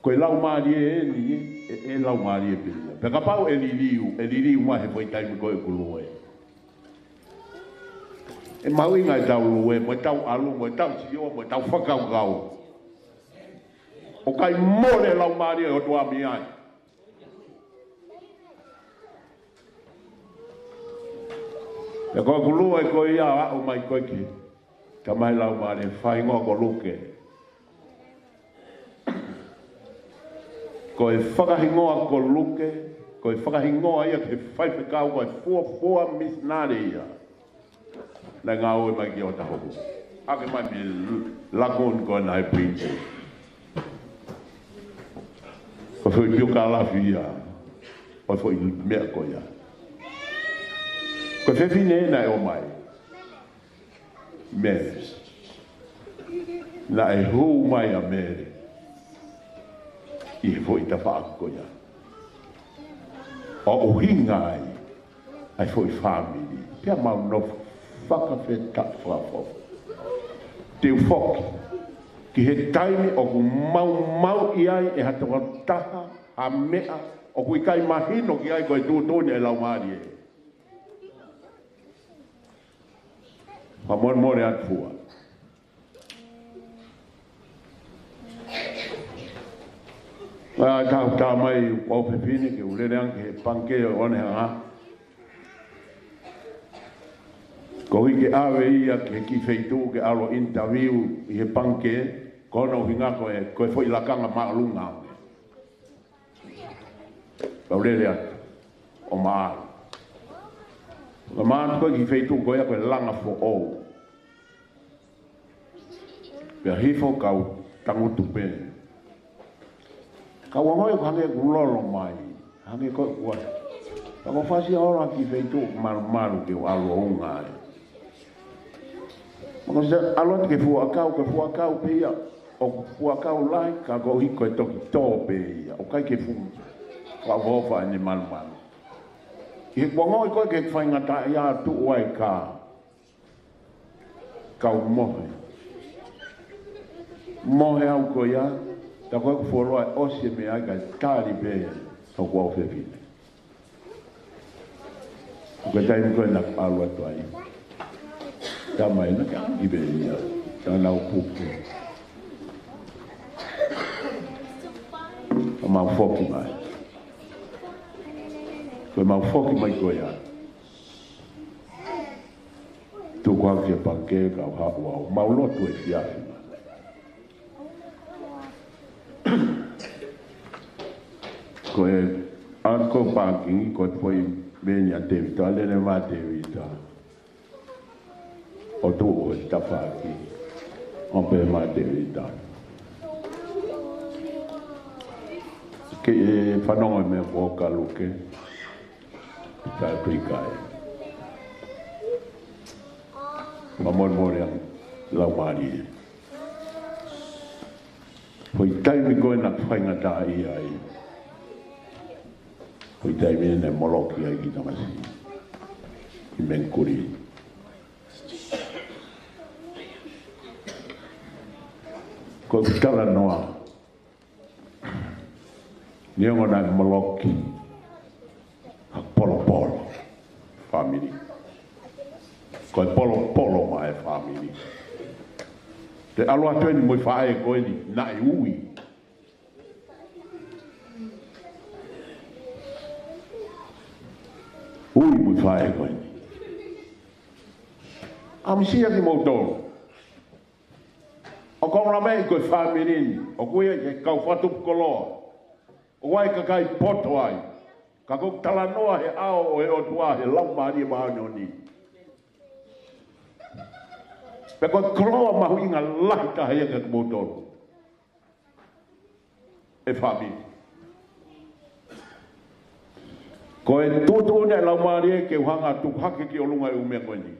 S2: koe lau maari e ni e lau maari e pili. Peka pau e liriu mai he foi taimi koe kuluwe. E mau inga e tau luwe, mo tau alu, mo tau sio, mo tau whakau gau. O kai mole lau maari e o tua mi ai. E koe kuluwe koe ia o mai koe ki. Ka mai lau maari e whaingoa ko luke. Ko e whakahingoa ko luke, ko e whakahingoa ia ke whaiwhikau ko e fua misnare ia. Lai ngā oe mai ki o tahoku. Ake mai mi lakon ko e nai prince. Ko whui pio ka lafi ia, ko whui mea ko ia. Ko whewhine e nai o mai. Mere. Na e hou mai a mere. I he fo i ta whaako ia. O uhinga ai, ai foi family pia mau no whakawheta whafo te ufoki ki he taimi o ku mau i ai e hatawa taha a mea o ku i kai mahino ki ai koe tūtone e lau maari e pa more atu fua tā mai o pepini ke urere anke he panke o ne hanga ko i ke awe ia ke ki feitu ke alo interview i he panke kono hinga koe foi lakanga maalunga ka urere atu o maa ka maa koe ki feitu koe koe langa fo o pe hifo kau tangutu pene ka wangoi ko hange kulolo mai hange ko wa ka ko fasi ora ki feitu maru ke alo unga mo se alo ke fu akau pe ia o fu akau lai ka go i ko to pe ia o kai ke fu ka vo fa ni mal i wangoi ko ke fa ngata ia tu wai ka mo au ko ia ta ko foro o se me aga tari be so ko fe fi ko dai ko na palo to ai ta mai na ka i be ya ta na ku ku ma foki mai ko ya tu ko ke pa ke ka ha wa ma lo to e fia ko e anko banking ko foi bene a debito ale ne ma debito o tu o sta faki on pe ma debito che fanno me voca luke sta prikai ma moria la mari poi tai mi go na fainga dai ai poi dai viene moloki ai ki tamasi i menkuri ko kala noa niengo na moloki a polo family ko polo mai family te alo ateni mo fae ko ni na ui mo fae ko ni am sia ki mo do o ko la mai ko family o ko ye ka fatu ko lo o wai ka kai poto ai ka ko tala noa he ao o e o tua he lau mari ma ni pe ko kroa ma huinga laita he ka motor e fabi ko e tutu ne la mari ke hanga tu hake ki olunga e ume ko ni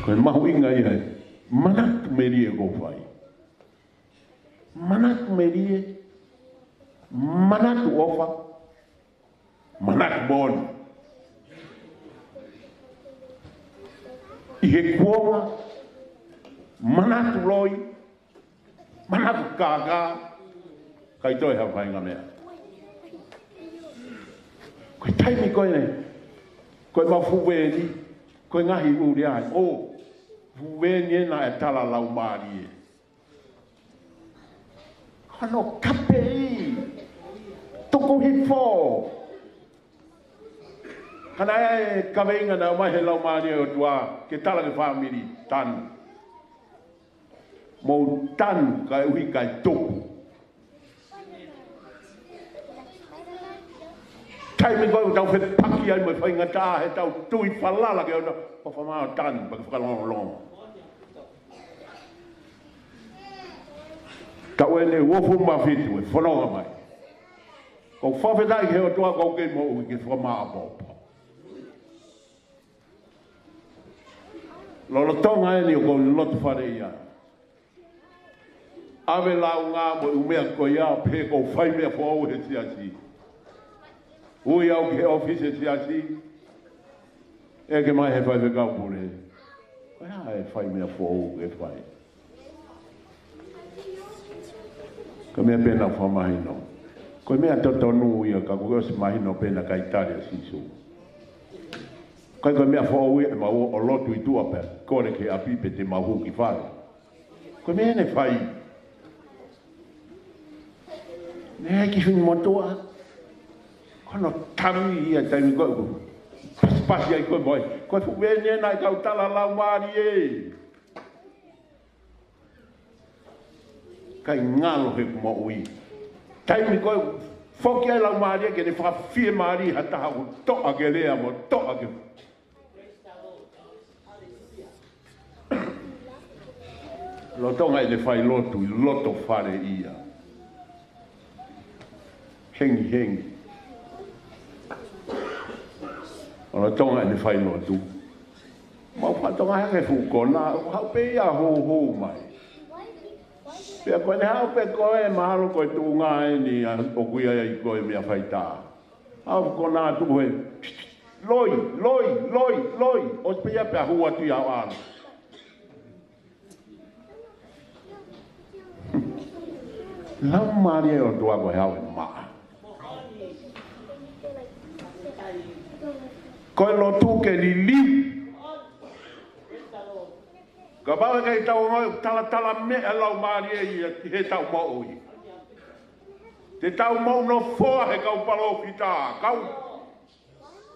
S2: ko ma huinga ia mana meri e go fai mana meri mana tu ofa mana bon i he kuonga, manatu loi, manatu kākā, kai toi hau whainga mea. Koe taimi koe nei, koe ma fuweni, koe ngahi uri ai, fuweni e na e tala lau maari e. Hano kape i, toko hi fō. Kana e kaweinga na mai he lau maari o tua, ke tala ke whamiri, tanu. Mō tanu kai uhi kai toku. Taimi koe tau whe paki ai mai whainga tā, he tau tui whalala ke ona, o whamao tanu, pa ke whakalonga. Tau e ne wofu mawhitu e whanonga mai. Ko whawhetai he o tua kou ke mo ui ke whamaa pōpa. Lolo tonga e ni o kou lotu whare ia. Ave lau ngā mo umea ko ia pe ko whai mea whau he siasi. Ui au ke office he siasi. E ke mai he whai me kau pure. Koe e whai mea whau e whai. Ka mea pena whamahino. Koe mea totonu ia ka koe si mahino pena ka itaria sisu. Koe mea whau ia ma o lotu i tua pe. Kore ke apipe te mahu ki whare. Koe mea ne whai. Nē ki whini motoa. Kono tami ia taimi koe ku. Pasi ai koe moi. Koe fuwene nai kau tala lau maari e. Kai ngalo he kuma ui. Taimi koe foki ai lau maari e ke ne whawhie maari hataha ku toa ke lea mo toa ke. Lotonga i le whai lotu i loto whare ia. Hengi hengi. Ona tonga ni whai lotu. Mau whatonga hake whukona, hau pe ia hou mai. Pea koe ne hau pe koe mahalo koe tūngā e ni o kuia i koe mea whaitā. Hau kona tu he, loi, o te pia pea hua tu iau ana. Lau maari e o tua koe hau e maa. Koe lotu ke li liu. Ka bawe kai tau ngoi tala mea lau maari e ia he tau mau i. Te tau mau no foa he kau palo kita. Kau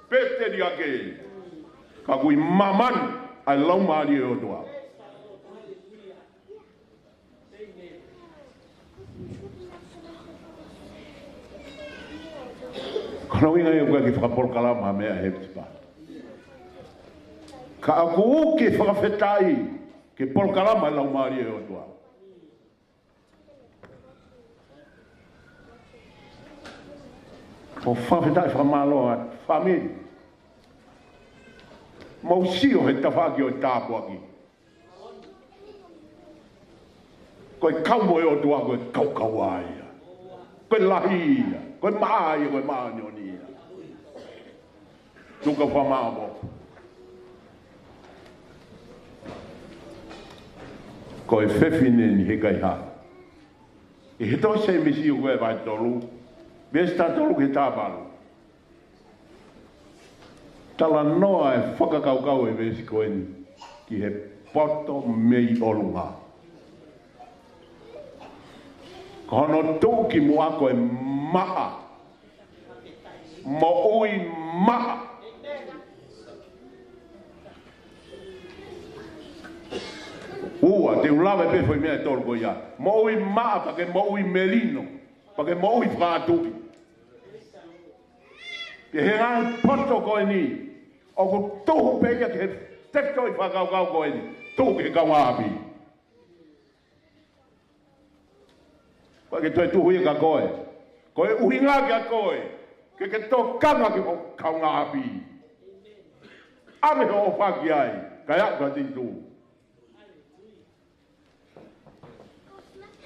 S2: pete di ake. Ka kui maman ai lau maari e o tua. Kono winga e koe ki whakapolkalama mea heptipa. Ka aku uke whakawhetai ke polkalama lau maari e o tua. O whakawhetai whakamaloa whamiri. Mau sio he tawhaki o tāpuaki. Koe kaumo e o tua koe kaukawaia. Koe lahia. Koe maai, koe maani o nia. Tuka whamamo. Koe whewhine ni he kai ha. E he tau se misi o koe vai tolu. Besta tolu ke tāparu. Tala noa e whakakaukau e vesi koe ni. Ki he poto mei olunga. Kono tūki mua koe maa. Mo ui maa. Ua, te ulawe pe foi mea tolu koe ia. Mo ui maa pake mo ui melino. Pake mo ui whātuki. Ke he ngai poto koe ni. O ku tuhu peia ke he tekto i whakaukau koe ni. Tuhu ke kawapi. Koe ke toi tuhu i ka koe. Koe uhinga ki a koe. Ke tō kanga ki o kaunga api. Ame ho o whaki ai. Kai aku ka tintu.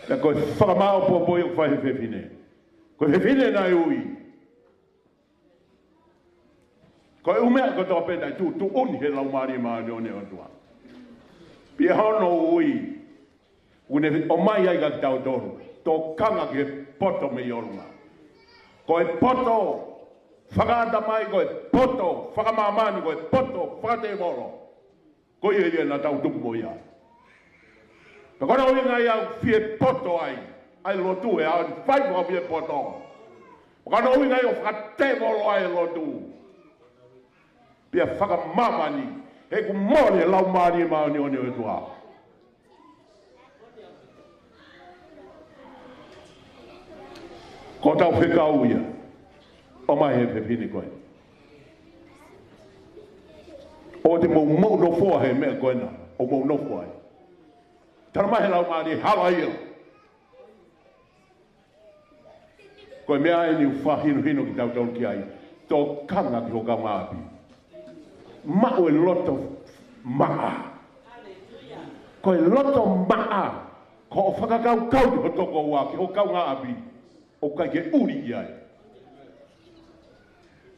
S2: Ka koe whakamao pōpoi o whai whewhine. Koe whewhine nai ui. Koe umea ko tō pētai tu uni he lau maari maari o ne o tua. Pia hono ui. Une o mai ai ka tau toru. Tō kanga ki he poto me i orunga. Koe poto, whakata mai koe poto, whakamamani koe poto, whakate moro. Koe e na tau tupu mo ia. Ka kona ui ngai au fie poto ai, ai lotu e au whai kwa fie poto. Ka kona ui ngai au whakate moro ai lotu. Pia whakamamani, he ku mori e lau maari e maani o ne o tua. Ko tau whekau ia, o mai he whewhine koe. O te mau no fua he mea koe na, o mau no fua he. Tara mai he lau maari hala ia. Koe mea e ni whahino ki tau tau ki ai, tō kanga ki ho ka maapi. Mao e loto maa. Koe loto maa, Ko whakakau ho toko wā, ki o kau ngā api, o kai ke uri ki ai.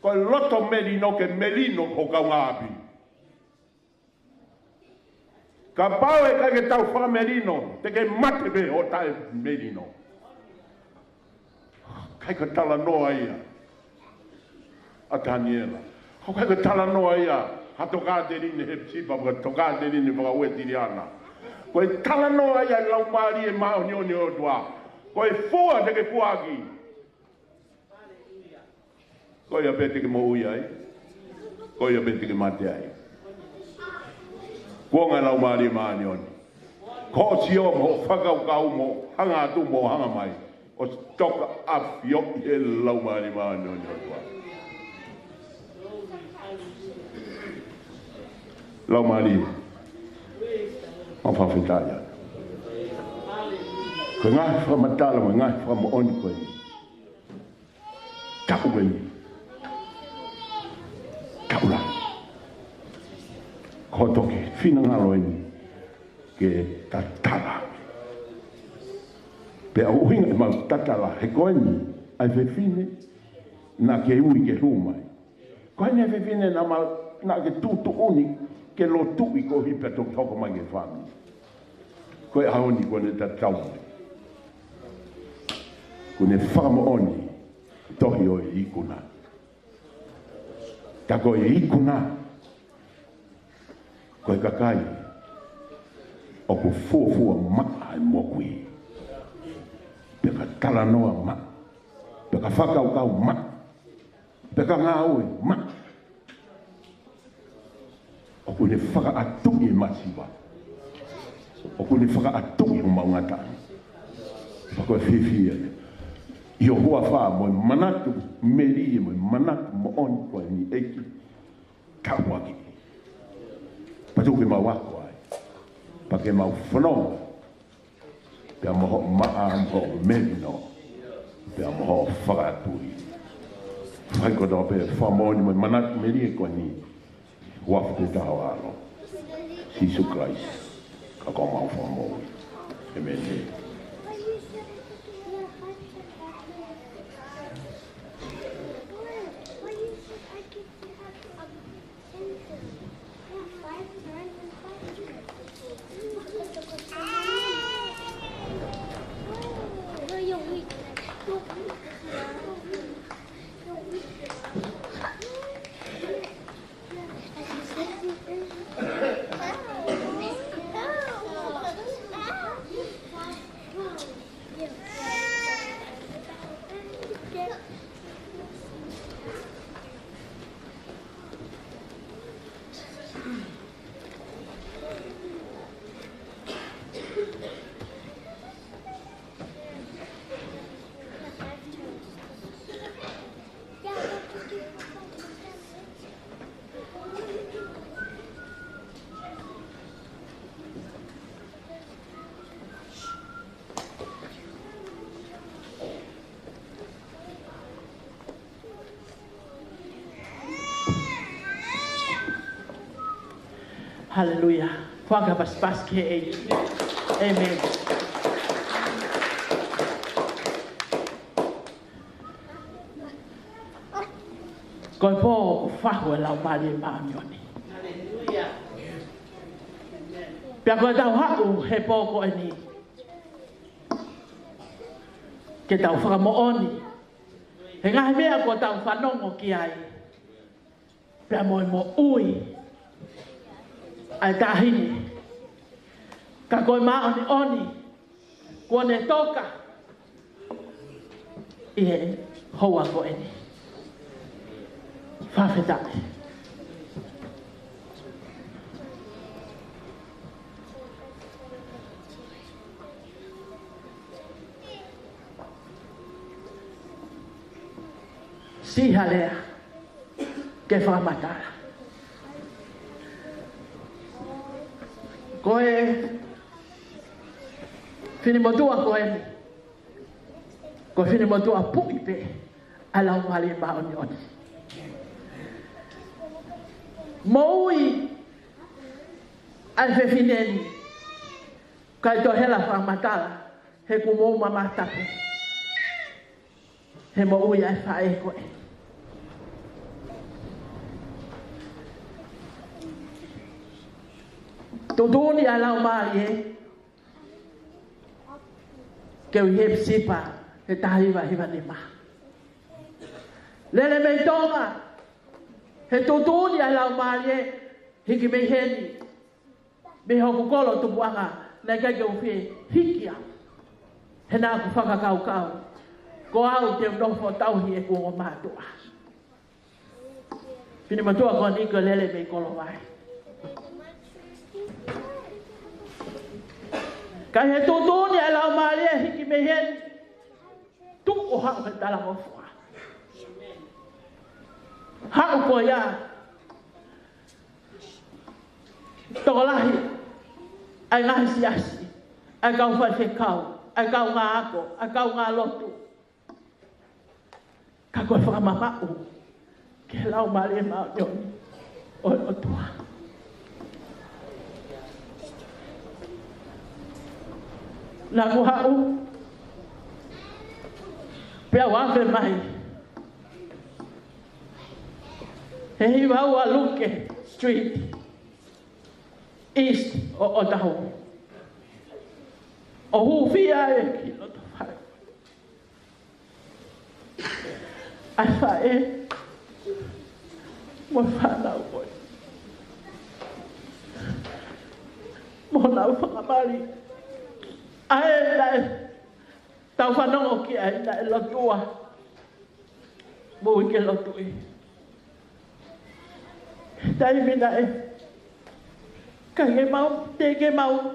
S2: Ko loto merino ke merino ho kau ngā api. Ka pau e kai ke tau wha merino, te ke mate be o tae merino. Kai ka tala noa ia, a Daniela. Ko kai ka tala noa ia, ha toka te rine he psipa, ka toka te rine whaka ue tiri ana. Ko e tala noa ia lau maari e mao ni o tua. Ko e fua te ke fuaki. Ko ia pe te ke mo ui ai. Ko ia pe te ke mate ai. Ko ngā lau maari e mao ni o ni. Ko si o mo whakau kau mo, hanga atu mo hanga mai. O toka awhio e lau maari e mao ni o tua. Lau maari e. Ma whawhetaya. Ko ngāi whamatala mo, ngāi whamaoni koe ni. Taku koe ni. Taku la. Ko toke, whina ngalo ni. Ke tatala. Pe au hinga e mau tatala. He koe ni, ai whiwhine, na ke ui ke humai. Koe ni whiwhine na ke tūtu uni, ke lo tui ko hipe toko mai ke whami. Koe haoni kone ta tau. Kone whamo oni, tohi o e ikuna. Ta koe e ikuna. Koe kakai, o ku fuafua maa e mokui. Peka tala noa maa. Peka whakaukau maa. Peka ngā oe maa. O kune whaka atungi e masiwa. O kune whaka atungi o maungata. Whaka e whiwhia. I o hua wha mo manatu meri e mo manatu mo oni koe ni eiki. Kawaki. Patu ke mau wako ai. Pa ke mau whanonga. Pea moho maa mo meri no. Pea moho whaka aturi. Whaiko tō pe whamoni mo manatu meri e koe ni. Wafu te taho alo. Jesus Christ. Ka kō mau whamau. Amen.
S1: Hallelujah. Whaka paspas ke e. Amen. Koe pō whahu e lau mari e maamioni. Hallelujah. Pia koe tau haku he pō koe ni. Ke tau whakamooni. He ngahi mea ko tau whanongo ki ai. Pia moe mo ui. Ai tahini. Ka koe maoni oni. Kua ne toka. Ie hoa koe ni. Whawhetai. Siha lea. Ke whamatara. Koe whinimotua koe ni. Koe whinimotua pui pe. Alau mali e maoni oni. Moui ai whewhineni Kai to hela whamatala, he kumo mamatape. He mo uia e whae koe. Tutuni a lau maari e. Keu hep sipa, he tahiwa hiwa ni maa. Lele mei tonga, he tutuni a lau maari e, hiki mei heni. Me hoku kolo tupuanga, na kai keu whi hikia. He nā ku whakakau kau. Ko au te unofo tauhi e kua o mātua. Pini matua ko niko lele mei kolo vai. Kai he tutuni a lau maari e, hiki mei heni. Tu o hau he tala mofua. Hau ko ia. Toko lahi. Ai ngahi siasi. Ai kau whai kau. Ai kau ngā ako. Ai kau ngā lotu. Ka koe whakamamau. Ke lau maari e mao nioni. O tua. Nā ku hau. Pea wafe mai. He hiwau a Luke Street. East o Otahu. O hufia e ki loto whare. Ai whae. Mo whanau koe. Mo nau whakamari. Ai nai. Tau whanongo ki ai nai lotua. Mo ike lotui. Tai mina e. Ka ke mau, te ke mau.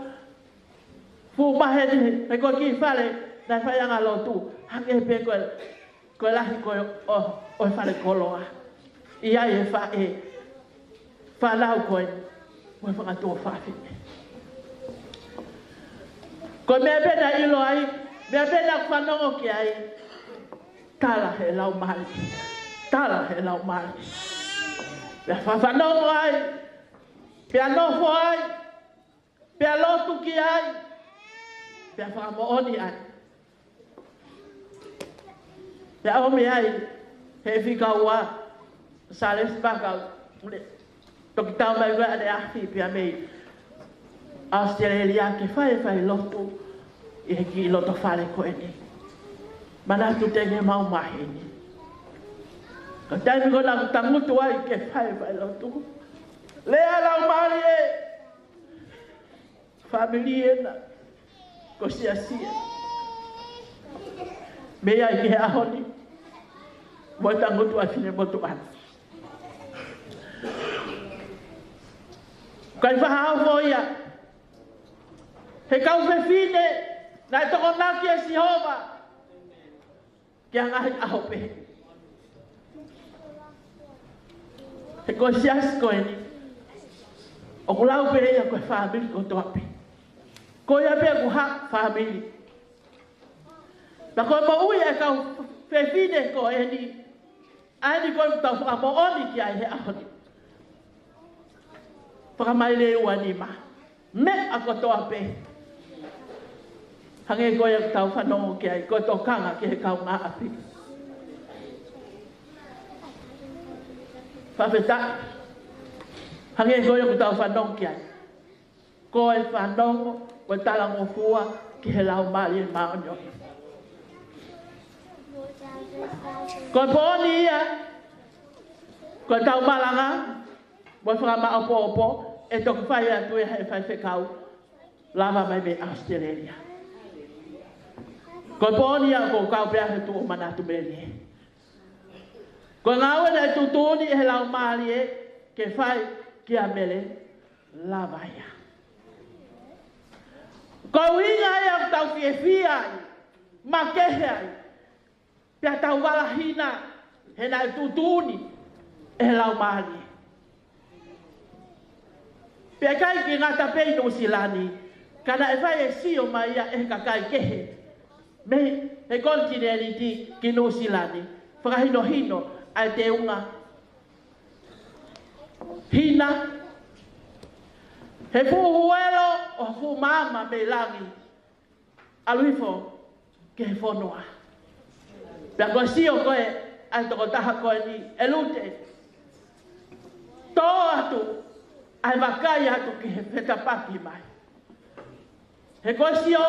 S1: Fu mahe ni, e koe ki whare, nai whai anga lotu. Hange pe koe lahi koe o whare koloa. I ai e whae, whanau koe, moe whangatua whawhine. Koe mea pena ilo ai, mea pena whanongo ki ai. Tala he lau mari. Tala he lau mari. Mea whanongo ai. Pea nofo ai, pea lotu ki ai, pea whakamooni ai. Pea omi ai, he whikaua, sales bakau, toki tau mai wea ne ahti pea mei. Australia ke whai lotu, i he ki loto whare koe ni. Manatu tenge mau mahi ni. Ka taimi kona ku tangutu ai ke whai lotu. Lea lau maari e. Familie na. Ko sia. Mea i ke ahoni. Mo tangutu a fine motu ana. Kai whahau fo ia. He kau fe fine. Nai toko naki e sihova. Kia ngahi aho pehe. He ko sias koe ni. O kulau pe ia koe whamili ko toape. Ko ia pe ku hak whamili. Na koe mo ui e kau whewhine ko e ni. Aini koe tau whakamo oni ki ai he ahoni. Whakamai le ua ni ma. Me a ko toape. Hange koe e tau whanongo ki ai. Koe tau kanga ki he kau ngā api. Whawhetai. Hange koe ku tau whanong ki ai. Koe whanongo, koe talango fua ki he lau maari e mao nyoi. Koe pōni ia, koe tau malanga, koe whakama opo, e toki whai atu e hei whai whekau, lava mai me Australia. Koe pōni ia, koe kau pēa he tu o manatu meni e. Koe ngāwe na e tutuni e he lau maari e, ke whai, kia Mele Latavave. Ko winga ia tau fia ai, makehe ai. Pea tau wala hina, he nai tutuni, e lau maari. Pea kai ki ngata pei no silani, kana e whai e sio mai ia e kakai kehe. Me he kontinenti ki no silani, whakahino hino ai te unga. Hina, he puhuelo, o fu mama me langi. Aluifo ke fonoa. Pea koe sio koe ai toko taha koe ni elute. Tō atu ai wakai atu ki he petapaki mai. He koe sio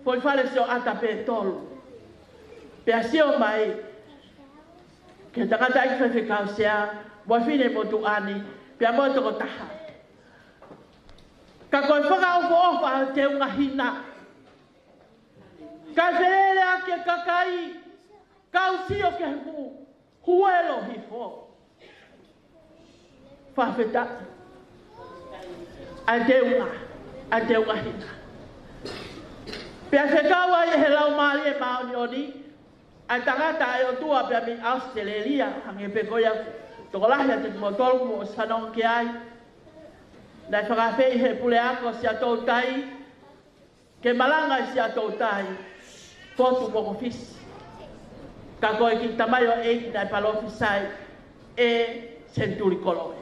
S1: foi fale sio ata pe tolu. Pea sio mai ke tangata i whewhikau sea mo whine mo tu ani pea mo toko taha. Ka koe whaka ofa te unga hina. Ka wherere ake kakai. Ka usio ke hu. Huelo hi fo. Whawheta. A te unga hina. Pea whekaua i he lau maari e maoni oni. A tangata e o tua pea mi Australia. Hange pe koia toko lahia te kumotolu mo sanong ke ai. Nai whakawhei he pule ako si a tau tai. Ke malanga si a tau tai. Fotu moko fisi. Ka koe ki tamai o eiki nai palofi sai. E senturi koloe.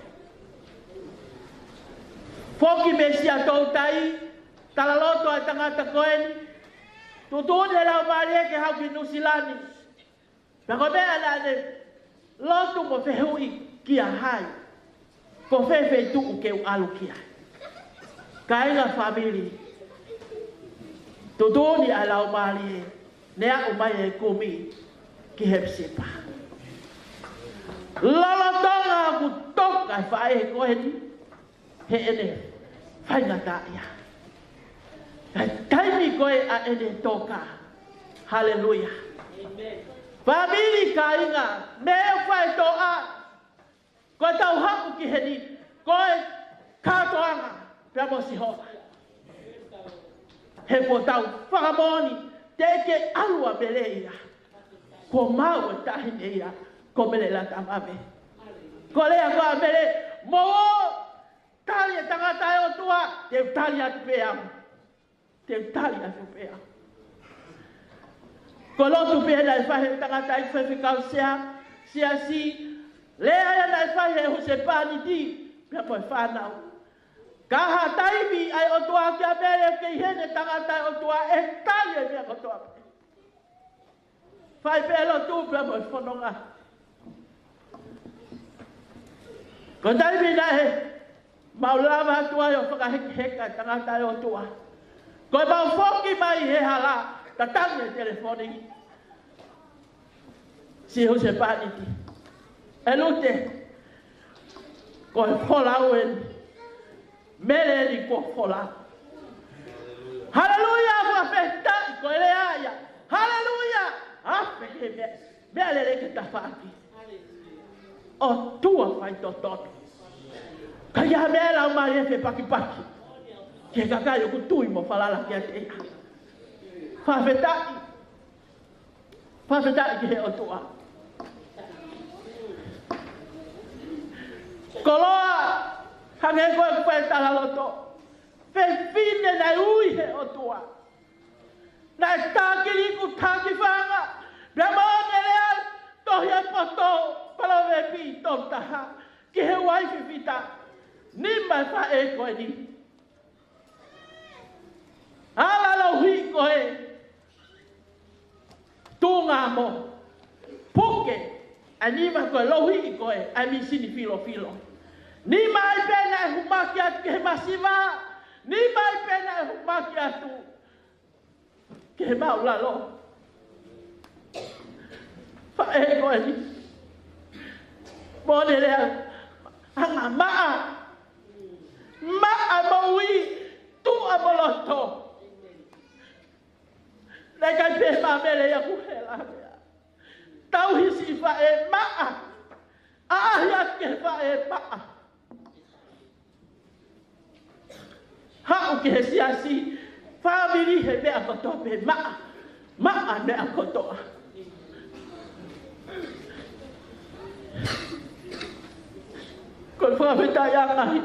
S1: Foki me si a tau tai. Talaloto a tangata koeni. Tutune lau marie ke hau ki nusilani. Pako mea nane. Lotu mo fehui kia hai. Ko fefe tu ke u alu kia. Kainga family. Tutuni a lau marie. Nea umai e kumi. Ki hepsipa. Lolotonga ku toka e whae he koeni. He ene. Whaingata ia. Taimi koe a ene toka. Hallelujah. Family kainga. Mea whae toa. Koe tau haku ki he ni. Koe katoanga. Pea mo si hoa. He po tau whakamoni. Teke alua mele ia. Ko mau e tahine ia. Ko Mele Latavave. Ko lea koa mele. Mo tali e tangata e o tua. Te tali atu pea. Te tali atu pea. Ko lotu pea na e whahe tangata i whewhikau sea. Sia si. Lea ia na e whahe hu se pani ti. Pea mo e whanau. Kaha taimi ai o tua kia mele ke hene tangata e o tua. E tali e mea ko tua. Whai pea lo tu pea mo e whanonga. Ko taimi na he. Maulava tua e o whakaheka tangata e o tua. Ko e mau whoki mai he hala. Tatangi e telefoni. Si hu se pani ti. E lute. Ko e wholau e mele ni ko wholau. Hallelujah. Kwa festa. Ko e leaya. Hallelujah. Ape he mea lele ke tawhaki. O tua whai tototo. Ka ia mea lau mari e paki paki. Ke kakai o kutui mo whalala ki a te ea. Whawhetai. Whawhetai ki he o tua. Koloa. Hange koe koe tala loto. Whewhine nai ui he o tua. Nai tāki riku tāki whanga. Pea maone lea. Tohi e poto. Palove pi tontaha. Ki he waifi fita. Ni mai wha e koe ni. Ala lau hui koe. Tūngā mo. Puke. A ni mai koe lau hui koe. A mi sini filo filo. Ni mai pena e humaki atu ke he masiva. Ni mai pena e humaki atu. Ke he maulalo. Wha e koe ni. Mone lea. Hanga maa. Maa maui. Tu amoloto. Nei kai pe ma mele ya kuhela. Tau hisi fa e maa. Ahia ke fa e maa. Hau ke he siasi. Family he mea kotoa pe maa. Maa mea kotoa. Koe whawhetai angahi.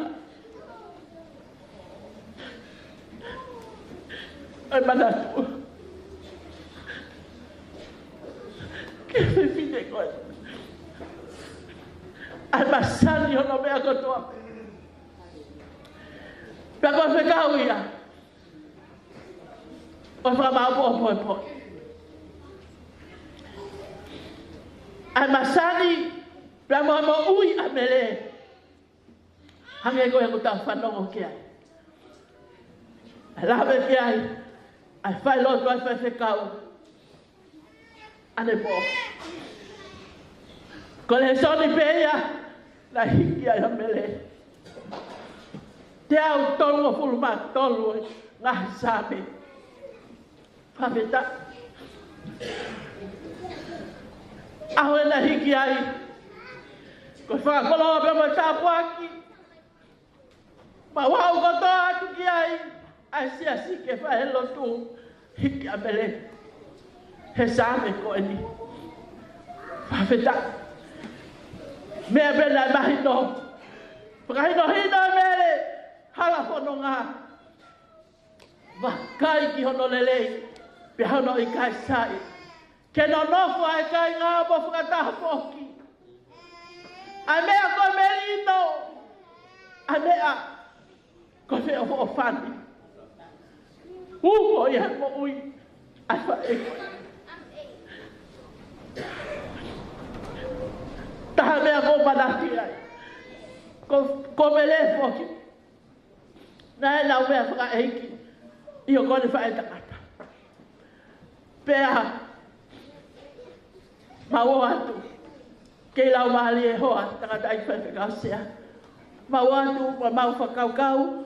S1: Ai manatu. Ke whiwhine koe. Ai masani hono mea kotoa. Pea koe whekau ia. O whamau po. Ai masani, pea mo ui a mele. Hange koe ko tau whanongo ki ai. Ai lawe ki ai. Ai whai loto ai whai whekau. Ane po. Ko le soni peia, la hiki ai a mele. Te au tolu o fulu maa tolu e ngahi sabe. Whaweta. Aho e la hiki ai. Ko whakoloa pe mo tāpuaki. Ma wau kotoa atu ki ai. Ai sia sike whahelo tu hiki a mele. He sabe ko e ni. Whaweta. Mea bena mahino. Pakahino hino mele. Hala hono ngā. Vakaeiki hono lelei. Pe hono i kai sai. Ke no nofo ai kai ngā mo whakataha poki. Ai mea ko merino. Ai mea ko me o whani. Uho i hako ui. Ai whaeko. Taha mea ko manati ai. Ko mele poki. Nā e nau mea whakaeiki. I o kone whae takata. Pea. Mau atu. Kei lau mahali e hoa. Takata ai whae whakasea. Mau atu. Mau whakaukau.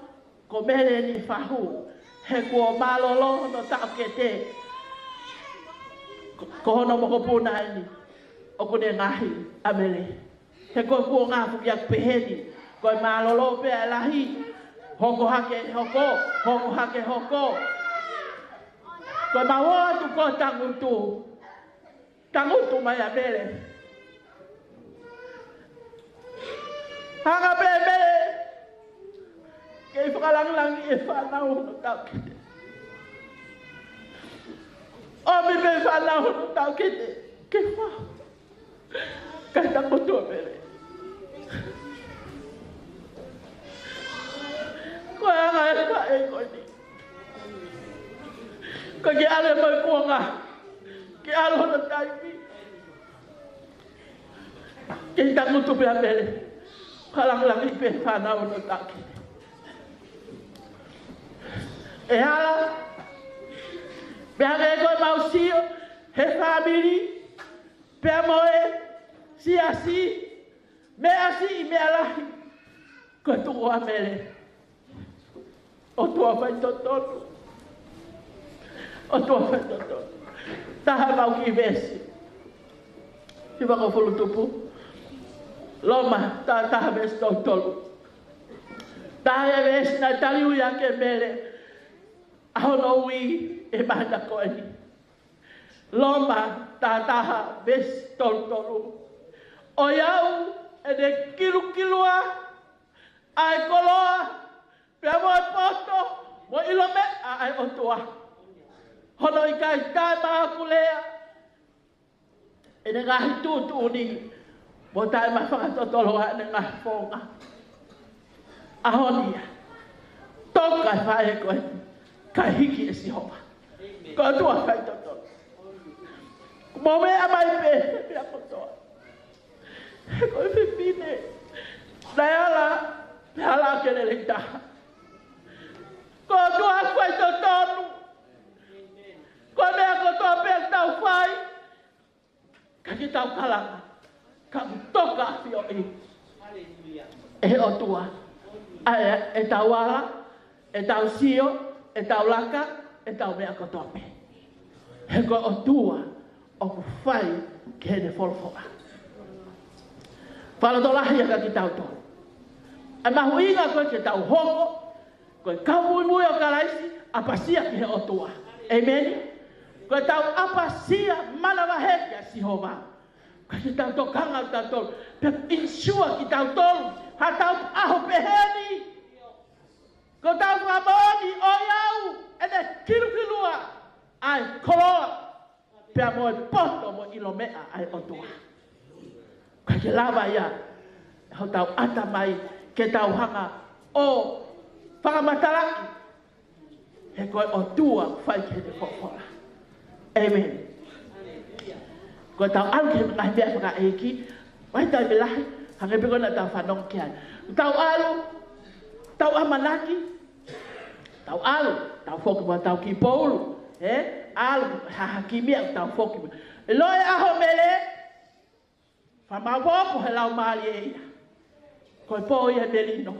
S1: Ko mele ni whahu. He kua malolo no tau ke te. Ko hono moko puna ni. O kone ngahi a mele. He kua ngā fuki ak peheni. Ko malolo pea lahi. Hoko hake hoko, hoko hake hoko. Ko maua tu ko tangutu. Tangutu mai a mele. Hanga pe mele. Kei whakalang e whanau no tau kete. O mi pe whanau no tau kete. Ke whau. Kai tangutu a mele. Ko anga e whae ko ni. Ko ke ale mai kuanga. Ke alo na taipi. Ke tangutu pe a mele. Whalang i pe whanau no tau kete. E ala, pea me koe mausio, he family, pea moe, si asi, me asi, me alahi, koe tuko a mele. O tua whai totonu. O tua whai totonu. Taha mau ki vesi. Hi wako fulu tupu. Loma, taha vesi totonu. Taha vesi na taliu ya ke mele. Ahono ui e mahana koe ni. Loma tātaha ves tolu. O iau e ne kilua ai koloa pia mo e poto mo ilome ai otua. Hono i kai tai maha kulea e ne ngahi tūtu ni mo tai maha whakatotoloa e ne ngahi whonga. Ahonia. Toka e whae koe ni. Kai hiki e si hopa. Ko atua kai toto. Mo me amai pe, me a kotoa. Ko e whipine. Nai ala, me ala kene le taha. Ko atua kai totonu. Ko me a kotoa pe tau whai. Ka ki tau kalanga. Ka toka fio i. E otua. E tau ala, e tau sio, e tau laka, e tau mea kotope. He koe o tua, o ku whai ke hene wholwhoa. Whala to lahi aka ki tau tō. E mahu inga koe ke tau hoko, koe kaumui mui o karaisi, apasia ki he o tua. Amen? Koe tau apasia manawa heke a si hova. Koe ki tau tō kanga ki tau tō. Pe insua ki tau tō, ha tau aho peheni. Ko tau whamoni o iau, e ne kilukilua, ai koloa, pia mo e poto mo ilomea ai otua. Ka ke lava ia, ho tau ata mai, ke tau hanga o whakamataraki. He koe o tua whai ke te whokora. Amen. Koe tau alu ke ngai Meafakaeiki, mai tai me lahi, hange peko na tau whanong ke ai. Tau alu, tau amanaki, tau alu, tau whoki mo tau ki poulu. Alu, hahakimia tau whoki mo. Eloi aho mele, whamawoko he lau maali e ia. Koe po ia melino.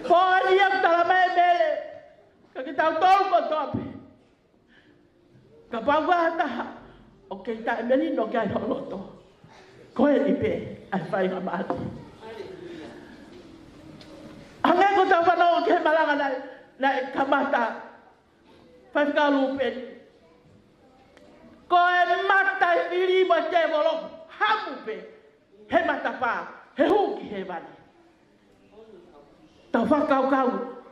S1: Po ia tala mai mele, ka ki tau tolu ko tope. Ka paua taha, o ke ta melino ke ai holoto. Koe ni pe, ai whai ngā maali. Angai ko tau whanau ke malanga na kamata, whai whikalu peni. Koe matai whiri mo te volongo, hamu pe, he matapā, he huki he wani. Tau whakau,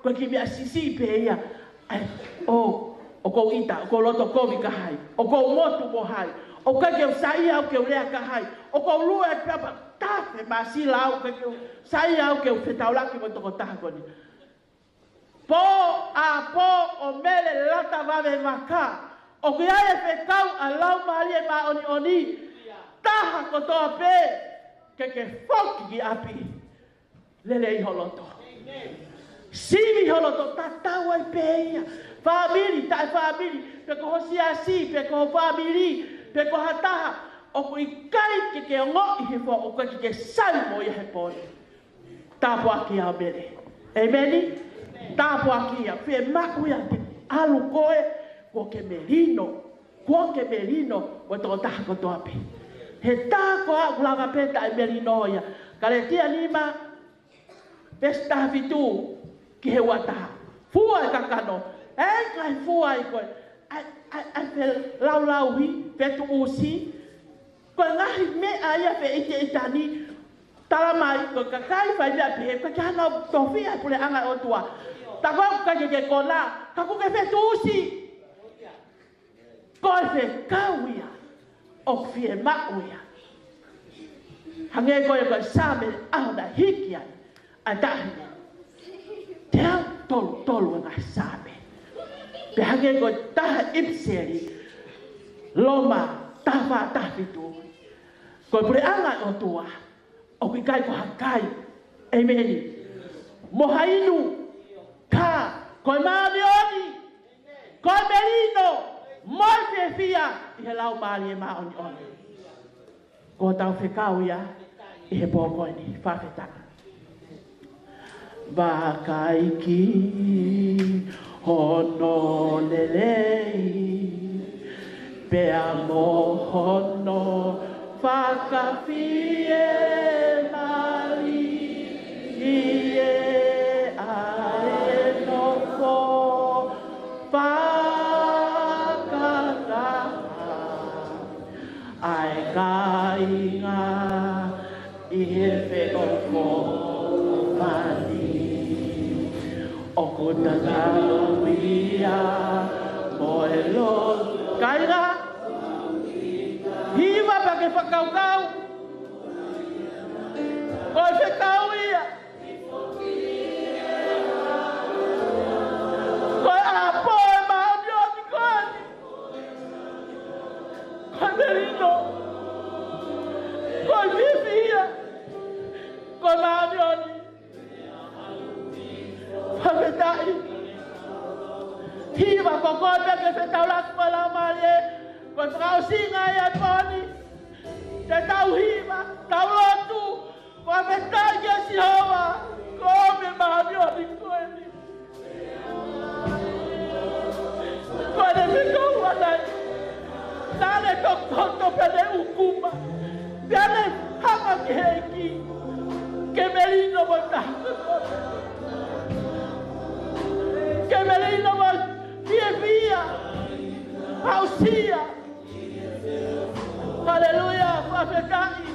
S1: koe ki mea sisi pe ia, o kou ita, o kou loto kovi ka hai, o kou motu mo hai, o kai keu saia au keu rea ka hai, o kou lua e peapa, tape masila au kai keu saia au keu whetaulaki mo toko taha koni. Po o Mele Latavave Vaka, o ki ae whekau a lau maali e ma oni, taha kotoa pe, ke whoki ki api, lele i holoto. Sivi holoto, tatau ai pe ia, famili, tai famili, pe ko hosia si, pe ko famili, pe ko hataha, o ko i kai ke ongo i he fo, o ko ke sai mo i he poni. Tapo aki a mele. Ameni? Tapo aki a, fe maku ia te alu koe, ko ke melino, mo to taha ko toa pe. He tā ko a kulanga peta i melino ia, kare tia nima, pesta vitu, ki he wataha. Fua e kakano, kai fua i koe, ai pe lau hi, petu usi, koe ngahi me aia pe ite itani, talamai, koe kakai whai mea pe, koe kia hana tofi ai pule anga o tua. Takau kake ke kona, kaku ke petu usi. Koe pe kauia, o fie mauia. Hange koe same au na hiki ai, ai tahine. Te au tolu ngā same. Pe hange koe taha ipseri, loma, taha tahvitu. Koe pure anga o tua, o ki kai ko hakai. Ameni. Mohainu, ka, koe maamioni, koe melino, moi pe fia, i he lau maali e maoni. Ko tau whekau ia, i he pōkoini, whawhetanga. Vakaeiki, hono lelei, pea mo hono, whakawhie mali, ie ae nofo, whakataha, ai kainga, i he whenofo mali. O kota tauia, moe lo kainga, hiva pa ke whakaukau, koe whekau ia, koe apo e maamioni koe, koe merino, koe vivia, koe maamioni, whawhetai, hiva ko koe peke whetau laku mo lau malie, koe whakau singa ia poni, te tau hiva, tau lotu, koe whetai kia sihoa, koe me maamioni koe ni. Koe ne whikau anai, nane tokoto pene ukuma, piane hama ki heiki, ke melino mo taha. Que melino mo via, pausia. Aleluia, Meafakaeiki.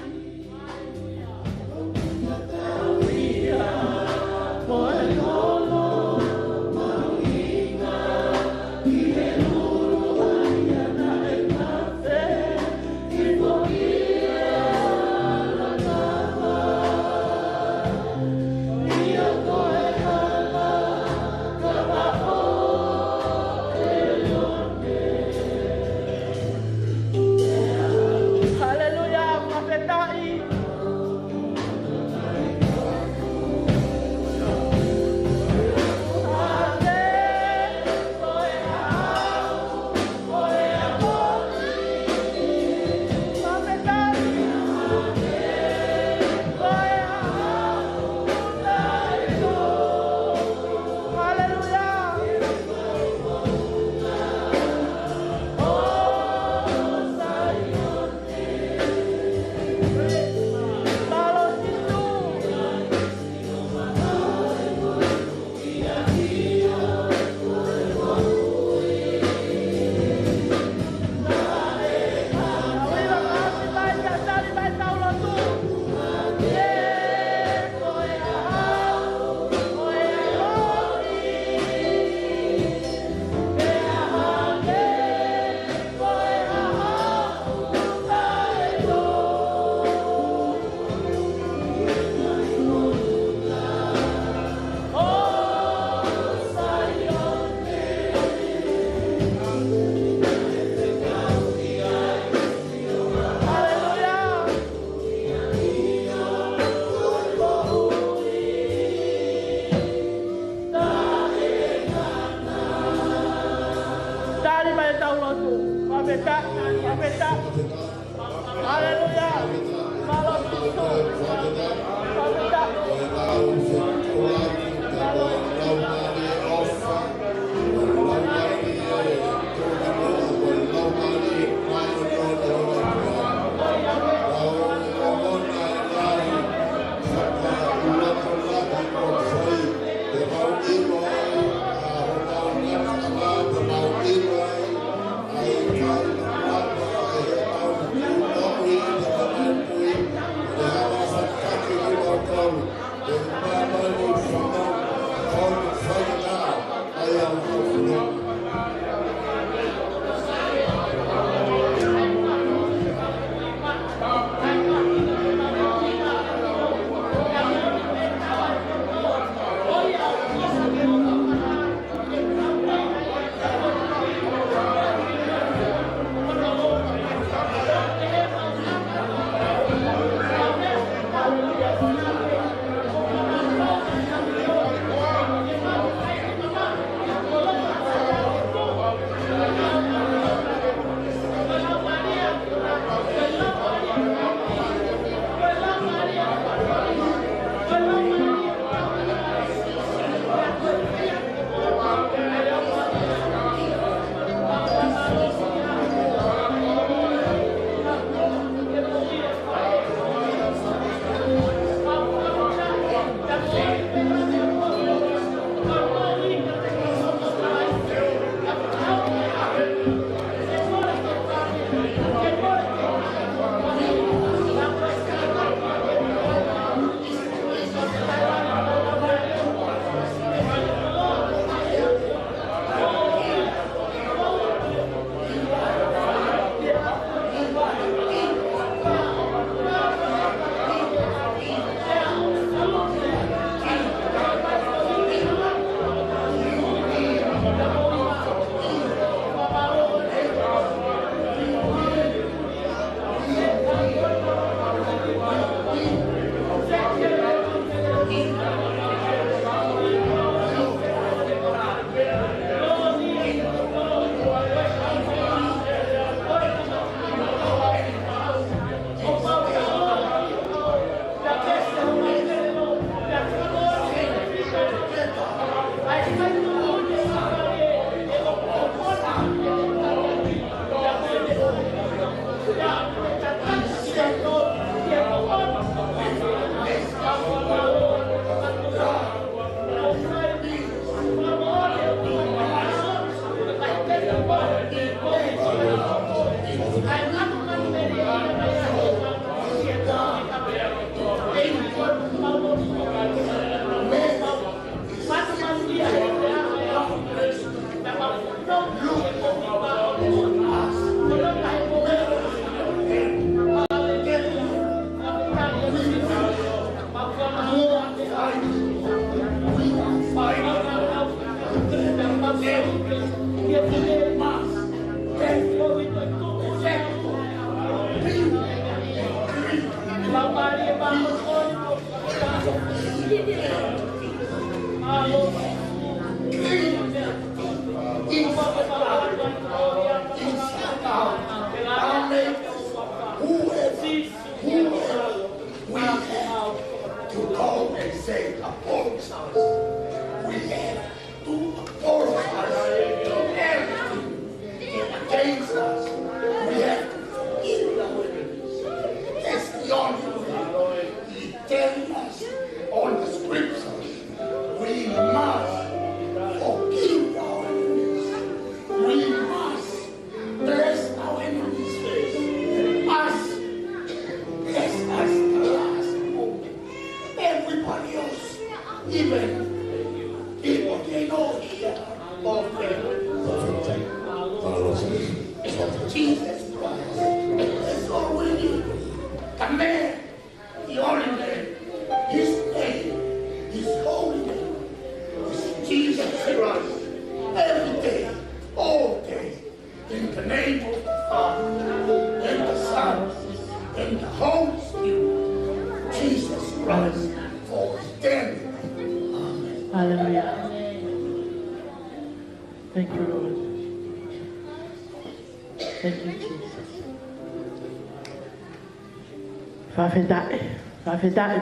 S1: Whawhetai,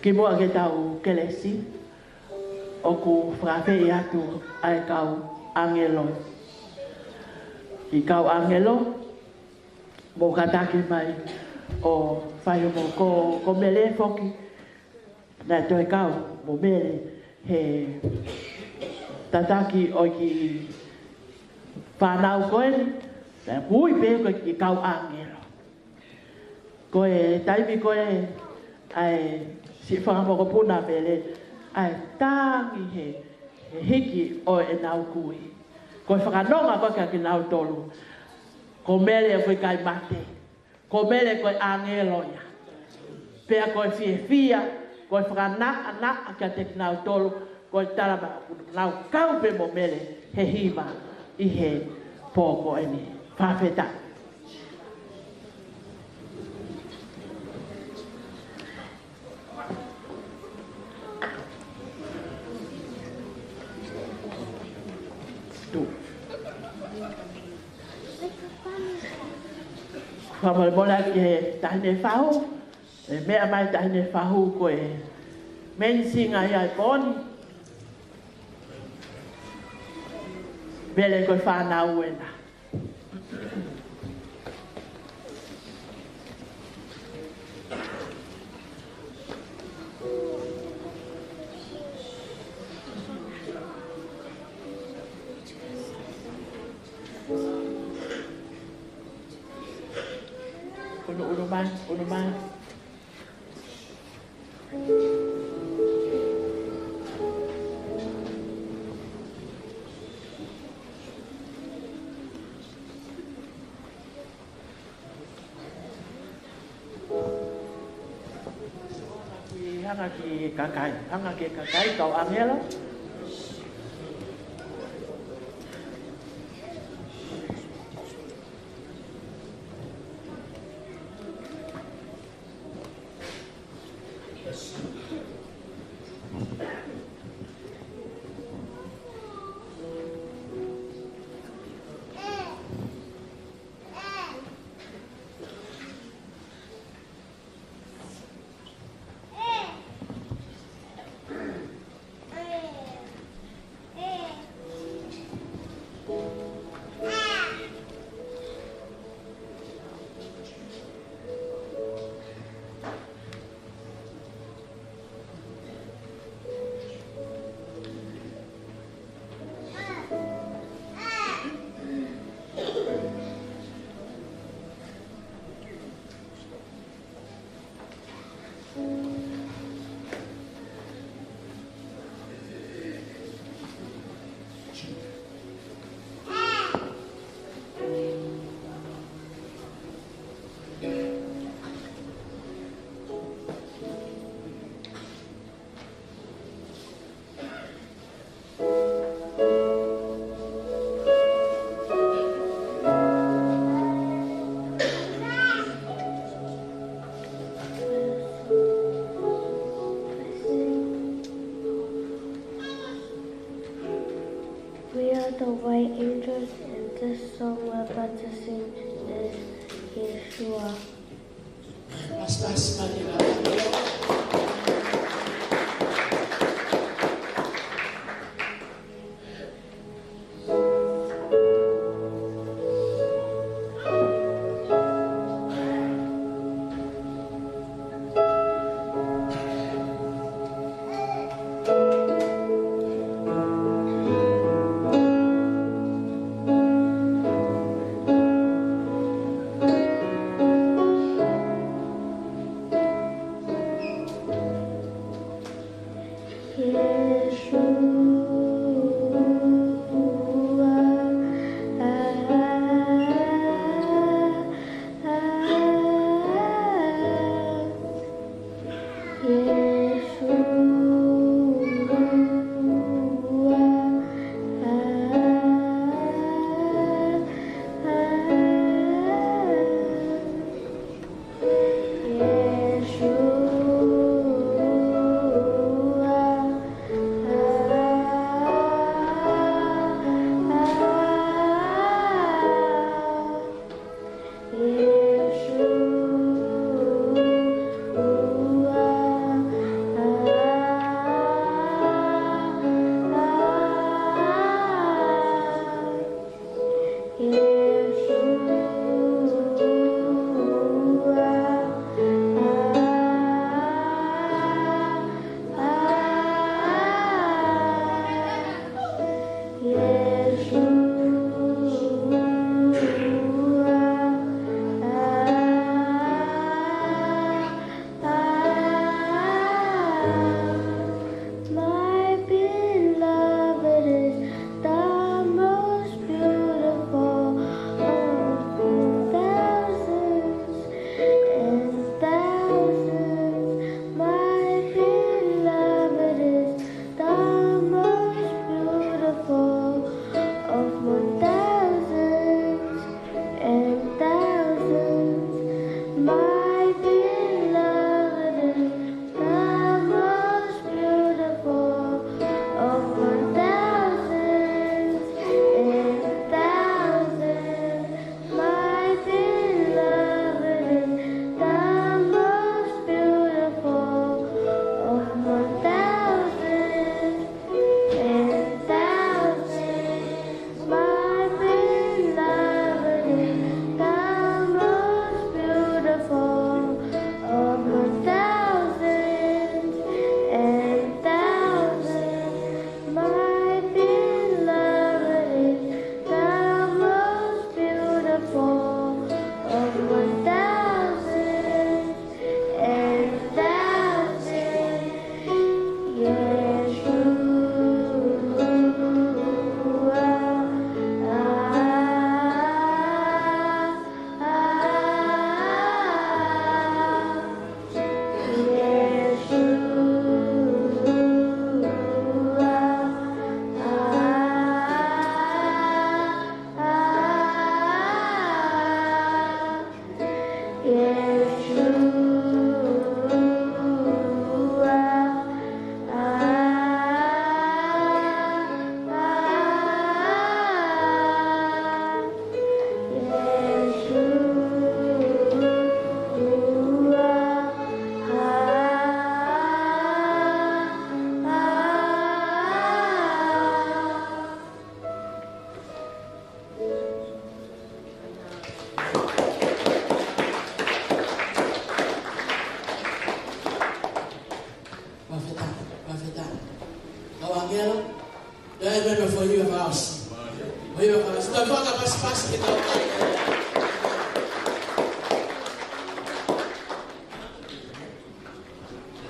S1: ki mua ke tau kelesi, o ku whawhei atu ai kau angelo. Ki kau angelo, mo kataki mai o whaiho mo ko mele foki, na toi kau mo mele he tataki o ki whanau koeni, na hui pēko ki kau angelo. Koe taimi koe ai si whakamoko puna pele ai tangi he hiki o e nau kui. Koe whakanonga koe ka ki nau tolu. Ko mele koe kai mate. Ko mele koe angeloia. Pea koe fia, koe whakanaa kia te ki nau tolu. Koe tarama nau kaupe mo mele he hima i he pōko eni. Whawheta. Whamalmola ki he tahine whahu, e mea mai tahine whahu ko e mensinga i ai pōni. Mele koe whanau ena. Uno más. Hanga ki kakai kau angelo.
S6: of white angels, and this song we're about to sing is Yeshua.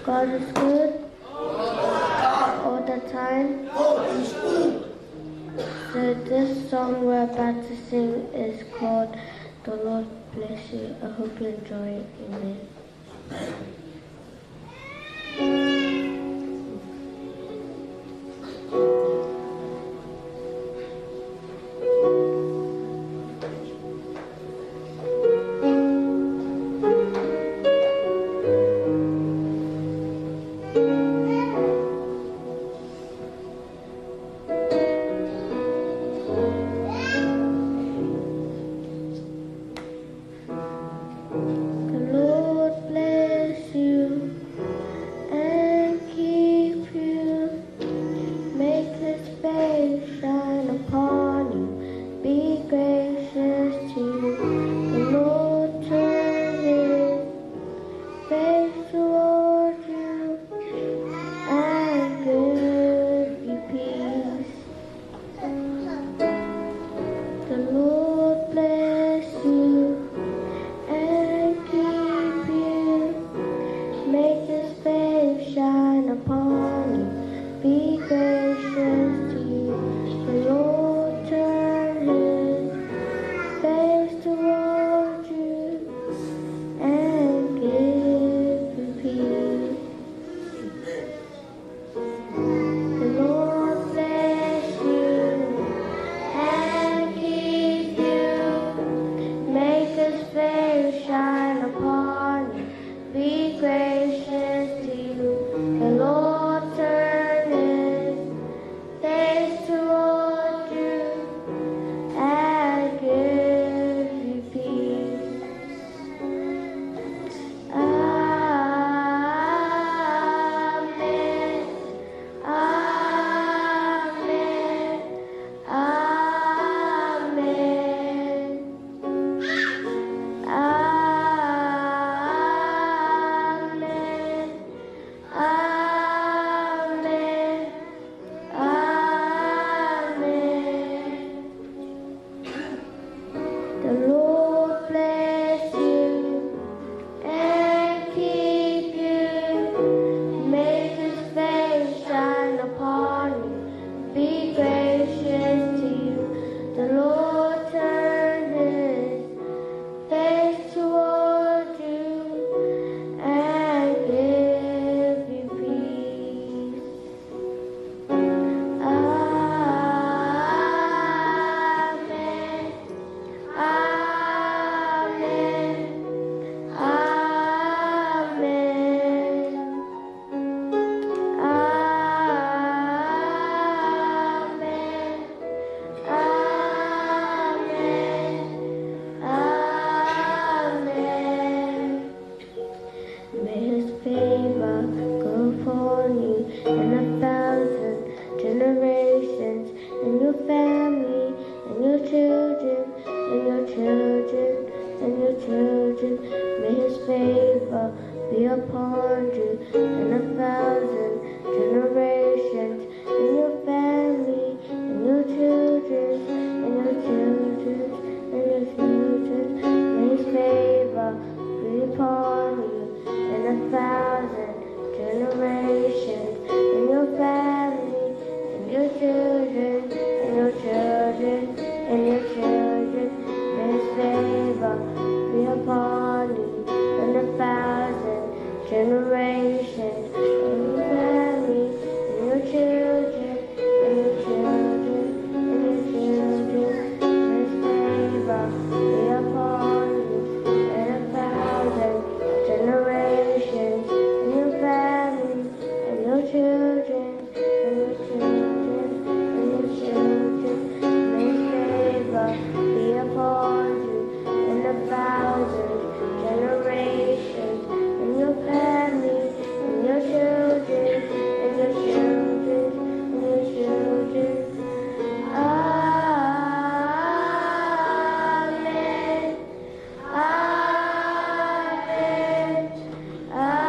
S6: God is good all the time. So this song we're about to sing is called The Lord Bless You. I hope you enjoy it. Amen. his face shine upon you, be gracious to you. The Lord turn his face toward you and give you peace. The Lord bless you and keep you, make his face shine upon you, be gracious to you. The Lord turn his face toward you and give you peace. Amen. Amen. Amen. Amen. Amen. Amen. The Lord bless you and keep you, make his face shine upon you, be gracious to you. The Lord turn his face toward you and give you peace. Amen. Amen. Amen. Amen. Amen. Amen. May his favor go upon you and 1,000 generations, and your family, and your children, and your children, and your children. May his favor be upon you and 1,000 generations, and your family, and your children, and your children, and your children. May his favor be upon you and 1,000 generations, and your family, and your children, and your children, and your children. May his favor be upon you and 1,000 generations, and your family, and your children, and your children, and your children. May his favor be upon you and 1,000 generations, and your family, and your children, and your children, and your children. May his favor be upon you and 1,000 generations, and your family, and your children, and your children, and your children. Amen. Amen. Amen.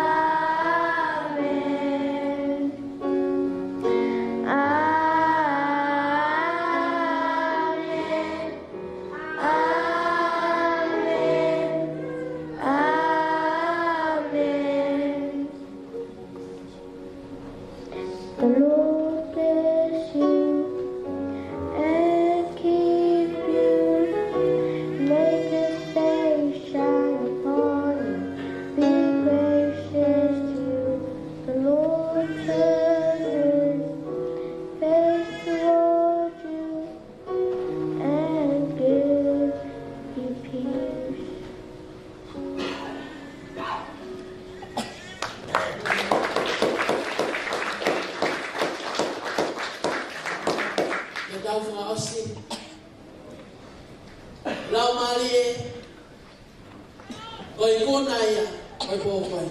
S6: Amen. The Lord bless you and keep you, make his face shine upon you, be gracious to you. The Lord turn his face toward you and give you peace.
S7: Tau wha osi. Lau mali e. Koi kona ia. Koi pōkoi.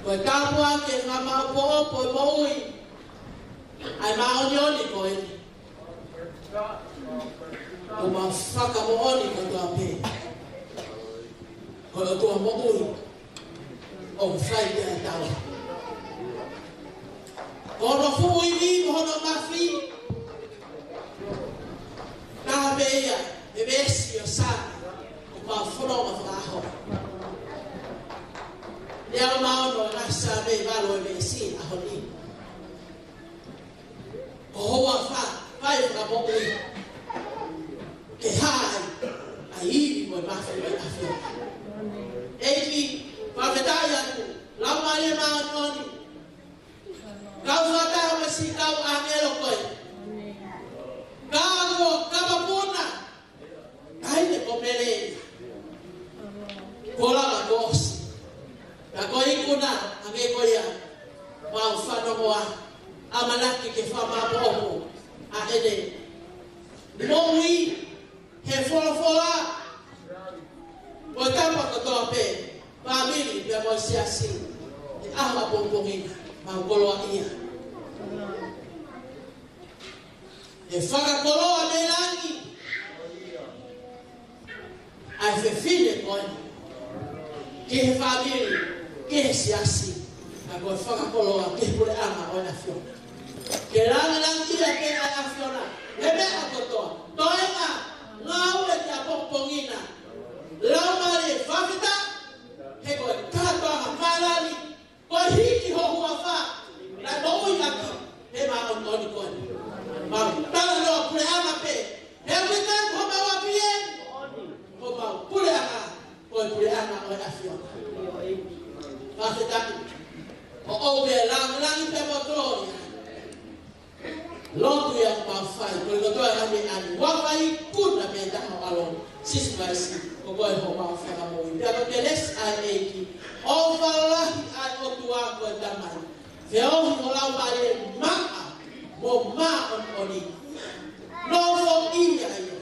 S7: Koi kāpua ke ngā mau pōpo maui. Ai maoni oni ko eni. Ko ma whaka mo oni ko tua pē. Ko o tua maui. O whai te tau. Kono fui ni hono mafi. Na beia, e besi o sa. O ma fono ma fraho. Leo maono nasa me valo me si ahoni. Hoa fa, fai fra boi. Ke hai, ai mo mafi me afio. Eki, fa vedaya tu, la mare maoni. Kau fata me si kau angelo koi. Kau kapapuna. Ai te komele. Kola ma dos. Na koi kuna ame koia. Mau fano moa. Amalaki ke fama boho. A ene. Moui he fola. Mo tapa kotoa pe. Famili pe mo siasi. E aha bombongina. Mau koloa ia. E whakakoloa me rangi. Ai fefine koi. Ke he famili. Ke he siasi. A koe whakakoloa. Ke he pule ama o na fiona. Ke rangi ia ke a fiona. He mea kotoa. Toenga. Ngau e te apopongina. Lau mare whakita. He koe katoa marali. Koe hiki ho hua wha. Rai maui aki. He maa o toni koe. Mau tala loa pule ama pe. He wikan ho maua pie. Ho mau pule ama. Koe pule ama o na fiona. Whakita. O obe langi pe motoria. Lotu ya mawhai. Koe kotoa hame ani. Wawai kuna me taha alon. Sisi maisi. Koe ho mawhai moi. Pia koe les ai eiki. O walahi ai o tua koe tamai. Veohi o lau mai maa. Mo maa on oni. No fo ia ia.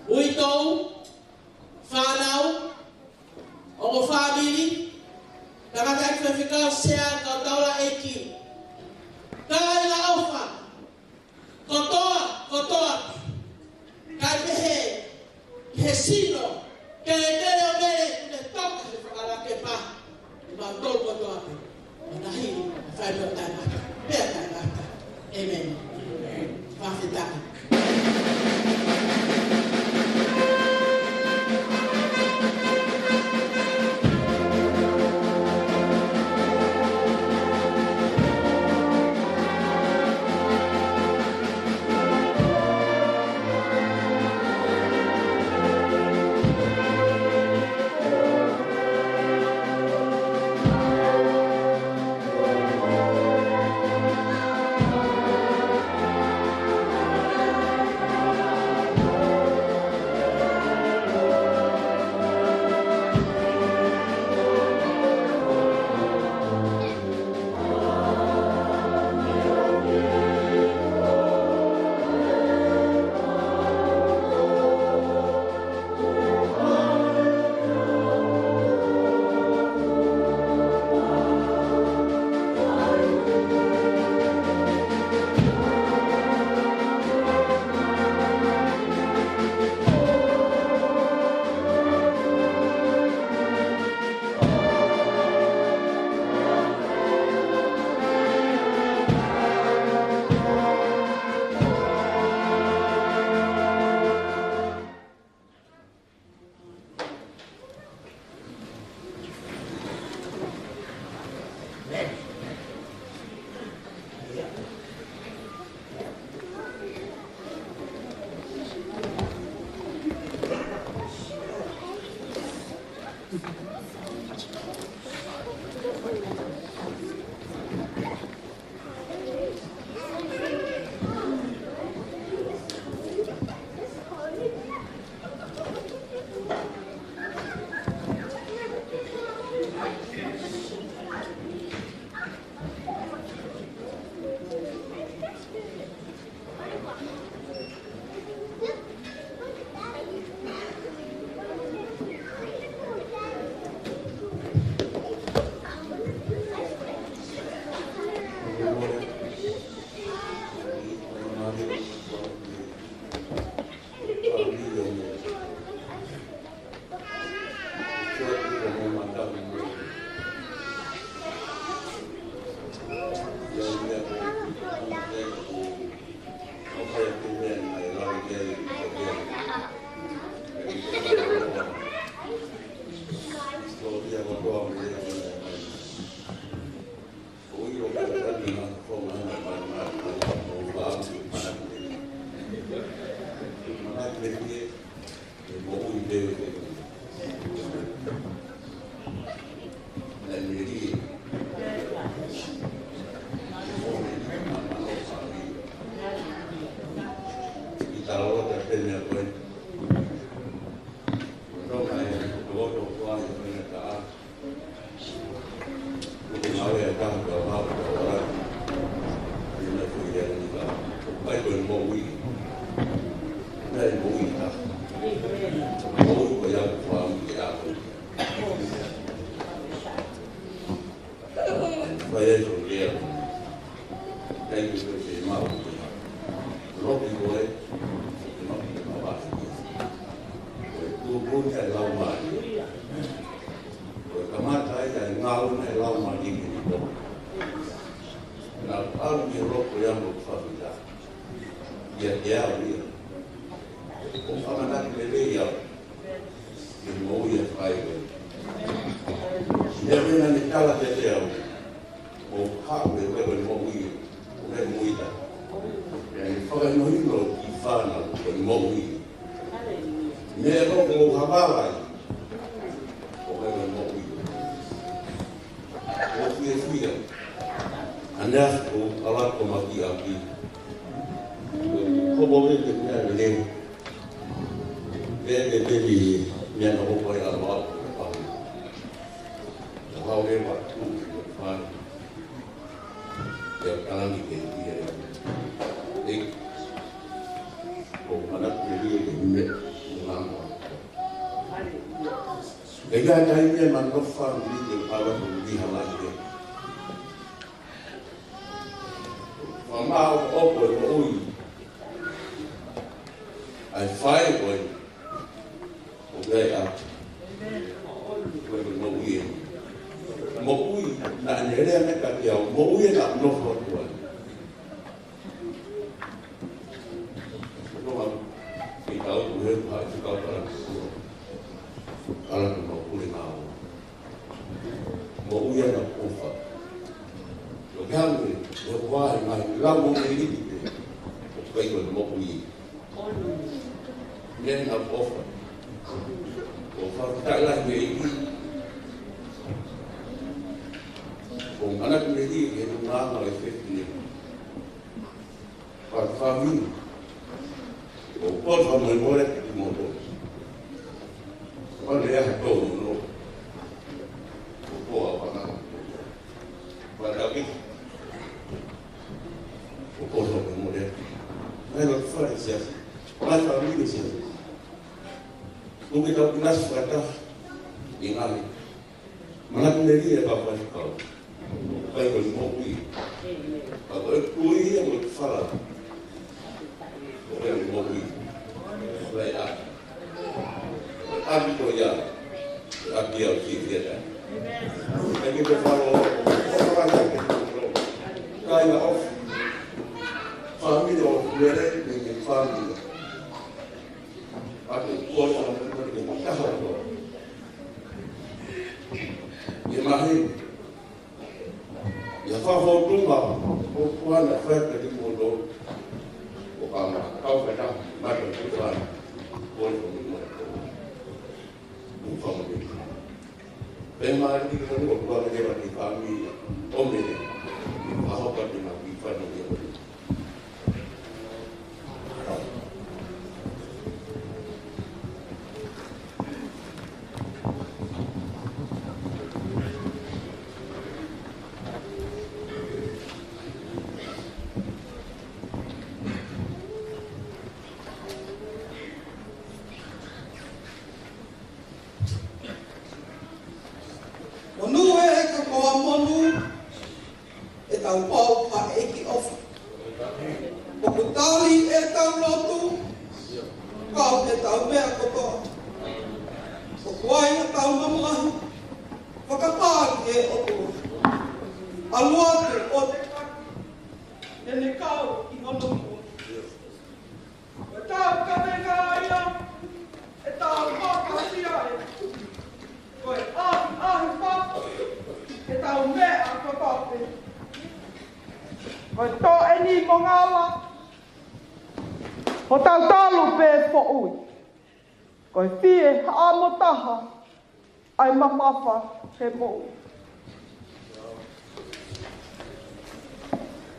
S7: Uitou. Whanau. O mo family. Nakakai whiwhikau sea kau taula eiki. Kai la ofa. Kotoa. Kai pehe. He sino. Ke o mere. Kune toka se whakala ke pa. Mau tol kotoa pe. O nahi. Whai peo tai mata. Pea tai mata. Amen. Whawhetaka.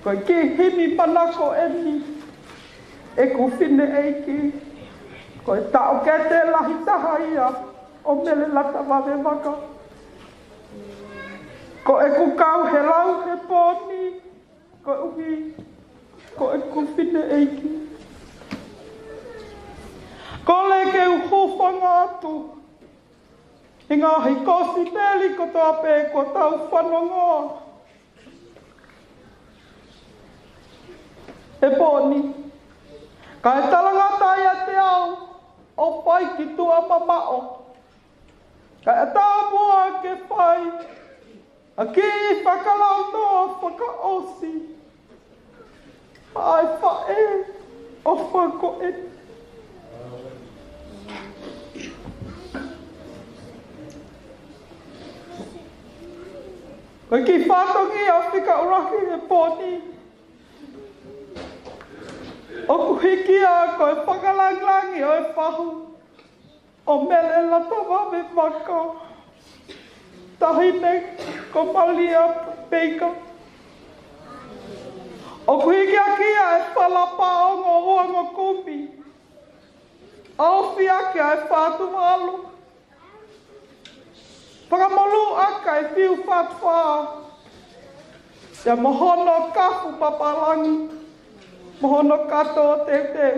S1: Koe ki himi panako eni, e ku whine eiki, koe tau ke te lahi taha ia,
S8: o Mele Latavave Vaka. Ko e kukau he lau he pōni, ko uhi, ko e kuwhine eiki. Ko le ke uhowhanga atu, i ngā hi kosi meli ko tō pē ko tau whanongoa. E pōni, ka e talangata ia te au, o whai ki tua mamao. Ka e tā mua ke whai, a ki i whakalau noa whakaosi. Ai whae o whako e. Ko ki whatongi a whika uraki e pōni. O kuhiki a koe whakalanglangi o e whahu. O Mele Latavave Vaka. Tahine ko malia peika. O kuhiki a kia e whalapa o ngō uanga kupi. Awhi ake e whātu alu. Whakamolu aka e whiu whātua. Ia mohono kafu papalangi. Mohono kato o te te.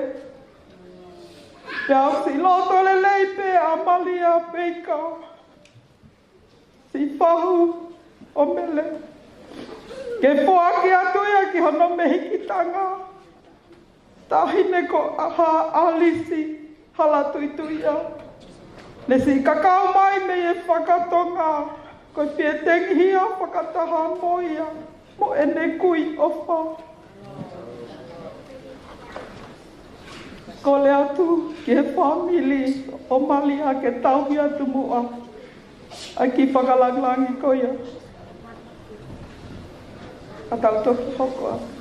S8: Ia si loto le leipe a malia peika. Si whahu o Mele. Ke whoaki atu ia ki hono mehikitanga. Tahine ko aha alisi hala tuituia. Ne si kakao mai me e whakatonga. Ko pia tengihia whakataha moia. Mo ene kui o wha. Ko le atu ki he whamili o malia ke tauhi atu mua. Ai ki whakalanglangi ko ia. A tau toki hoko atu.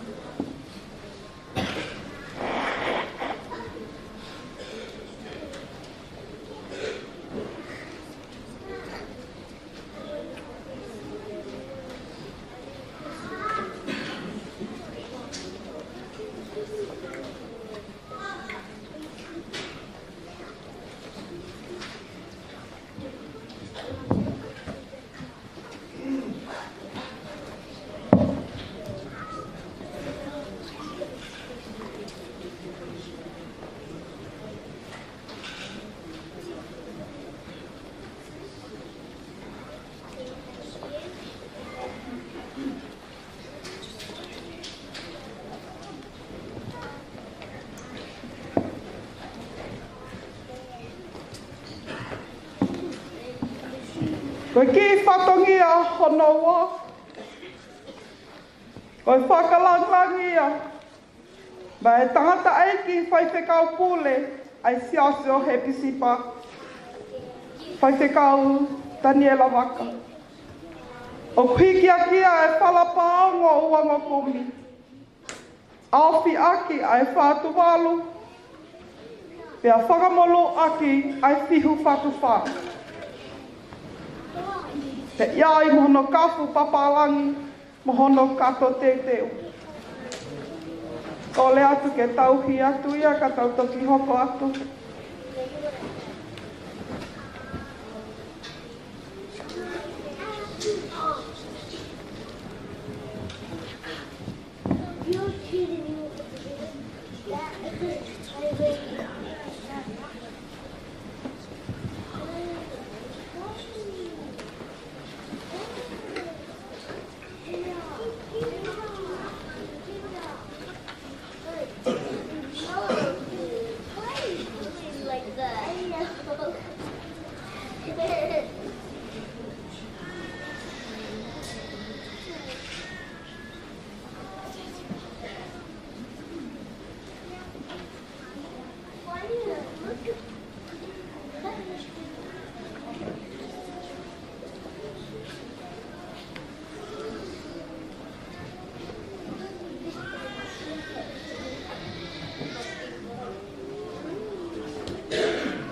S8: Koe ki whatongi a honoa. Koe whakalanglangi a. Ma e tangata eiki whai te kau pule ai siasi o he pisipa. Whai te kau Mele Vaka. O kuhiki a kia e whalapaongo uanga kumi. Awhi aki ai whātu walu. Pea whakamolo aki ai whihu whatu wha. Te iai mohono kafu papalangi, mohono kato te teo. Ko le atu ke tauhi atu ia, ka tau toki hoko atu.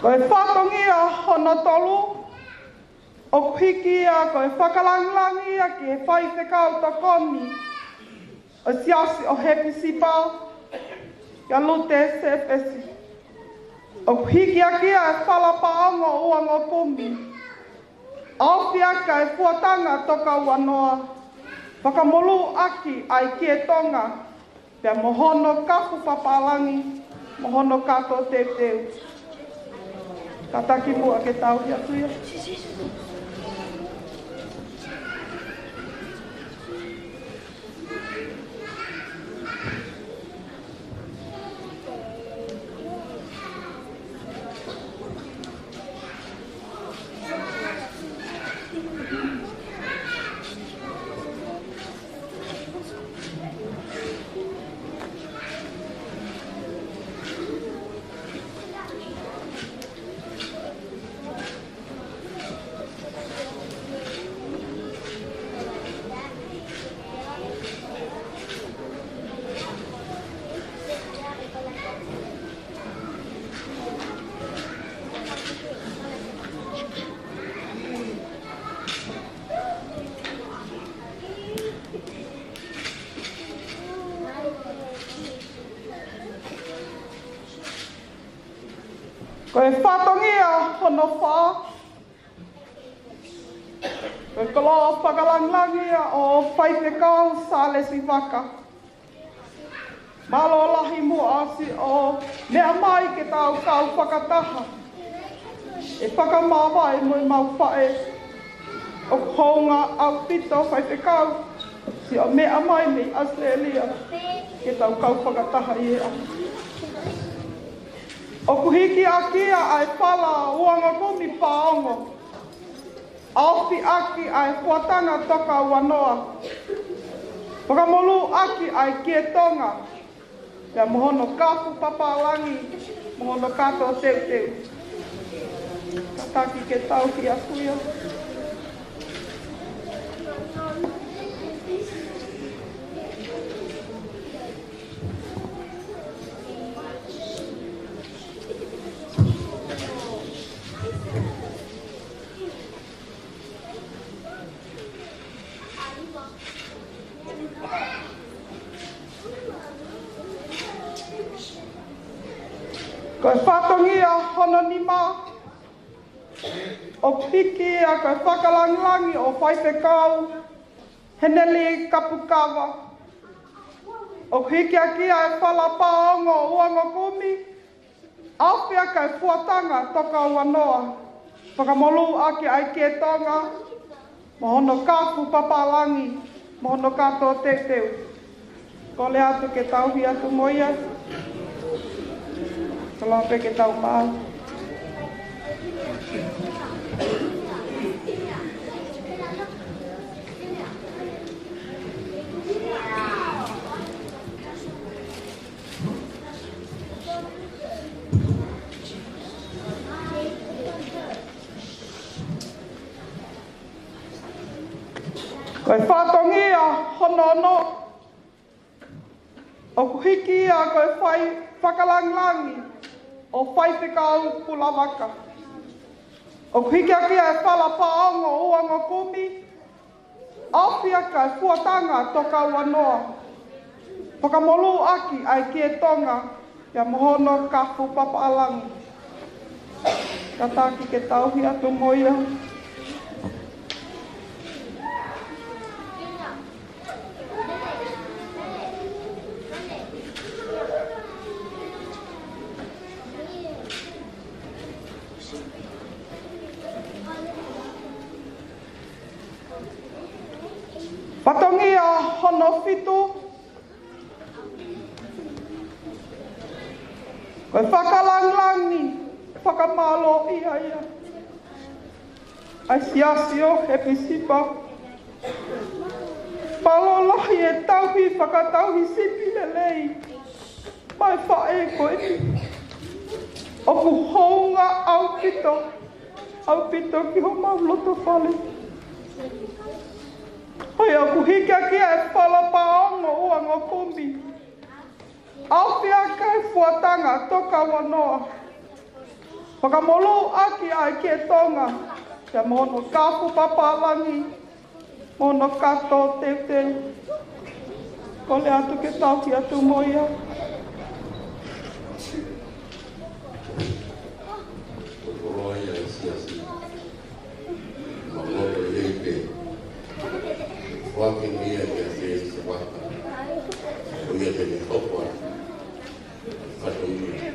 S8: Koe whatongi a hono tolu, o kuhiki a koe whakalanglangi a ki e whai te kau ta koni, o siasi o he pisipa, ia lute se pesi. O hiki aki e whalapaongo ua ngō kumi. Awhi aka e fuatanga toka wanoa. Whakamolu aki ai kie tonga. Pea mohono kapu papalangi, mohono kato te teu. Ka taki mua ke tau hi atuia. Ko e whatongia hono wha. Ko e kolo whakalanglangia o Meafakaeiki Salesi Vaka. Malo lahi mua asi o mea mai ke tau kau whakataha. E whakamawai mo i mau whae. O honga au pito Meafakaeiki. Si o mea mai ni Australia. Ke tau kau whakataha i ea. O kuhiki a kia ai whala uanga kumi paongo. Awhi aki ai fuatanga toka wanoa. Whakamolu aki ai kie tonga. Pea mohono kapu papalangi, mohono kato teu teu. Ka taki ke tau ki a kuia. Ko e whatongia hono ni mā. O piki a ko e whakalanglangi o Meafakaeiki. Heneli kapukawa. O hiki a kia e whalapaongo uango kumi. Awhi aka e fuatanga toka wanoa. Whakamolu aki ai kie tonga. Mohono kapu papalangi. Mohono kato te teu. Ko le atu ke tauhi atu moia. Kalau pe ke tau mau. Koe whatongia honono. O kuhiki a koe whakalanglangi. O Meafakaeiki pula waka. O kuhiki aki e whalapaongo uango kumi. Awhi aka e fuatanga toka wanoa. Whakamolu aki ai kie tonga. Pea mohono kapu papalangi. Ka taki ke tauhi atu moia. Patongia hono fitu. Koe whakalanglangi, whakamalo ia ia. Ai siasio he pisipa. Palo lahi e tauhi whakatauhi sipi lelei. Mai whae koe ni. Oku hounga au pito. Au pito ki ho mau loto whale. Hoi aku hika kia e whalapaongo uango kumi. Awhi aka e fuatanga toka wanoa. Whakamolu aki ai kie tonga. Pea mohono kapu papalangi. Mohono kato teu teu. Ko le atu ke tau ki atu moia.
S4: Maroa ia e siasi. Maroa e leipe. Waki nia ia se waka. O ia te topa. Fato ia.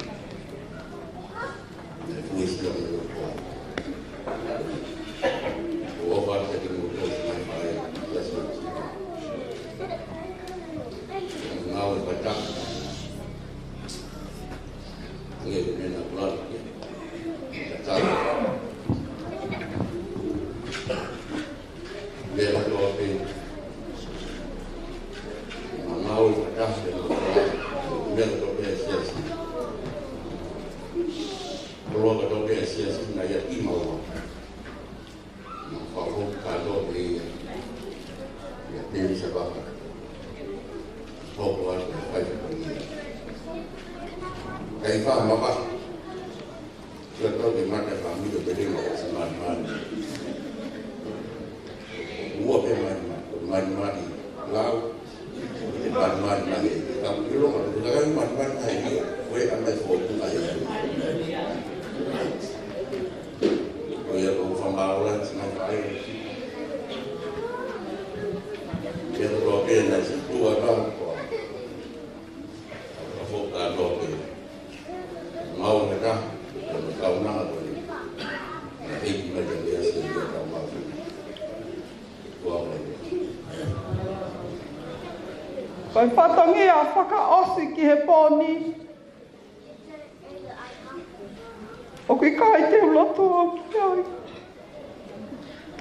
S4: E fuisia me o toa. O ofa te te mo toa mai mai. Ia se Ngau e pataka. Ia te mena plata. Mele Latavave Mamau Vaka Mele Latavave siasi. Mele Latavave siasi na ia imaua. Mawhau kātoa ia pēri sa waka. Hoko atu e whaiwhaka. Kai wha mawha. Ia tau te mata whamira berema o sa mani. Ua pe mani lau. Te mani nage. Kamu kiro ma te takai mani hai ia. Oe anai fōku ai ai. Oe o whamaora tina whae. Ia te roa pēna si tua rau koa. Ka whoka roa pēna. Mau na ka. Kau nanga koe. Na heiki mai ka lea se ia kau mau. Kua mai.
S8: Koe whatangia whakaosi ki he pōni. O kui kai te uloto au ki ai.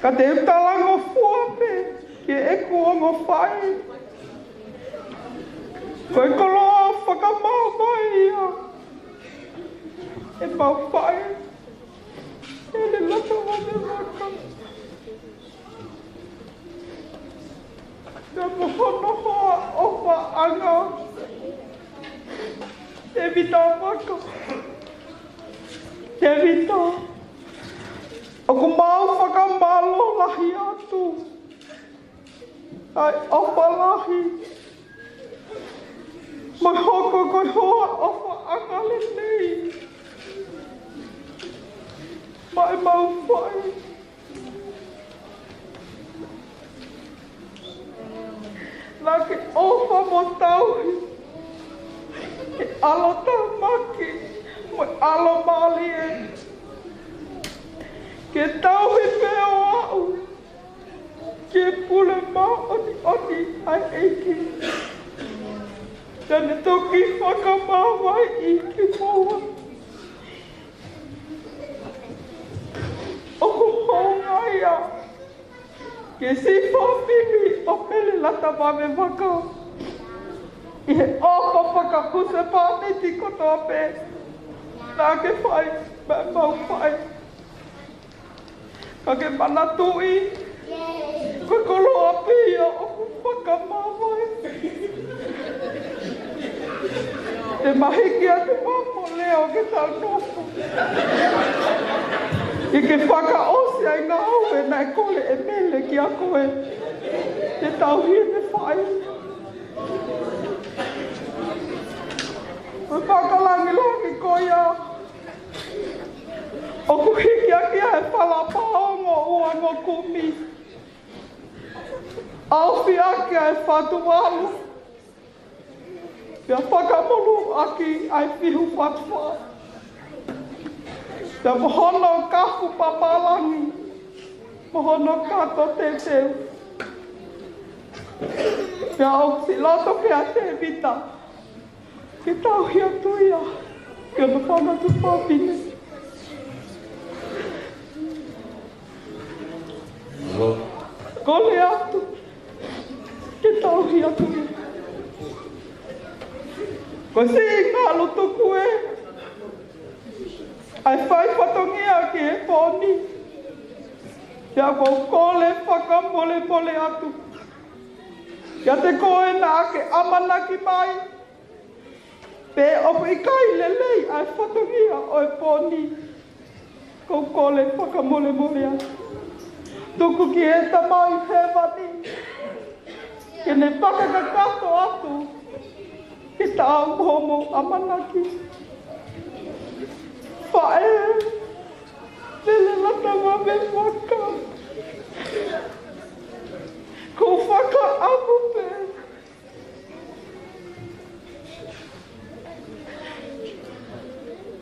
S8: Ka te utalango fuape ki e kuongo whai. Koe koloa whakamau mai ia. E mau whai. Mele Latavave Vaka. Te mohono hoa o whaanga. Te vita waka. Te vita. O ku mau whakamalo lahi atu. Ai opa lahi. Mai hoko koe hoa o whaanga le nei. Mai mau whai. Nā ke ofa mo tauhi. Ke alo tamaki. Mo alo mali e. Ke tauhi pe o au. Ke pule ma oni ai eiki. Tane toki whakamawai i ki moa. O ku honga ia. Ke si whawhiri o Mele Latavave Vaka. I he opa whakakuse pāneti kotoa pē. Nā ke whai, mai mau whai. Ka ke mana tui. Koe koloa pia o ku whakamawai. Te mahiki a te mamo leo ke tau nofo. I ke whakaosi ai ngā aue nai kole e mele ki a koe. Te tauhia me whai. Koe whakalangi koia. O ku hiki aki a he whalapaongo ua ngō kumi. Awhi aki a he whatuwalu. Pia whakamolu aki ai whihu whatwha. Te mohono kafu papalangi, mohono kato te teu. Pea au si loto pea te vita. Ki tauhi atu ia, ki ona whana tu whapine. Kole atu, ki tauhi atu ia. Ko si ngā loto kue. Ai whai whatongia ki e pōni. Ia kou kōle whakamole atu. Ia te koe nā ke amanaki mai. Pē opu i kai lelei ai whatongia o e pōni. Kou kōle whakamole atu. Tuku ki e tamai hewani. Ke ne whakakakato atu. Ki tā homo amanaki. Whae, Mele Latavave Vaka. Ko whakaamu pe.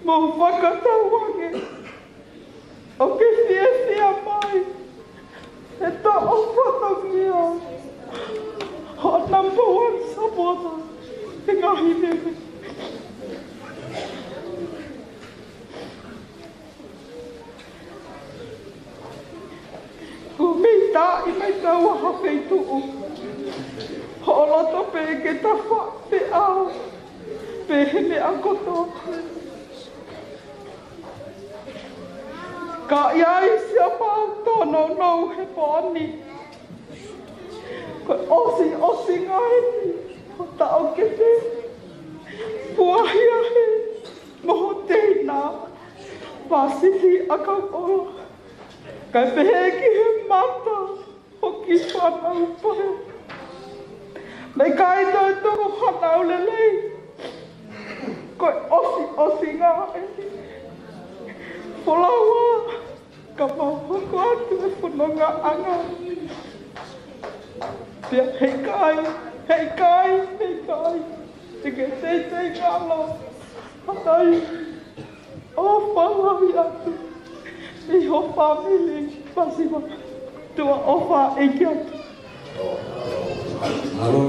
S8: Mo whakatawange. O ke whiawhia mai. E ta o whatangia. Ho number 1 supporter. E ngahi nene. Ko mita i mai tau hawhei tuu. Ho loto pe ke tawha pe au. Pe hene a koto. Ka iai sia pāu tono nau he pōni. Ko osi ngai ni. Ho tau ke te. Puahia he. Moho teina. Pasiti a kau ora. Kai pehe ki he mata, ho ki whanau pahe. Mei kai toi toko whanau lelei. Koi osi ngā eni. Wholaua, ka mau hoko atu e whanonga anga. Pia hei kai. Ike teitei ngalo. Hatai, o whanau atu. Iho family pasiva tua ofa eki atu.
S4: Halo.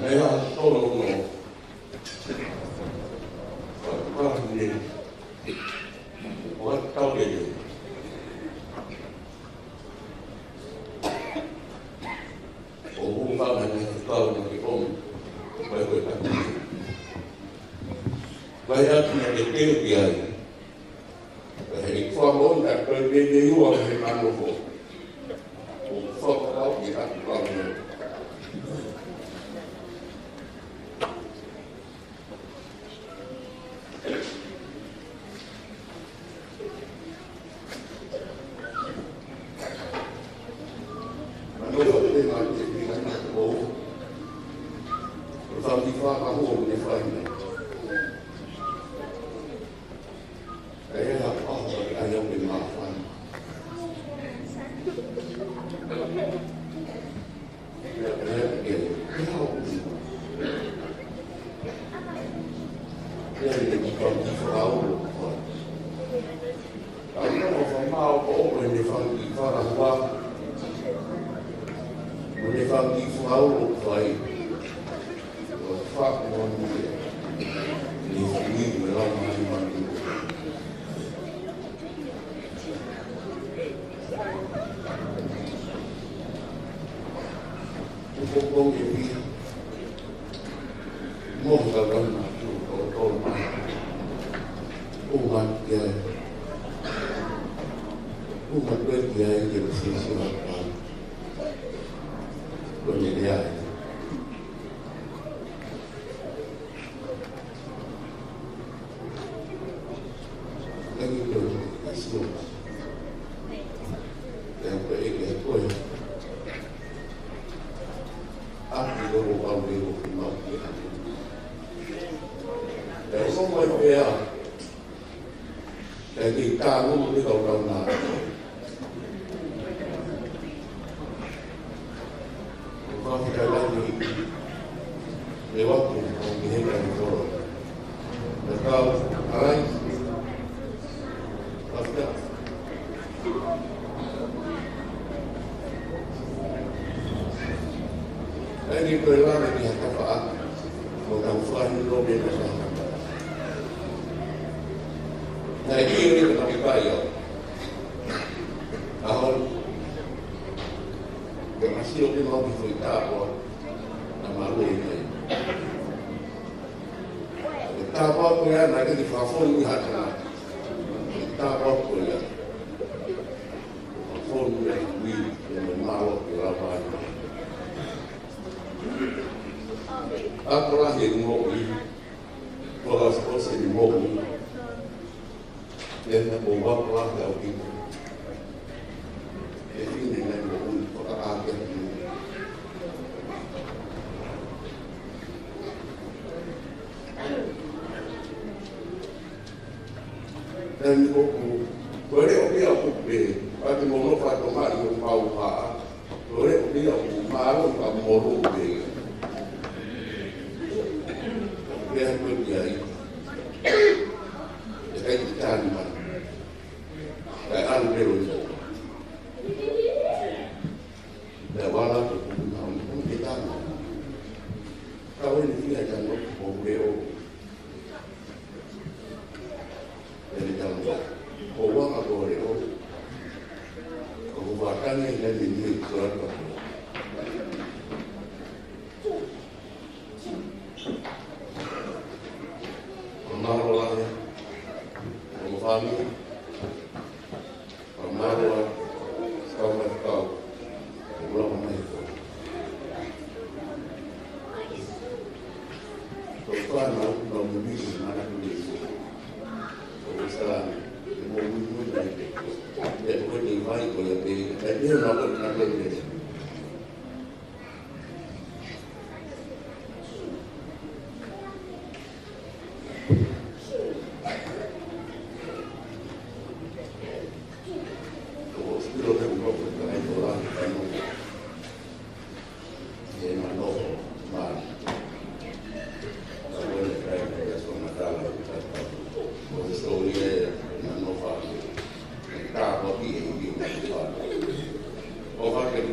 S4: Mea tolo no. Whakapahine. Whakatauke. O hūwhanga ne tau na ki omi. Vai koe taki. Vai atu na ke keu ki ai. Hei whamonda koe mene iua he manofo. O whakatau ki atu pāmene.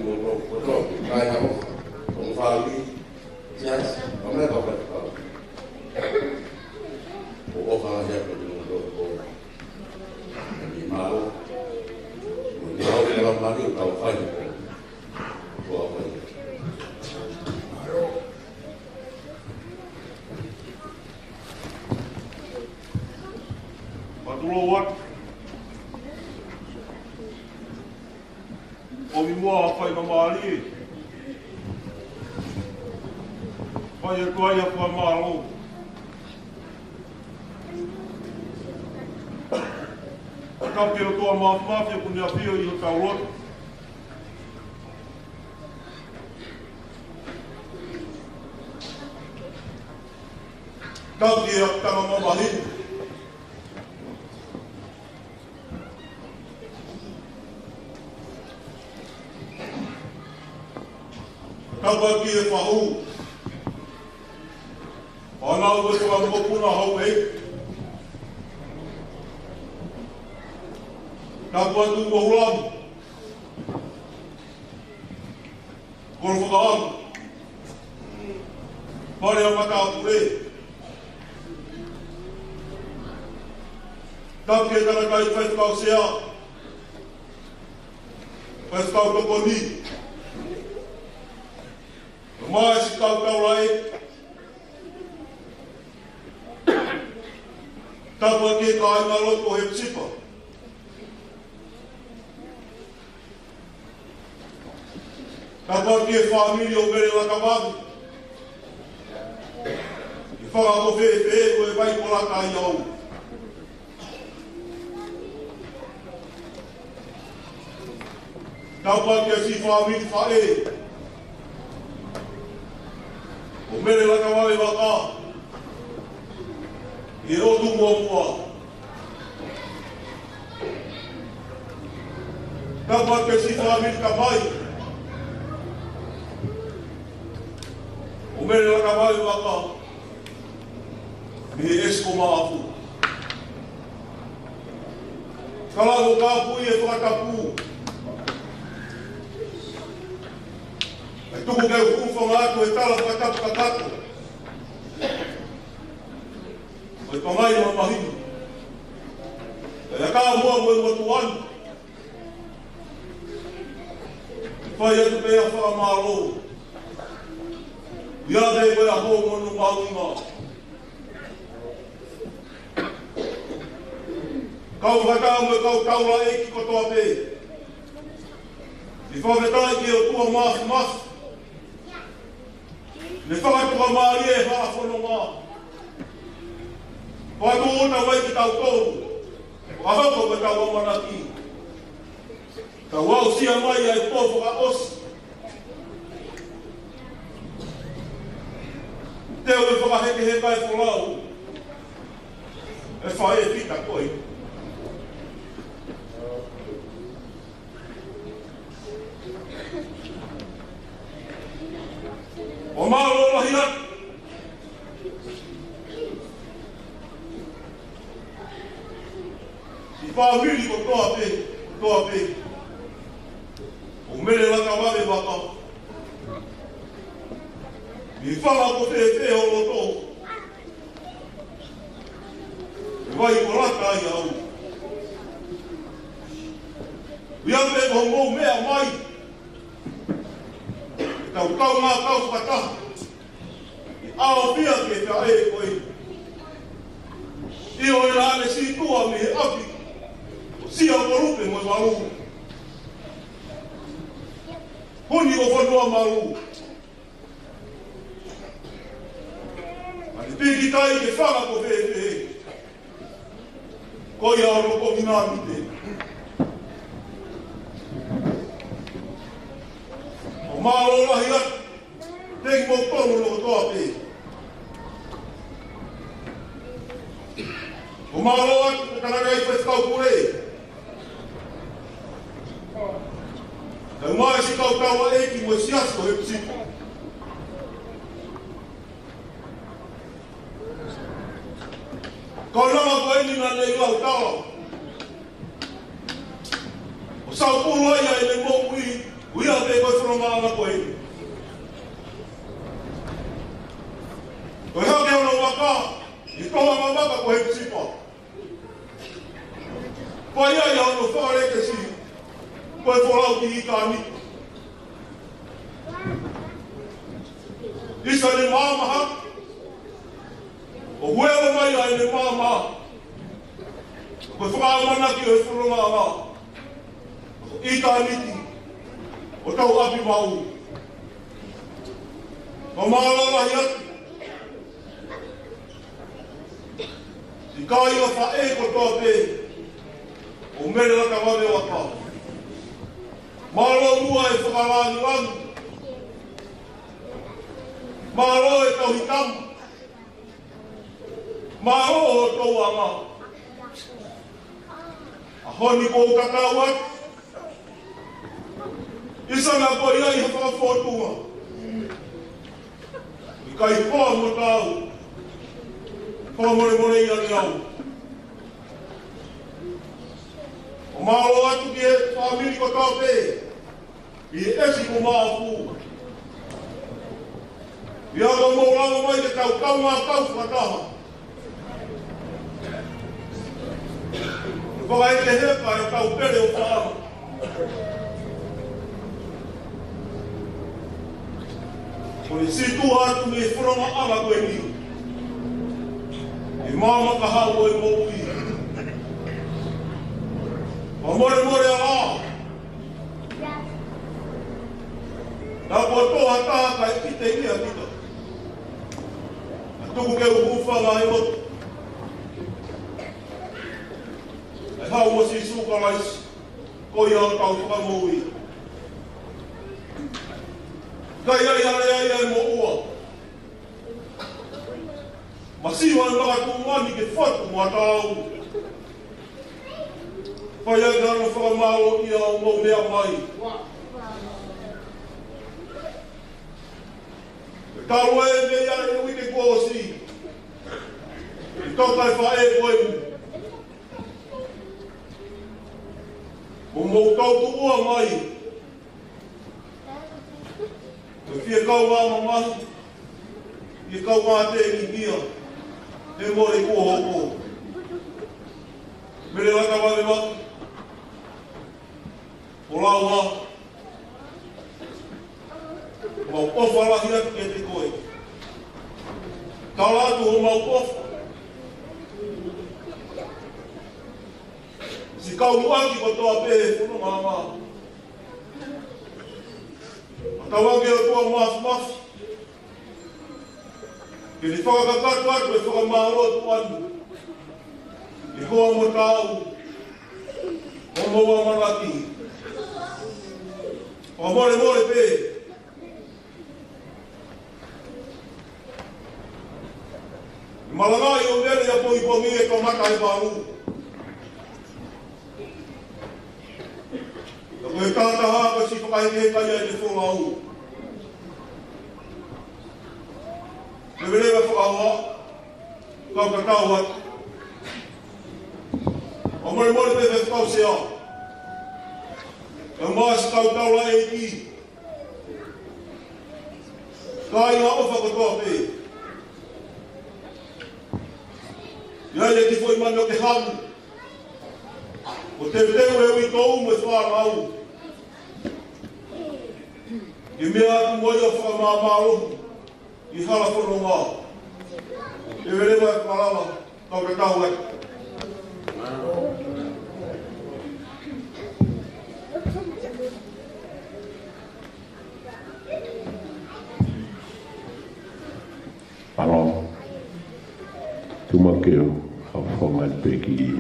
S4: O Yes, I'm not going to go here to do it. Malo, kalau lagi tahu file, buat apa?
S5: Patulowat, kami mau apa yang mali? Banyak tuaya pemalu. Kau kira tua maaf ya punya view itu tahu. Kau kira kamu mau balik? Kau kira tahu? Orang itu cuma mau punah hawe. Kau tu berulang, kau faham? Pada yang mata pulih, kau kita nak kait fest kau siap, fest kau berkoni, masih kau lain, kau pergi kau malut kau hepsipa. Kapag que família o Mele Latavave e fala do feio e vai por lá caiu. Kapag que si família fale o Mele Latavave Vaka e outro moa. Kapag que si família cabai o Mele Latavave Vaka ni esko maafu. Kalau kapu ia kapu, itu bukan hukum aku itu lah kapu. Itu mai mamahim. Ya kamu mau tuan. Faya tu pea fala malo. Ya dei boleh aku mau bangun. Kau kata kau lai ki kotoa pe. Di fa vetai ki o tua mas. Ne fa tua mari e fa fono ma. Wa tu na vai ki tau tou. Wa ha ko ka wa manaki. Ka wa o sia mai ai po ka os. Teu e fa he kai folau. E fa e fita koi. O malo lahia. Si família ko toa pe. O Mele Latavave Vaka. Mi fala ko te o loto. Vai ko lata ia au. Ia pe ko mo mea mai. Kau ngā kau kata. Ao pia ke ta e koi. Io e la le si tua mi api. Si a korupe mo malu. Honi o whanua malu. Ani piki tai ke whanga ko whewe. Koi a roko mina mite. O malo lahi atu. Tei mo tono lo toa pe. O malo atu te kanakai wheskau kure. Kau mai si kau kawa eki mo siasko he psipo. Kau nama ko eni na nei lau tawa. O sau pulu ai ai le mo ui. Uia te koe whanonga ana koe. Vaka, I toa mamaka ko he sipa. Pai ai au no whare ke si, koe whorau ki i tāni. Isa ni māmaha, o huewa mai ai ni māmaha. Koe whakaamana ki o e whurunga ngā. I tāniti, o tau api mau. O mālawahi atu. I kai o whae ko toa pē, o Mele Latavave Vaka. Mālo mua e whakarangi wangu. Mālo e tau hitamu. Mālo o tau anga. A honi ko o kakau atu. Isa nga ko ia i whakawhotunga. I kai koa mo tau. Koa more ia ni au. O mālo atu ki e whamiri ko tau pē. I esi ko maafu. I aga mauranga mai te tau ngā tau whataha. Whaka e te heka e tau pere o whaama. Ko ni situ atu me whuranga anga koe ni. I māma ka hau e mou i. Ma more a ngā. Nā kua toha taha kai ki te ia kita. A tuku ke uhuwha ngā e motu. Ai hau mo si suka laisi. Ko i au tau whakamou i. Kai ai ai mo ua. Ma siwa naka tūmani ke whatu mua tāu. Pai ai ngaro whakamaro i au mau mea mai. Ke tau e mea e wike kōsi. I tautai whae koe mu. Mo mou tau tuua mai. Ke fia kau ngā mamahi. I kau ngā te ni kia. He more kua hoko. Mele Latavave Vaka. O lau ngā. Mau ofa lahi atu ke te koe. Tala atu o mau ofa. Si kau nuaki ko toa pēhe whunu ngā ngā. Atawange o tua mafu. Ke ni whakakakatu atu e whakamaro atu anu. I hoa mo tāu. O maua manaki. O more pē. I malangai o mele a poipongi e tau mata e wāru. Ka koe tāta hāka si whakahinge kai ai te whongau. Lewerewa whakaua, kau ka tau atu. O more pē whakau se a. E maas kau tau la e ki. Kai ngā ofa ko toa pē. Ia e ki fwoi mano ke hamu. O te teo e ui tōu mo e whārau. I mea atu moi o whakamāmarohu. I hala whono ngā. E werewa e wharawa. Kau ka tau atu.
S2: Alo. Tuma keo. Hau whongai peki i.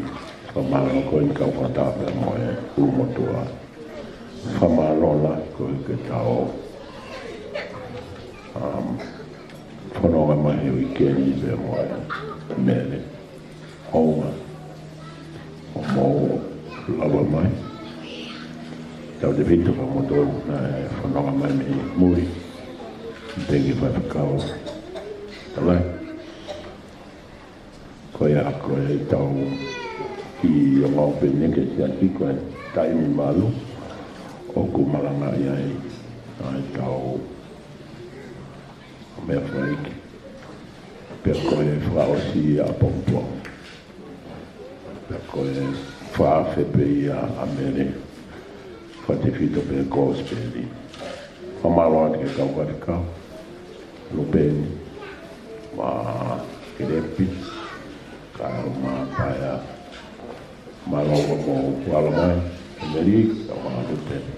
S2: Whamalo koe i kau whatape moe. Umotua. Whamalo la koe ke tau. Whanonga mahi o i keni be moe. Mele. Honga. O mou lawa mai. Tau te vitu ka motor. Whanonga mai me mui. Pengi whakakau. Talai. Koe a koe i tau ki o ngau peneke si a ki koe taimi malu o ku malanga iai ai tau Meafakaeiki. pe ko e whaosi a pompo pe ko e whaafe pe ia a mele whate whito pe gospeli whamaloa ke kaukarika lupeni ma kerepi ka ma paia malawa mo kuala mai Amerika wa lupeni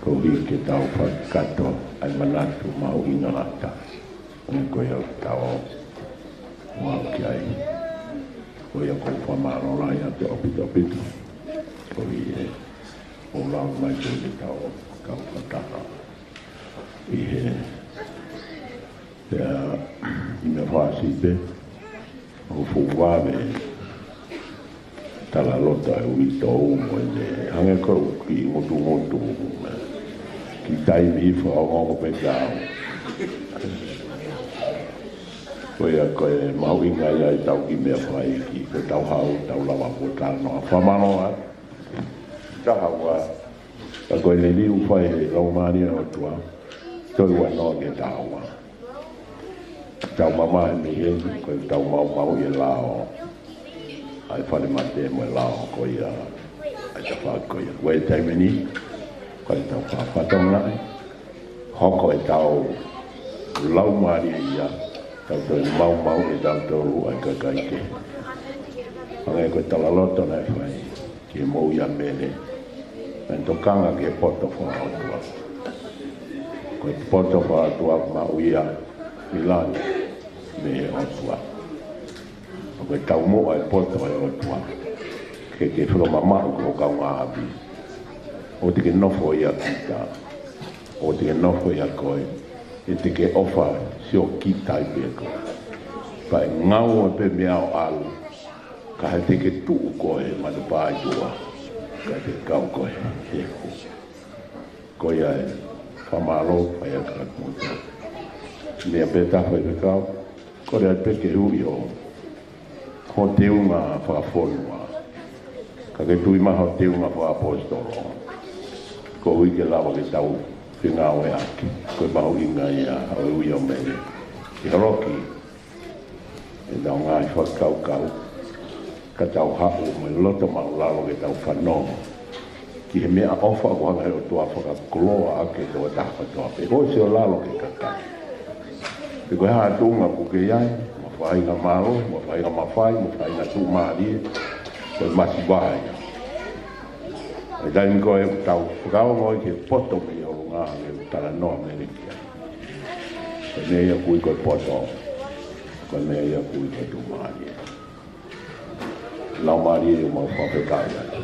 S2: ko hi ke tau whakato ai manatu mau ina lata ko ia tau mau ki ai ko ia ko whamaro lai atu apita ko i o lau mai ko i tau kau whataka i he i me whasi pe o fuwawe tala lota e ui tau mo e ne hange ko ki ngotu ki tai mi whaongo pe kau ko e mau inga ia i tau ki Meafakaeiki ko tau hau tau lawa ko tano a whamanoa tahawa ka koe le liu whai he lau maria o tua toi wanoa ke tahawa tau mama he mihe ko tau mau i lao ai whare mate mo e lao ko ia ai ta wha ko ia wei taimeni ko e tau whawhatonga hoko e tau lau maria ia tau toi mau e tau tau ai kakaike hangai ko tala loto na e whai ki mou ia mele en tokanga ke poto wha atua ko e poto wha atua ma uia milani me atua ko e tau mo ai poto e atua ke whiro mama ko kau ngā api o te ke nofo ia kita o te ke nofo ia koe e te ke ofa si o kita i peko pai ngau e pe mea o alu ka he te ke tuu koe ma te pāi tua ka te kau koe koe ai whamalo pai a karakuta mea pe tawhai pe kau kore ai pe ke hui o ho te unga whaafonua ka ke tui maha te unga whaapostolo ko hui ke lawa ke tau whingā oe aki koe mahu inga ia au ui o mele i haroki e tau ngai whakau ka tau hapu mo i loto mau lalo ke tau whanongo ki he mea ofa ko hanga o tua whakakoloa ake toa taka toa pe hoi se o lalo ke kakai pe koe haa tunga ku ke iai ma whainga malo ma whainga mawhai ma whainga tu maari koe masi wahai e taimi koe tau whakao ngoi ke poto me o ngā me tala noa me rikia koe mea ia kui koe poto koe mea ia kui koe tu maari lau maari e mau whawhekai ai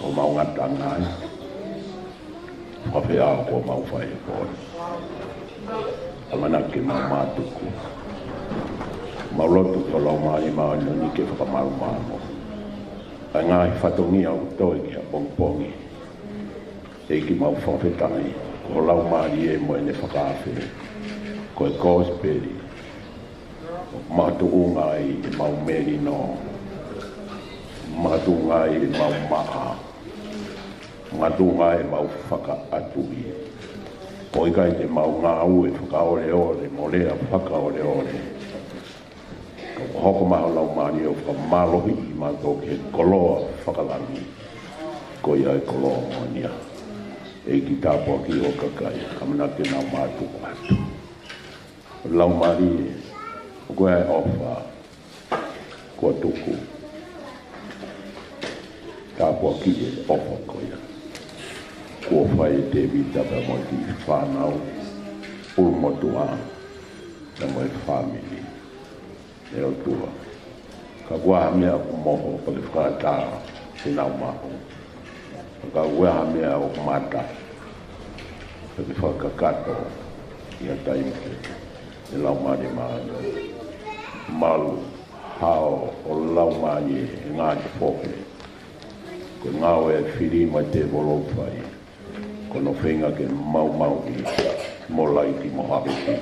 S2: o mau ngata ngai whawhea ko mau whai e koi amanake mau mātuku mau lotu ko lau maari mau noni ke whakamaru māmo ai ngai whatongi au toi ki a pongpongi e ki mau whawhetai ko lau maari e mo e ne whakawhi ko e kōsperi matu ungai e mau meri no matu ungai e mau maa matu ungai e mau whaka atui o ikai te mau ngā ue whaka ore ore mo lea whaka ore ore ko hoko maho lau maari o whaka malohi i mato ke koloa whakalangi ko ia e koloa monia e ki tāpua ki o kakai kamana ke nau mātu atu lau maari koe ai ofa kua tuku tāpua ki e ofa koia kua whai te vita pa mo ki whanau ulmotua na mo e family e o tua ka kua hamea ku moho pa le whakata te nau maho ka kua hamea o mata pa le whakakato i a taimke e lau mare maano malu hao o lau mare e ngā te whoke ko ngāo e whiri mai te volofai ko no whenga ke mau i mo laiti mo hapeti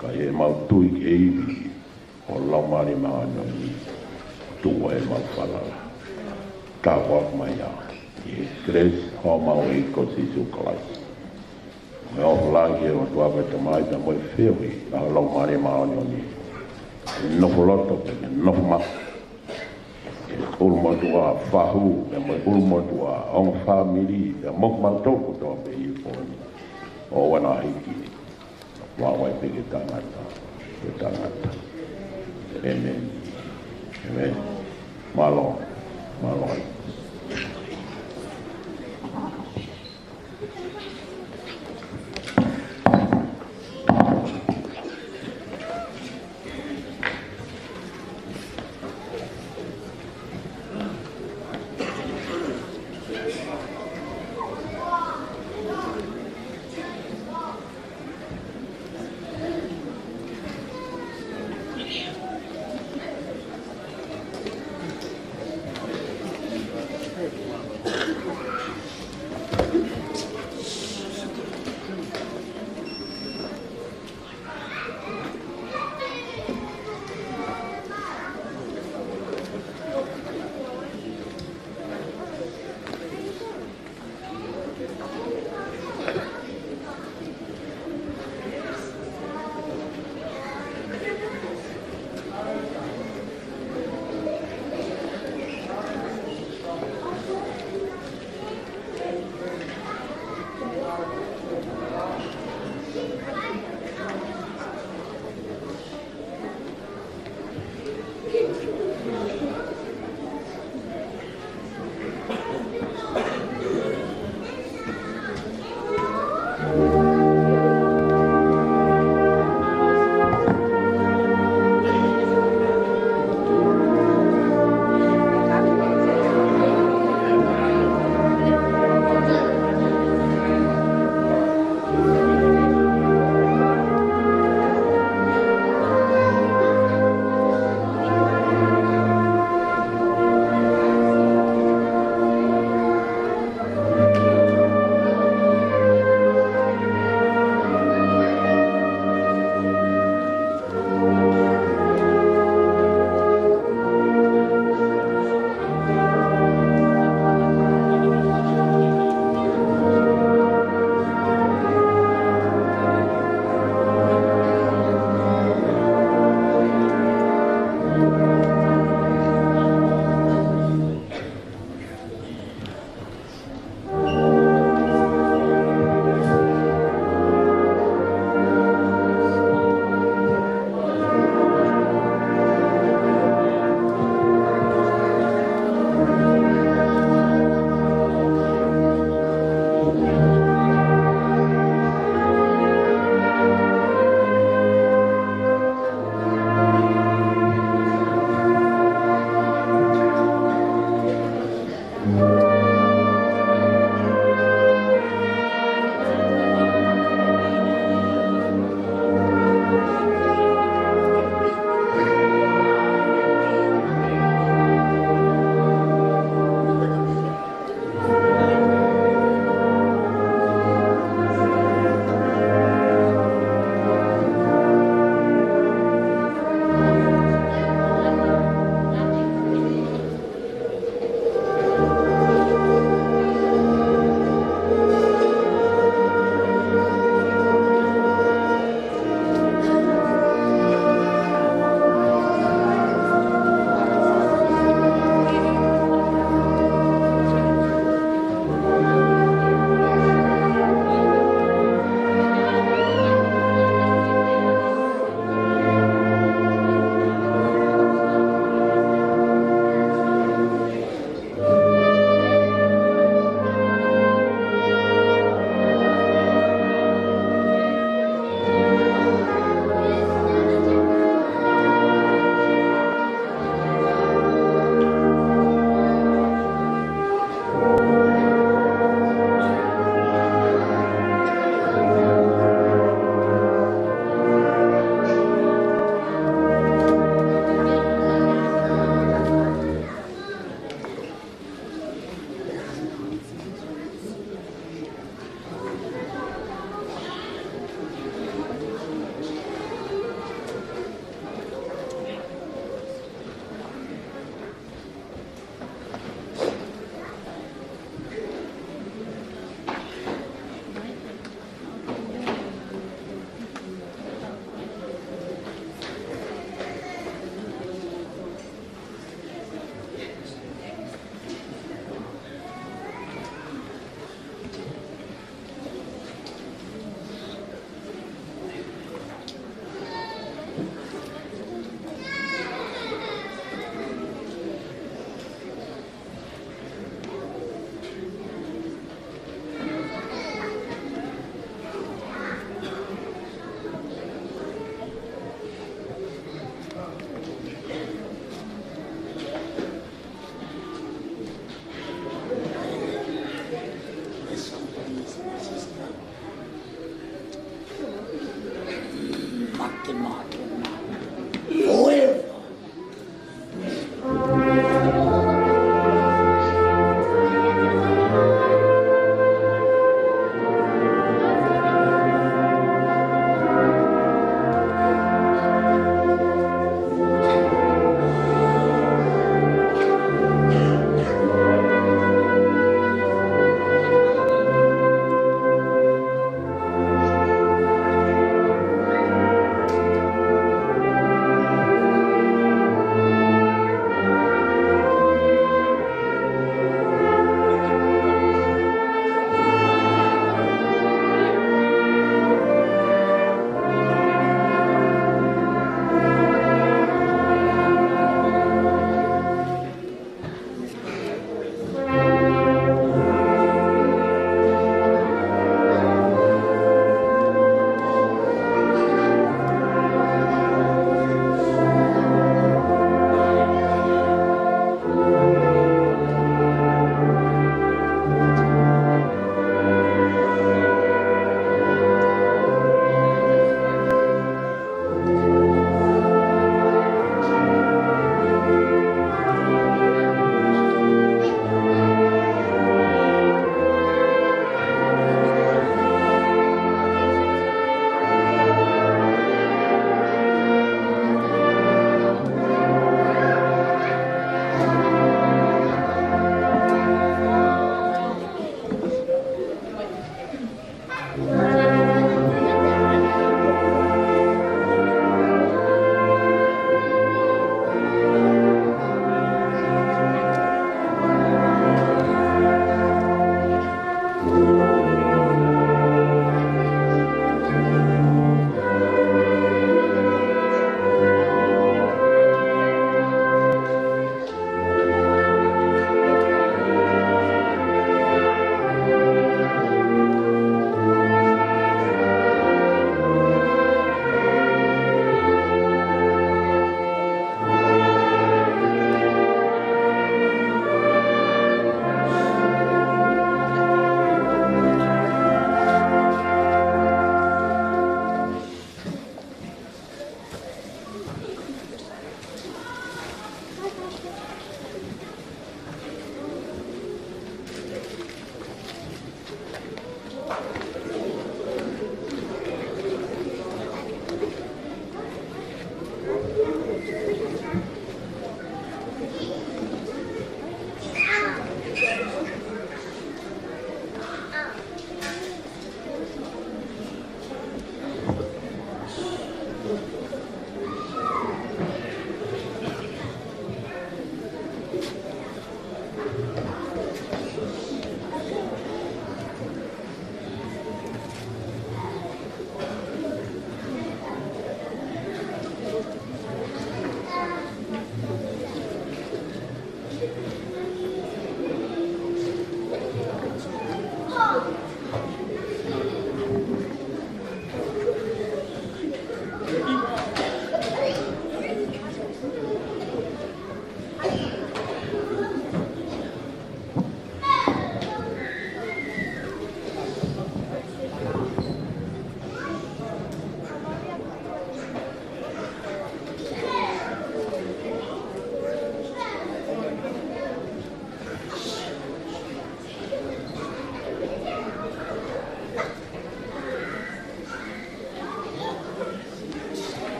S2: ka e mau tui ke iwi o lau mare maano i tua e mau whalala tā wak mai a i he kres ho mau e ko sisu kalai Me o lagi o tua me te mai ta mo fewi na lo mare ma oni oni. No loto pe no ma. Ul mo tua fahu, me ul mo tua on family, me mo ma to ko to pe i po. O wana hiki. Wa wa pe ke tangata. Ke tangata. Amen. Amen. Malo. Malo.
S3: Forever.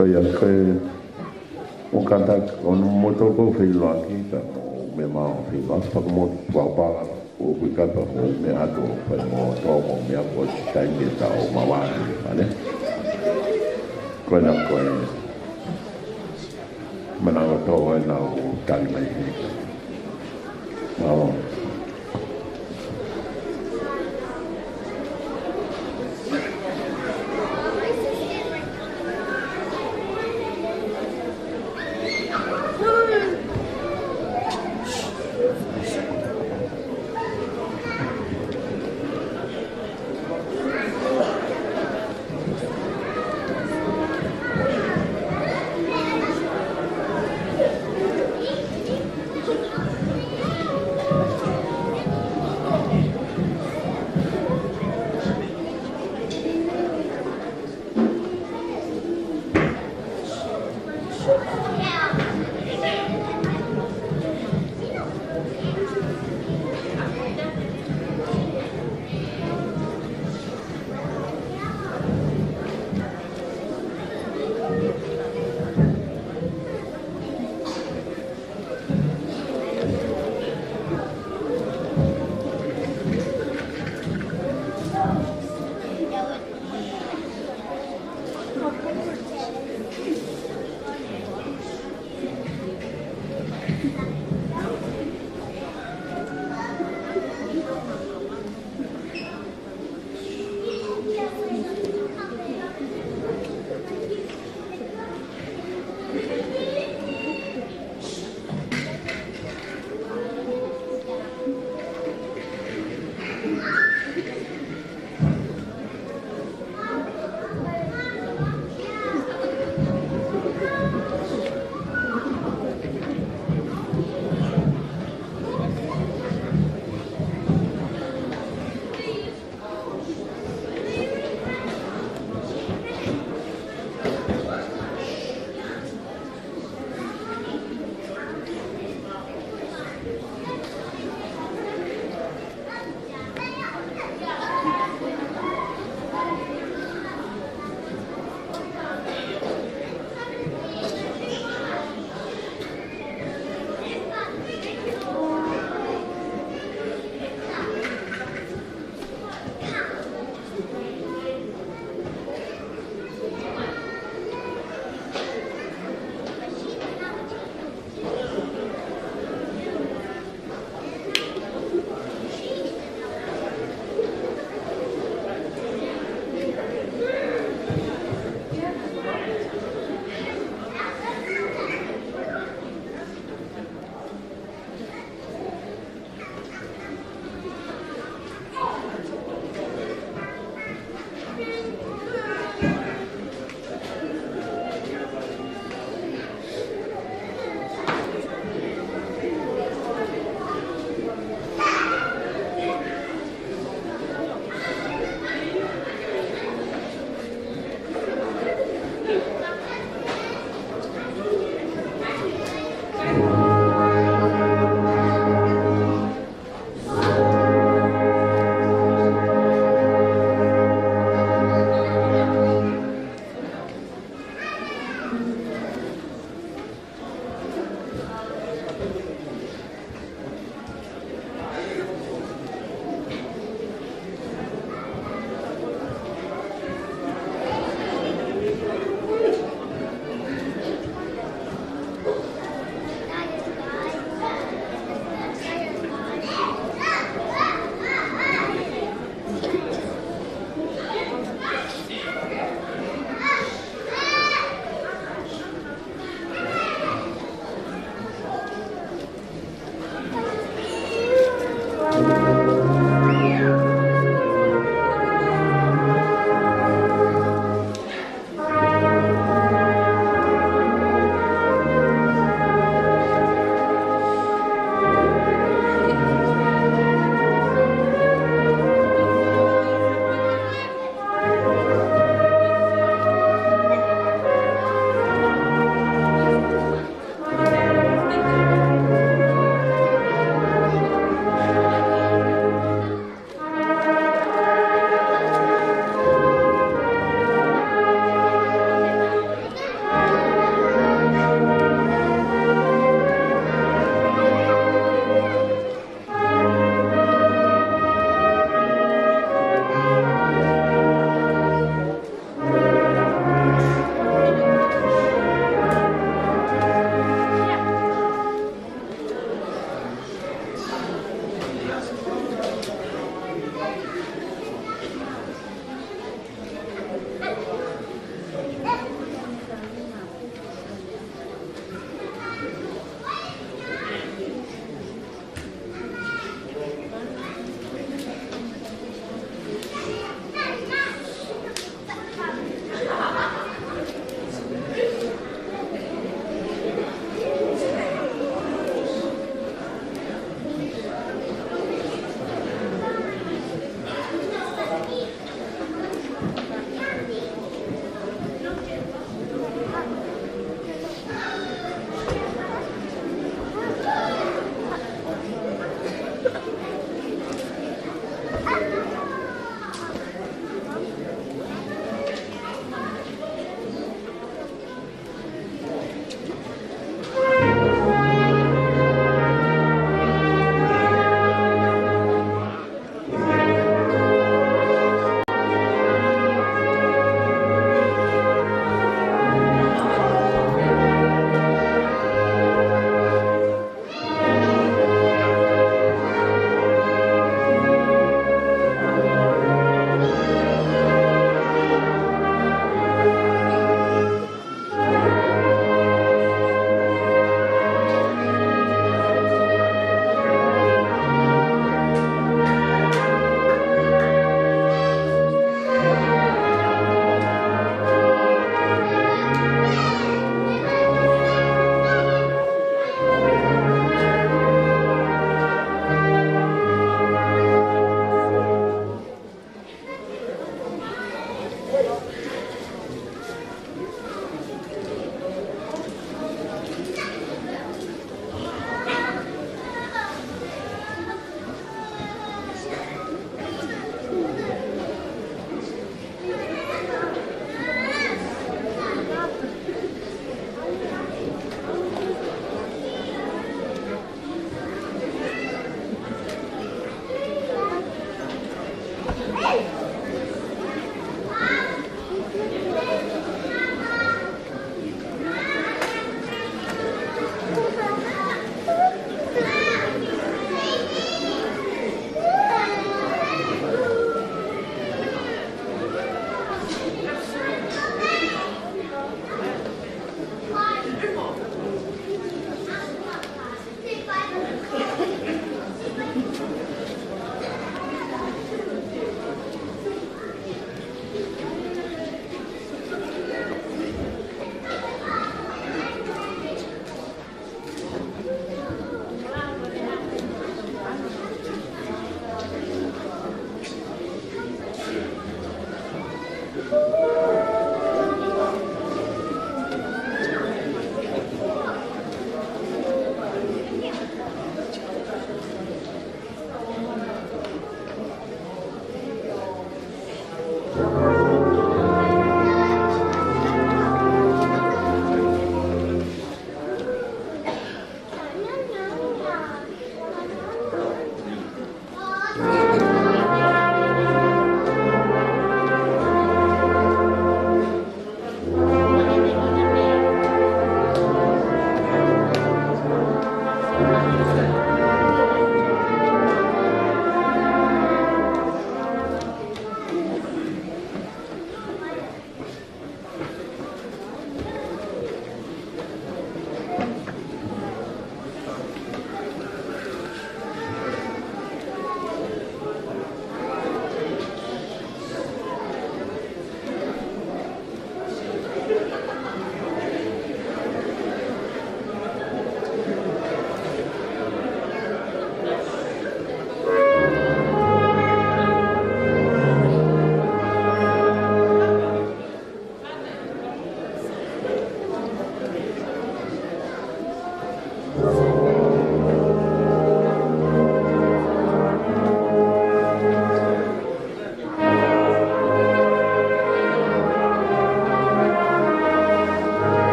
S4: Kaya o kata o moto ko filo aki ka me ma filo pa mo pa o kata o me ato pa mo to mo me ko sai me ta o mawa ale ko na ko mana to na o tal mai no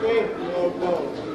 S9: faith, Lord God.